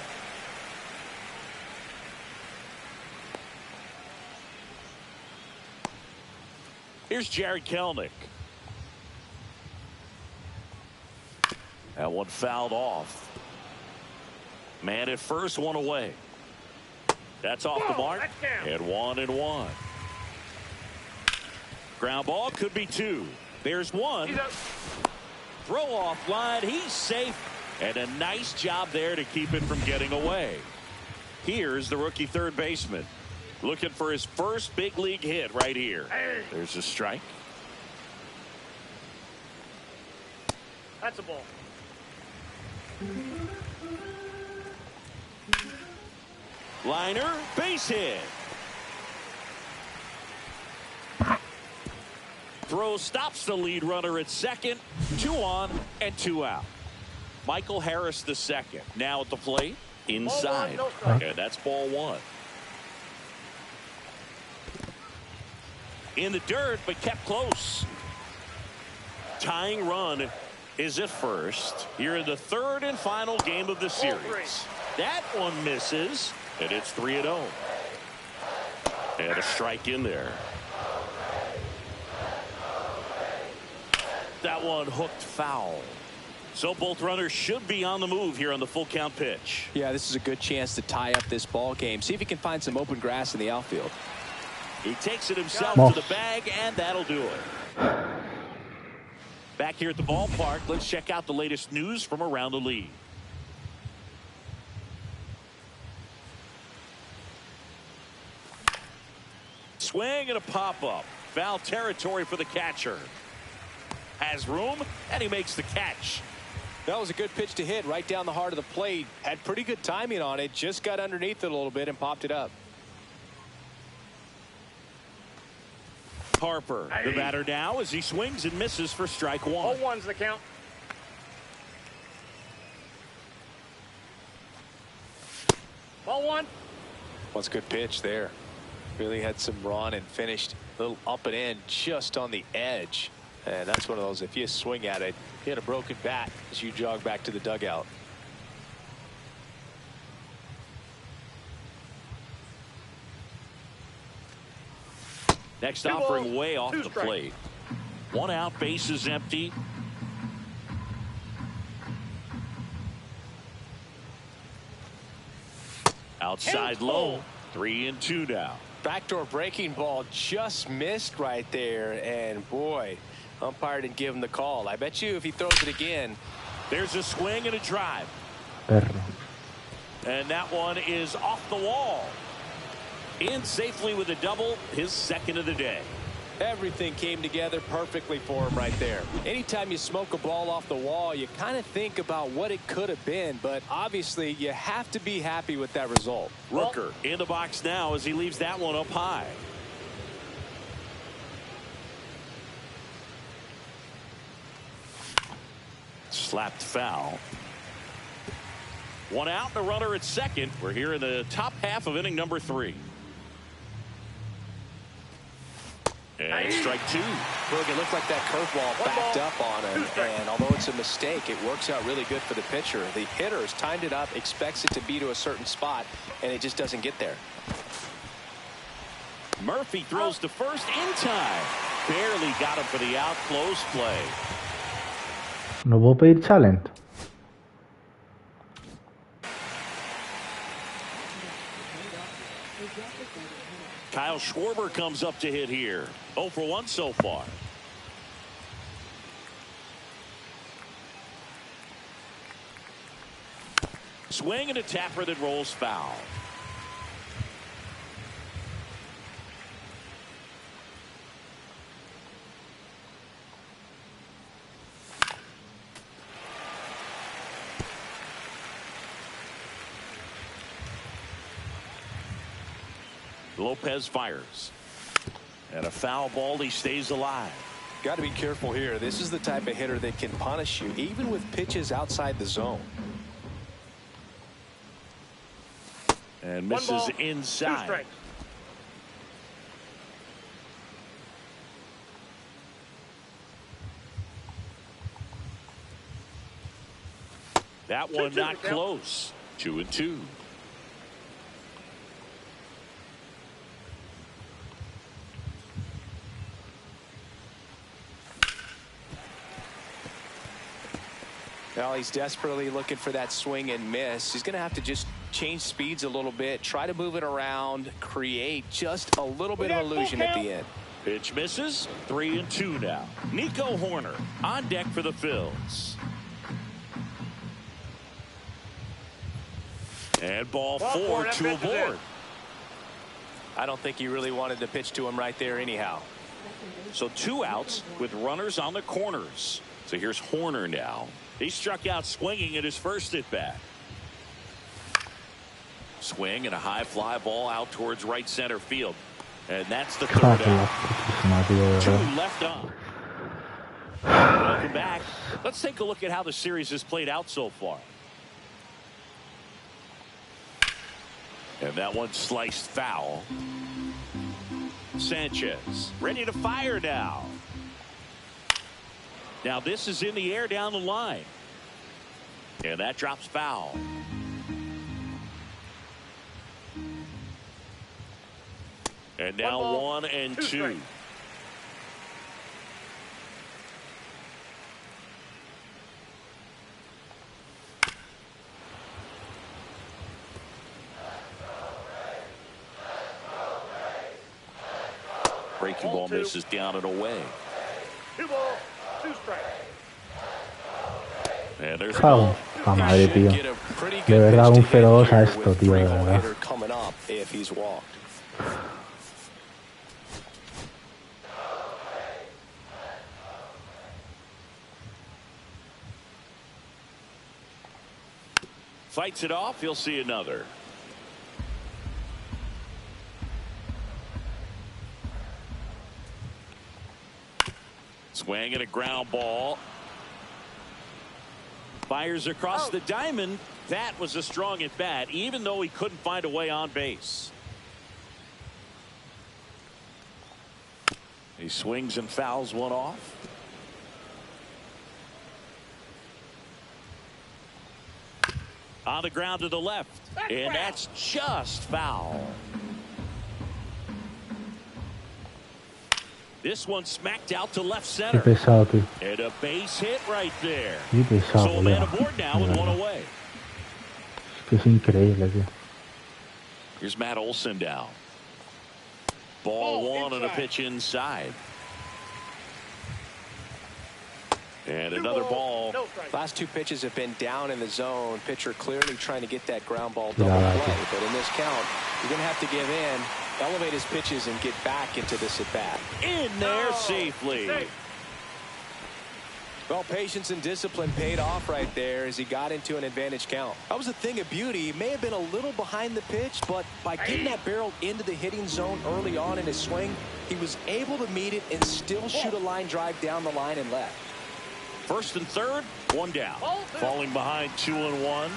Here's Jared Kelenic. That one fouled off. Man at first, 1 away. That's off the mark. And 1-1. Ground ball could be 2. There's 1. Throw off line. He's safe. And a nice job there to keep it from getting away. Here's the rookie third baseman. Looking for his first big league hit right here. There's a strike. That's a ball. Liner, base hit. Throw stops the lead runner at second. 2 on and 2 out. Michael Harris the second. Now at the plate. Inside. Ball 1, no strike. And that's ball 1. In the dirt, but kept close. Tying run is at first. Here in the 3rd and final game of the series. That one misses. And it's 3-0. And a strike in there. That one hooked foul. So both runners should be on the move here on the full count pitch. Yeah, this is a good chance to tie up this ball game. See if he can find some open grass in the outfield. He takes it himself to the bag, and that'll do it. Back here at the ballpark, let's check out the latest news from around the league. Swing and a pop-up. Foul territory for the catcher. Has room, and he makes the catch. That was a good pitch to hit right down the heart of the plate. Had pretty good timing on it. Just got underneath it a little bit and popped it up. Harper, the batter now, as he swings and misses for strike 1. 0-1's the count. Ball 1. Well, it's a good pitch there. Really had some run and finished a little up and in just on the edge. And that's one of those, if you swing at it, hit a broken bat as you jog back to the dugout. Next offering way off the plate. 1 out, bases empty. Outside low. 3-2 now. Backdoor breaking ball just missed right there. And boy, umpire didn't give him the call. I bet you if he throws it again. There's a swing and a drive. Perro. And that one is off the wall. In safely with a double, his second of the day. Everything came together perfectly for him right there. Anytime you smoke a ball off the wall, you kind of think about what it could have been, but obviously you have to be happy with that result. Rooker in the box now as he leaves that one up high. Slapped foul. 1 out and a runner at second. We're here in the top half of inning number 3. And strike 2. Look, it looked like that curveball backed up on him, and although it's a mistake, it works out really good for the pitcher. The hitter has timed it up, expects it to be to a certain spot, and it just doesn't get there. Murphy throws to first in time. Barely got him for the out. Close play. No puedo pedir challenge. Kyle Schwarber comes up to hit here. 0 for 1 so far. Swing and a tapper that rolls foul. Lopez fires. And a foul ball. He stays alive. Got to be careful here. This is the type of hitter that can punish you, even with pitches outside the zone. And misses inside. That one not close. 2-2. Well, he's desperately looking for that swing and miss. He's going to have to just change speeds a little bit, try to move it around, create just a little bit of illusion at the end. Pitch misses. 3-2 now. Nico Horner on deck for the Phillies. And ball 4 to avoid. I don't think he really wanted to pitch to him right there anyhow. So 2 outs with runners on the corners. So here's Horner now. He struck out swinging at his first at bat. Swing and a high fly ball out towards right center field. And that's the third out. 2 left on. Welcome back. Let's take a look at how the series has played out so far. And that one sliced foul. Sanchez ready to fire now. Now this is in the air down the line. And that drops foul. And now 1-2. Breaking ball misses down and away. 2 balls, 2 strikes. And there's Cago. A madre, tío. De verdad, un 0-2 a esto, tío, de verdad. Fights it off. You'll see another. Swing and a ground ball. Fires across the diamond. That was a strong at bat, even though he couldn't find a way on base. He swings and fouls one off. On the ground to the left, and that's just foul. This one smacked out to left center. Qué pesado, tío. And a base hit right there. Qué pesado, So a man colega. aboard now with one away. Es que es increíble, tío. Here's Matt Olson down. Ball one on a pitch inside. And another ball. Last two pitches have been down in the zone. Pitcher clearly trying to get that ground ball double play. But in this count, you're going to have to give in, elevate his pitches, and get back into this at bat. In there safely. Well, patience and discipline paid off right there as he got into an advantage count. That was a thing of beauty. He may have been a little behind the pitch, but by getting that barrel into the hitting zone early on in his swing, he was able to meet it and still shoot a line drive down the line and left. First and third, one down. Falling behind 2-1.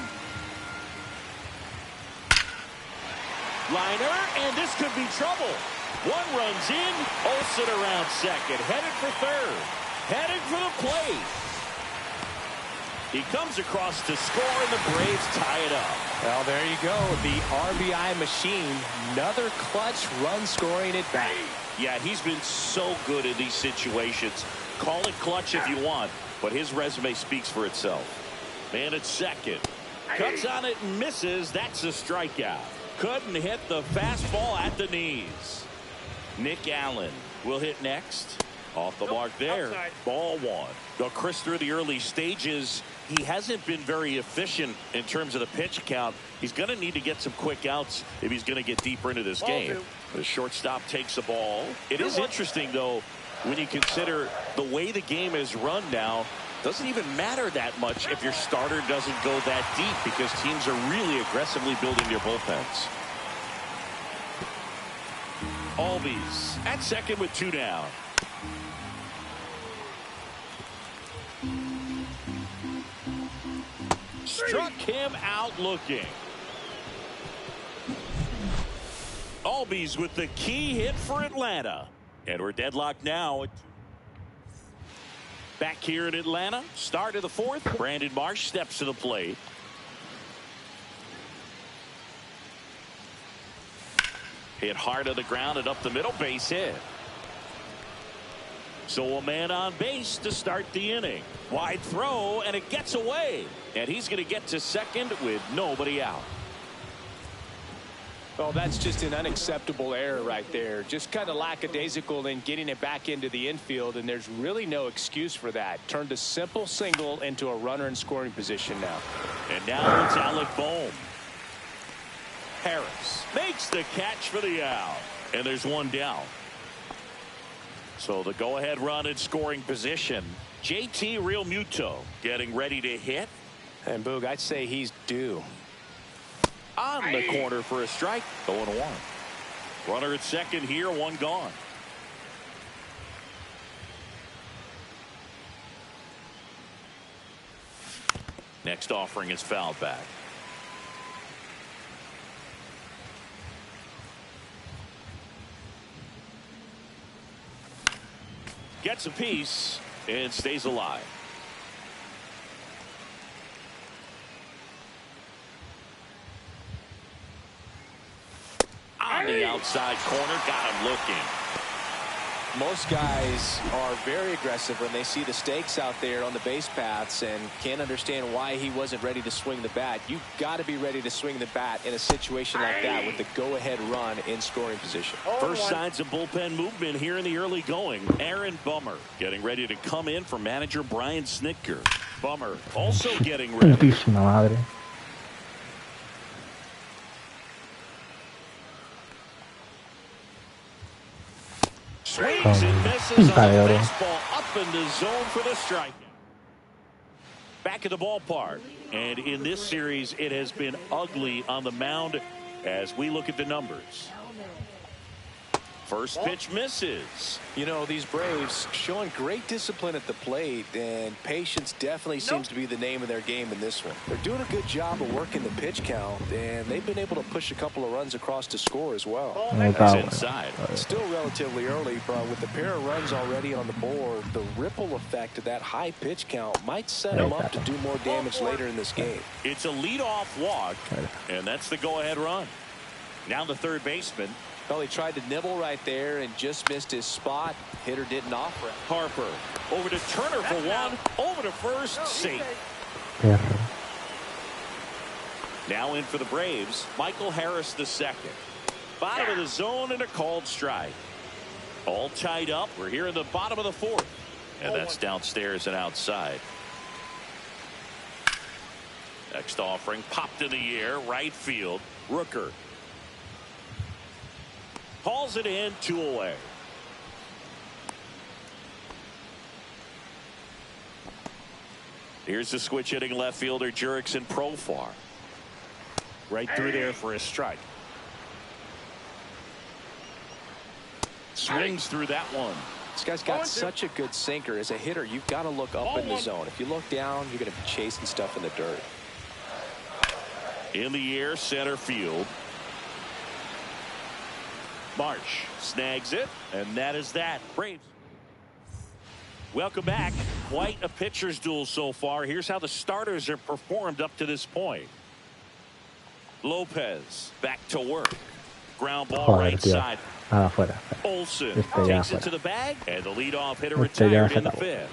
Liner, and this could be trouble. One runs in, Olsen around second, headed for third, headed for the plate. He comes across to score, and the Braves tie it up. Well, there you go, the RBI machine. Another clutch run scoring at bat. Yeah, he's been so good in these situations. Call it clutch if you want, but his resume speaks for itself. Man at second. Cuts on it and misses. That's a strikeout. Couldn't hit the fastball at the knees. Nick Allen will hit next. Off the mark there. Ball one. Though Chris, through the early stages, he hasn't been very efficient in terms of the pitch count. He's going to need to get some quick outs if he's going to get deeper into this game. The shortstop takes the ball. It is interesting, though, when you consider the way the game is run now. Doesn't even matter that much if your starter doesn't go that deep, because teams are really aggressively building their bullpens. Albies at second with two down. Struck him out looking. Albies with the key hit for Atlanta. And we're deadlocked now. Back here in Atlanta, start of the fourth. Brandon Marsh steps to the plate. Hit hard to the ground and up the middle, base hit. So a man on base to start the inning. Wide throw, and it gets away. And he's going to get to second with nobody out. Oh, that's just an unacceptable error right there. Just kind of lackadaisical in getting it back into the infield, and there's really no excuse for that. Turned a simple single into a runner in scoring position now. And now it's Alec Bohm. Harris makes the catch for the out. And there's one down. So the go-ahead run in scoring position. JT Realmuto getting ready to hit. And Boog, I'd say he's due. On the corner for a strike. 0-1. Runner at second here, one gone. Next offering is fouled back. Gets a piece and stays alive. On the outside corner, got him looking. Most guys are very aggressive when they see the stakes out there on the base paths and can't understand why he wasn't ready to swing the bat. You've got to be ready to swing the bat in a situation like that with the go-ahead run in scoring position. First signs of bullpen movement here in the early going. Aaron Bummer getting ready to come in for manager Brian Snitker. Bummer also getting ready. Putísima madre. Swings and misses on the fastball up in the zone for the strike. Back at the ballpark. And in this series, it has been ugly on the mound as we look at the numbers. First pitch misses. You know, these Braves showing great discipline at the plate, and patience definitely seems to be the name of their game in this one. They're doing a good job of working the pitch count, and they've been able to push a couple of runs across to score as well. That's inside. Still relatively early, but with a pair of runs already on the board, the ripple effect of that high pitch count might set him up to do more damage later in this game. It's a leadoff walk, and that's the go-ahead run. Now the third baseman. Well, he tried to nibble right there and just missed his spot. Hitter didn't offer it. Harper over to Turner for one. Over to first. Safe. Now in for the Braves, Michael Harris the second. Bottom of the zone and a called strike. All tied up. We're here in the bottom of the fourth. And that's downstairs and outside. Next offering popped in the air. Right field. Rooker hauls it in, 2 away. Here's the switch hitting left fielder Jurickson Profar. Right through there for a strike. Swings through that one. This guy's got such a good sinker. As a hitter, you've got to look up in the zone. If you look down, you're going to be chasing stuff in the dirt. In the air, center field. Marsh snags it, and that is that. Braves. Welcome back. Quite a pitcher's duel so far. Here's how the starters have performed up to this point. Lopez back to work. Ground ball right side. Olsen takes it to the bag, and the leadoff hitter retired in the fifth.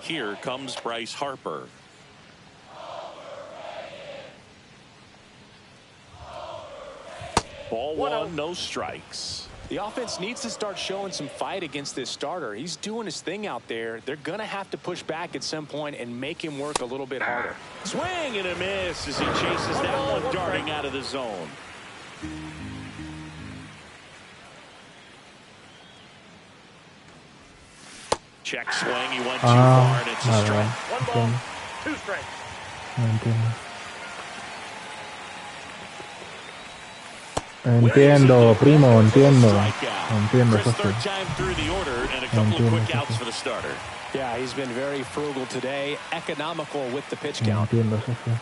Here comes Bryce Harper. Ball one, no strikes. The offense needs to start showing some fight against this starter. He's doing his thing out there. They're going to have to push back at some point and make him work a little bit harder. Swing and a miss as he chases that one darting out of the zone. Check swing. He went too far, and it's a strike. 1 ball, 2 strikes. Entiendo, primo, entiendo. Entiendo, His third time through the order, and a couple of quick outs for the starter. Yeah, he's been very frugal today, economical with the pitch count. Entiendo, socio.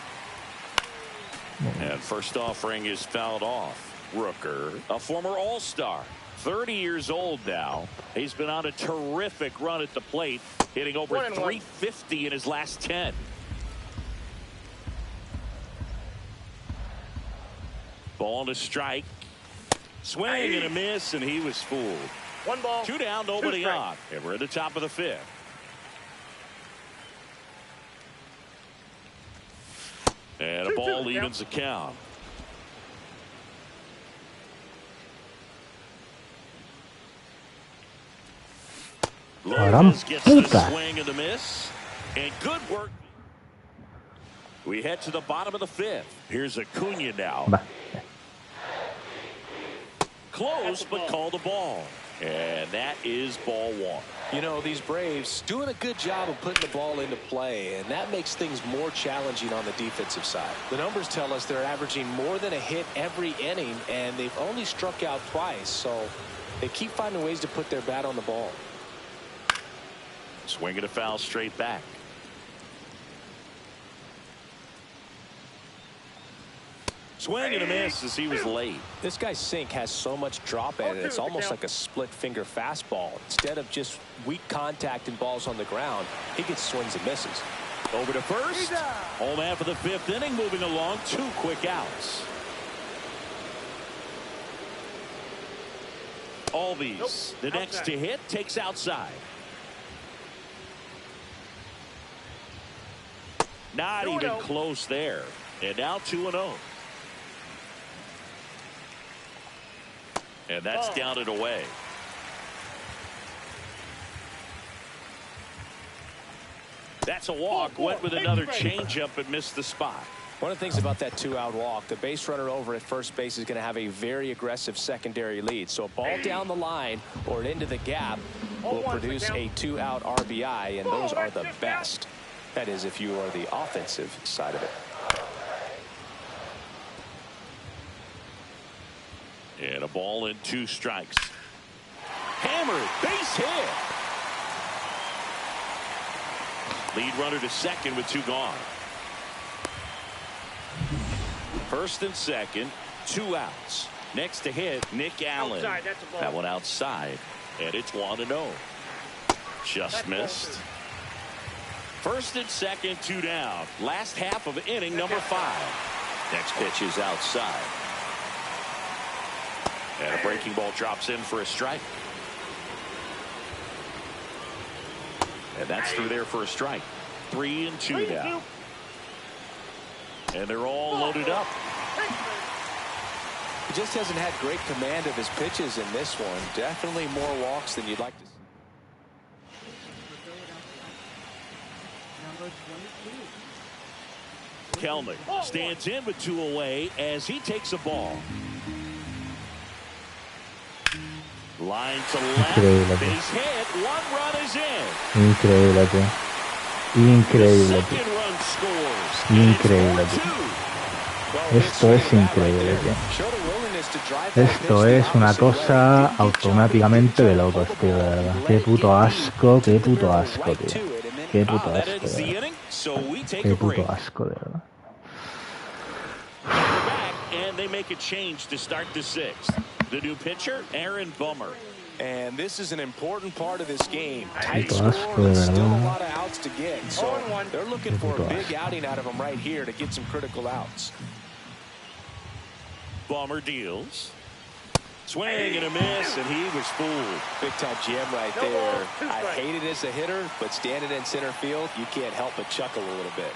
And first offering is fouled off. Rooker, a former All-Star, 30 years old now. He's been on a terrific run at the plate, hitting over 350 in his last 10. Ball to strike. Swing and a miss, and he was fooled. 1 ball, 2 down, nobody on. And we're at the top of the fifth. And a ball evens the count. Lopez gets the swing and the miss. And good work. We head to the bottom of the fifth. Here's Acuna now. Close, but called a ball. And that is ball one. You know, these Braves doing a good job of putting the ball into play, and that makes things more challenging on the defensive side. The numbers tell us they're averaging more than a hit every inning, and they've only struck out twice, so they keep finding ways to put their bat on the ball. Swinging a foul straight back. Swing and a miss as he was late. This guy's sink has so much drop at it. It's almost like a split finger fastball. Instead of just weak contact and balls on the ground, he gets swings and misses. Over to first. Home half of the fifth inning, moving along. 2 quick outs. Albies, the next to hit, takes outside. Not even close there. And now 2-0. And that's down and away. That's a walk. Went with another changeup and missed the spot. One of the things about that 2-out walk, the base runner over at first base is going to have a very aggressive secondary lead. So a ball down the line or into the gap will produce a 2-out RBI, and those are the best. That is, if you are the offensive side of it. And a ball and 2 strikes. Hammered, base hit. Lead runner to second with 2 gone. First and second, 2 outs. Next to hit, Nick Allen. Outside, that's a ball. That one outside, and it's 1-0. Just That's missed. First and second, 2 down. Last half of inning number 5. Next pitch is outside. And a breaking ball drops in for a strike. And that's through there for a strike. 3-2 now. And they're all loaded up. He just hasn't had great command of his pitches in this one. Definitely more walks than you'd like to see. Kelnick stands in with 2 away as he takes a ball. Line to left. Increíble. Base hit. 1 run is in. Increíble, tío. Increíble, tío. Second run scores. Increíble, tío. Esto es increíble, tío. Esto es una cosa automáticamente de locos, tío, de verdad. Qué puto asco, tío. Qué puto asco, tío. Qué puto asco, de verdad. And they make a change to start the 6th. The new pitcher, Aaron Bummer. And this is an important part of this game. Tight Puto score, asco, de still a verdad. lot of outs to get. So they're looking for a big outing out of him right here to get some critical outs. Bummer deals. Swing and a miss, and he was fooled. Big time jam right there. I hate it as a hitter, but standing in center field, you can't help but chuckle a little bit.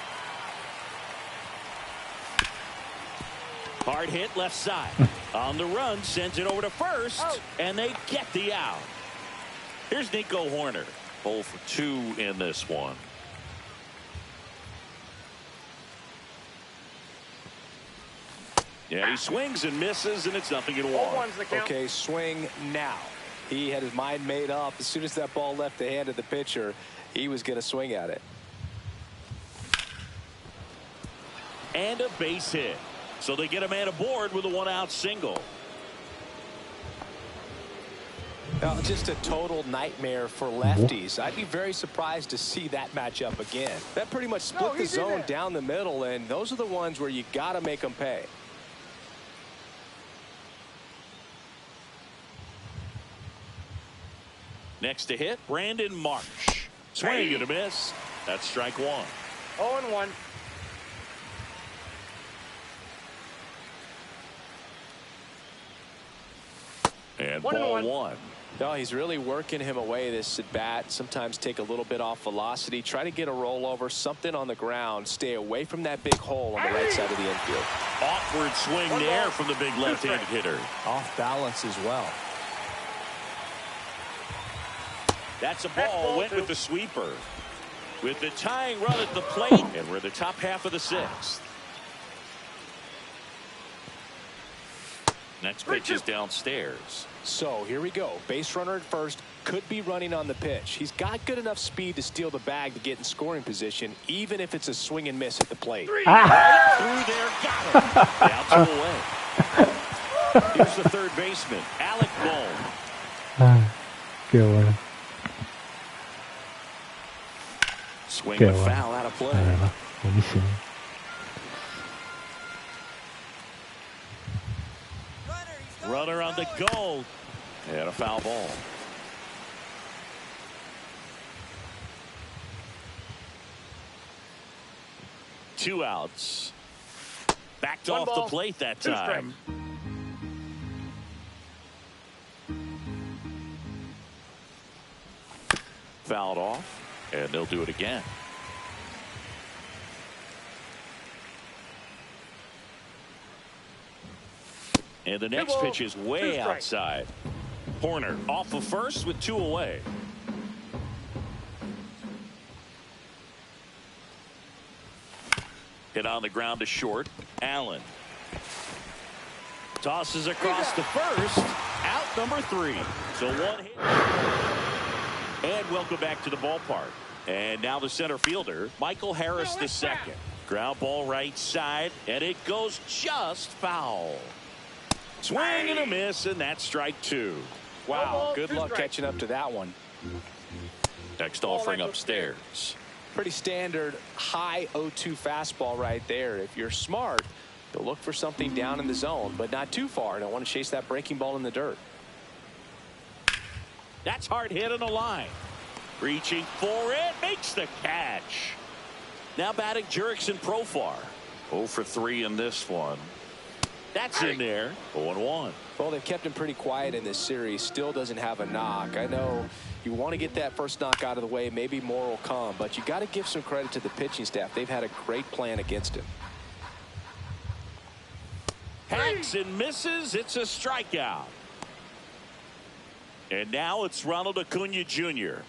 Hard hit left side. On the run, sends it over to first, and they get the out. Here's Nico Horner. 0 for 2 in this one. Yeah, he swings and misses, and it's 0-1. Okay, swing now. He had his mind made up. As soon as that ball left the hand of the pitcher, he was going to swing at it. And a base hit. So they get a man aboard with a 1-out single. Now, just a total nightmare for lefties. I'd be very surprised to see that matchup again. That pretty much split the zone down the middle, and those are the ones where you got to make them pay. Next to hit, Brandon Marsh. Swing and a miss. That's strike 1. 0-1. And ball 1. No, he's really working him away this at bat. Sometimes take a little bit off velocity. Try to get a rollover, something on the ground. Stay away from that big hole on the right side of the infield. Awkward swing there from the big left-handed hitter. Off balance as well. That's a ball. Went with the sweeper. With the tying run at the plate. And we're in the top half of the 6th. Next pitch is downstairs. So here we go. Base runner at first. Could be running on the pitch. He's got good enough speed to steal the bag to get in scoring position, even if it's a swing and miss at the plate. Right through there. Got him. Down 2 away. Here's the third baseman, Alec Bohm. Qué bueno. Swing Qué and bueno. foul out of play. La verdad, buenísimo. Runner on the go. And a foul ball. Two outs. Backed off the plate that time. Fouled off, and they'll do it again. And the next pitch is way outside. Horner off of first with 2 away. Hit on the ground to short. Allen tosses across to first. Out number 3. So 1 hit. And welcome back to the ballpark. And now the center fielder, Michael Harris II. Ground ball right side, and it goes just foul. Swing and a miss, and that's strike 2. Wow, good luck catching up to that one. Next offering upstairs. Pretty standard high 0-2 fastball right there. If you're smart, you'll look for something down in the zone, but not too far. Don't want to chase that breaking ball in the dirt. That's hard hit on the line. Reaching for it, makes the catch. Now batting Jurickson Profar. 0 for 3 in this one. That's in there. 0-1. Well, they've kept him pretty quiet in this series. Still doesn't have a knock. I know you want to get that first knock out of the way. Maybe more will come, but you got to give some credit to the pitching staff. They've had a great plan against him. Hacks and misses. It's a strikeout. And now it's Ronald Acuna Jr.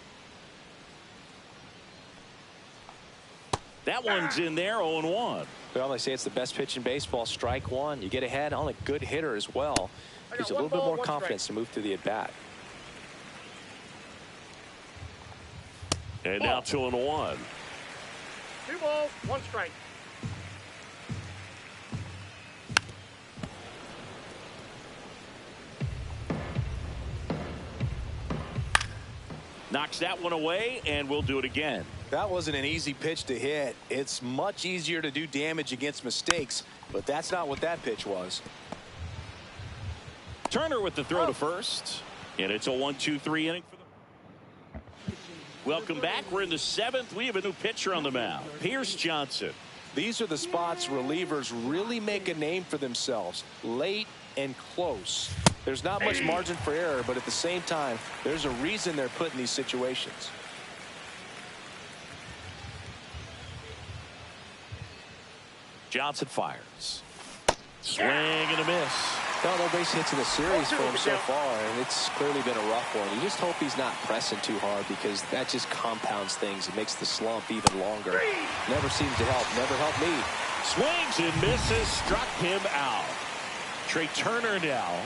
That one's in there. 0-1. Well, they say it's the best pitch in baseball. Strike one. You get ahead on a good hitter as well. Gives you a little bit more confidence to move through the at-bat. And now 2-1. 2 balls, 1 strike. Knocks that one away, and we'll do it again. That wasn't an easy pitch to hit. It's much easier to do damage against mistakes, but that's not what that pitch was. Turner with the throw to first, and it's a 1-2-3 inning for them. Welcome back. We're in the 7th. We have a new pitcher on the mound, Pierce Johnson. These are the spots relievers really make a name for themselves, late and close. There's not much margin for error, but at the same time, there's a reason they're put in these situations. Johnson fires. Swing and a miss. Got no base hits in the series for him so far, and it's clearly been a rough one. You just hope he's not pressing too hard, because that just compounds things. It makes the slump even longer. Never seems to help. Never helped me. Swings and misses. Struck him out. Trey Turner now.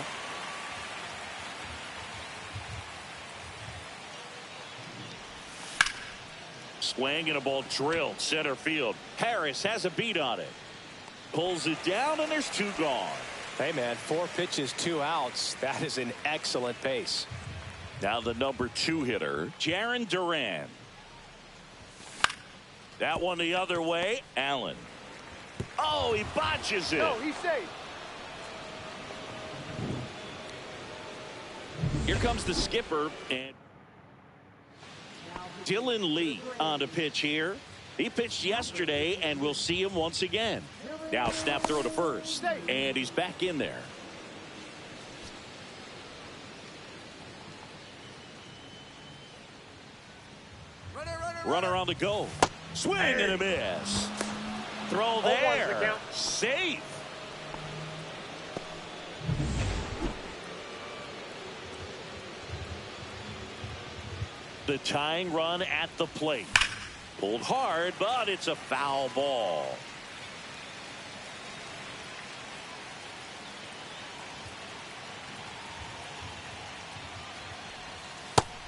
Swing and a ball drilled center field. Harris has a beat on it. Pulls it down, and there's 2 gone. Hey, man, 4 pitches, 2 outs. That is an excellent pace. Now the number 2 hitter, Jarren Duran. That one the other way. Allen. Oh, he botches it. No, he's safe. Here comes the skipper, and Dylan Lee on the pitch here. He pitched yesterday, and we'll see him once again. Now snap throw to first, and he's back in there. Runner on the go. Swing and a miss. Throw there. Safe. The tying run at the plate. Pulled hard, but it's a foul ball.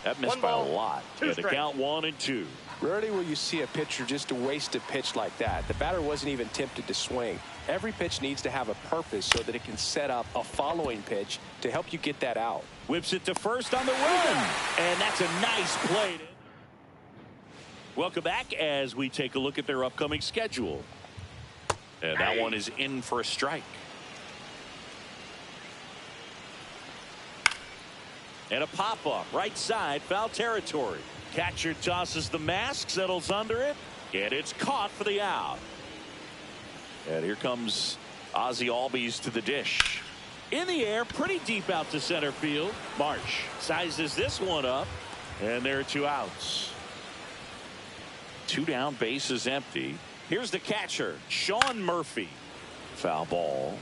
That missed by a lot. Yeah, the count 1-2. Rarely will you see a pitcher just waste a pitch like that. The batter wasn't even tempted to swing. Every pitch needs to have a purpose so that it can set up a following pitch to help you get that out. Whips it to first on the run, and that's a nice play. Welcome back as we take a look at their upcoming schedule. And that one is in for a strike. And a pop-up right side, foul territory. Catcher tosses the mask, settles under it, and it's caught for the out. And here comes Ozzie Albies to the dish. In the air, pretty deep out to center field. Marsh sizes this one up, and there are 2 outs. 2 down, bases empty. Here's the catcher, Sean Murphy. Foul ball.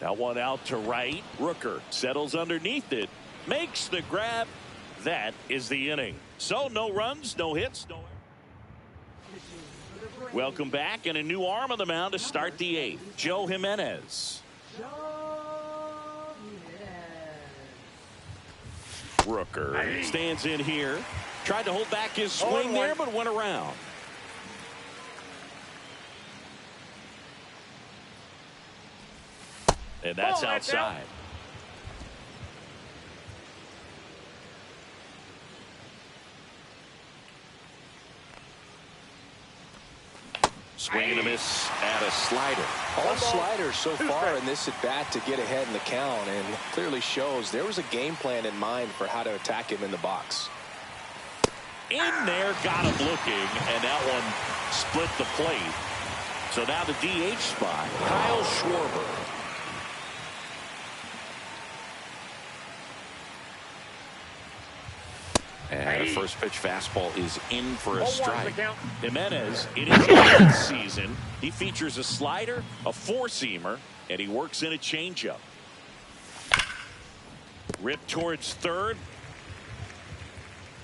That one out to right. Rooker settles underneath it, makes the grab. That is the inning. So no runs, no hits, no. Welcome back, and a new arm on the mound to start the 8th. Joe Jimenez. Rooker stands in here. Tried to hold back his swing there, but went around. And that's outside. Swing and a miss at a slider. All sliders so far in this at bat to get ahead in the count, and clearly shows there was a game plan in mind for how to attack him in the box. In there, got him looking, and that one split the plate. So now the DH spot, Kyle Schwarber. And the first pitch fastball is in for a strike. Jimenez, in his 8th season, he features a slider, a four-seamer, and he works in a changeup. Rip towards third.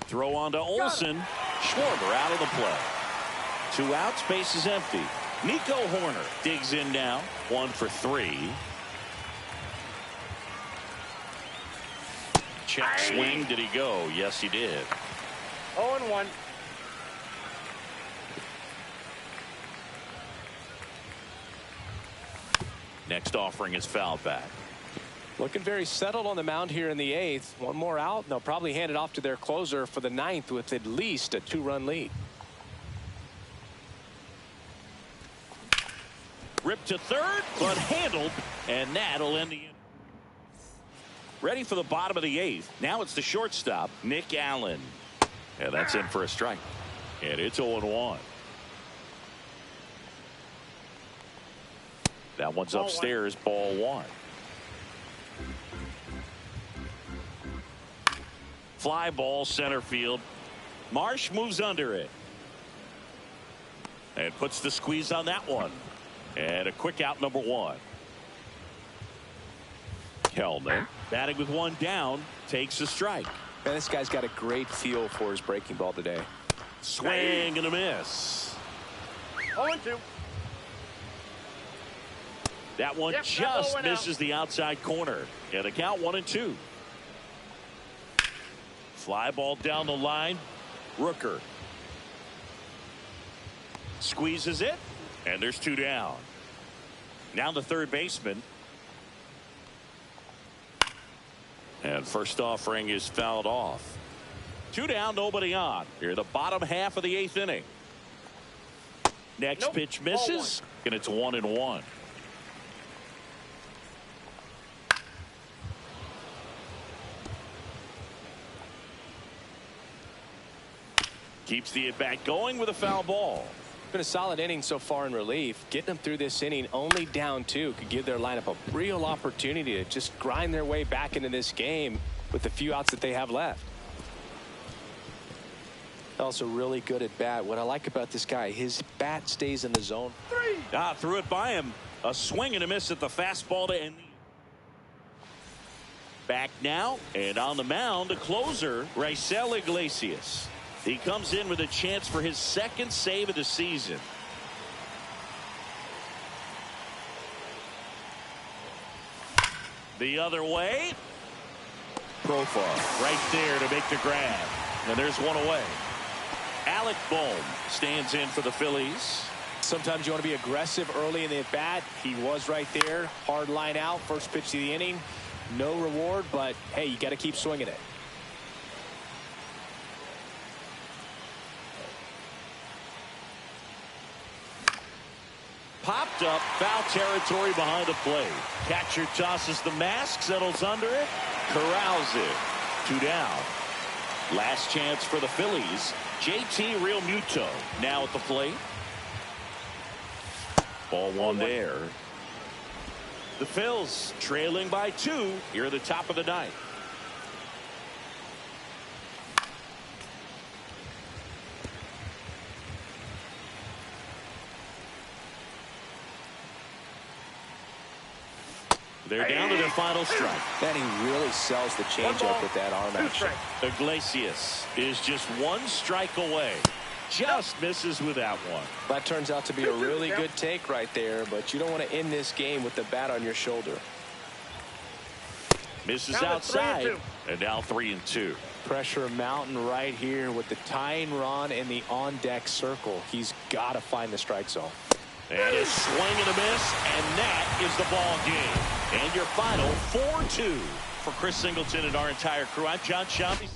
Throw on to Olsen. Schwarber out of the play. 2 outs, base is empty. Nico Horner digs in now. 1 for 3. Check swing. Did he go? Yes, he did. 0-1. Next offering is foul back. Looking very settled on the mound here in the 8th. 1 more out, and they'll probably hand it off to their closer for the 9th with at least a 2-run lead. Ripped to third, but handled, and that'll end the inning. Ready for the bottom of the 8th. Now it's the shortstop, Nick Allen. And that's in for a strike. And it's 0-1. That one's upstairs, ball 1. Fly ball center field. Marsh moves under it. And puts the squeeze on that one. And a quick out, number 1. Kellner batting with 1 down, takes a strike. Man, this guy's got a great feel for his breaking ball today. Swing and a miss. 0-2. That one just misses the outside corner. And the count 1-2. Fly ball down the line. Rooker squeezes it, and there's 2 down. Now the third baseman. And first offering is fouled off. 2 down, nobody on. Here the bottom half of the 8th inning. Next pitch misses, and it's 1-1. Keeps the at bat going with a foul ball. Been a solid inning so far in relief. Getting them through this inning only down 2 could give their lineup a real opportunity to just grind their way back into this game with the few outs that they have left. Also really good at bat. What I like about this guy, his bat stays in the zone. 3. Threw it by him. A swing and a miss at the fastball to end. Back now, and on the mound, the closer, Raisel Iglesias. He comes in with a chance for his 2nd save of the season. The other way. Profar right there to make the grab. And there's 1 away. Alec Bohm stands in for the Phillies. Sometimes you want to be aggressive early in the at bat. He was right there. Hard line out. First pitch of the inning. No reward, but hey, you got to keep swinging it. Popped up, foul territory behind the plate. Catcher tosses the mask, settles under it, corrals it. 2 down. Last chance for the Phillies. JT Realmuto now at the plate. Ball 1 there. The Phils trailing by 2 here at the top of the 9th. They're down to their final strike. Then he really sells the changeup with that arm action. Iglesias is just 1 strike away. Just misses with that one. That turns out to be a really good take right there, but you don't want to end this game with the bat on your shoulder. Misses outside, and now 3-2. Pressure mountain right here with the tying run in the on-deck circle. He's got to find the strike zone. And a swing and a miss, and that is the ball game. And your final 4-2 for Chris Singleton and our entire crew. I'm John Shampi.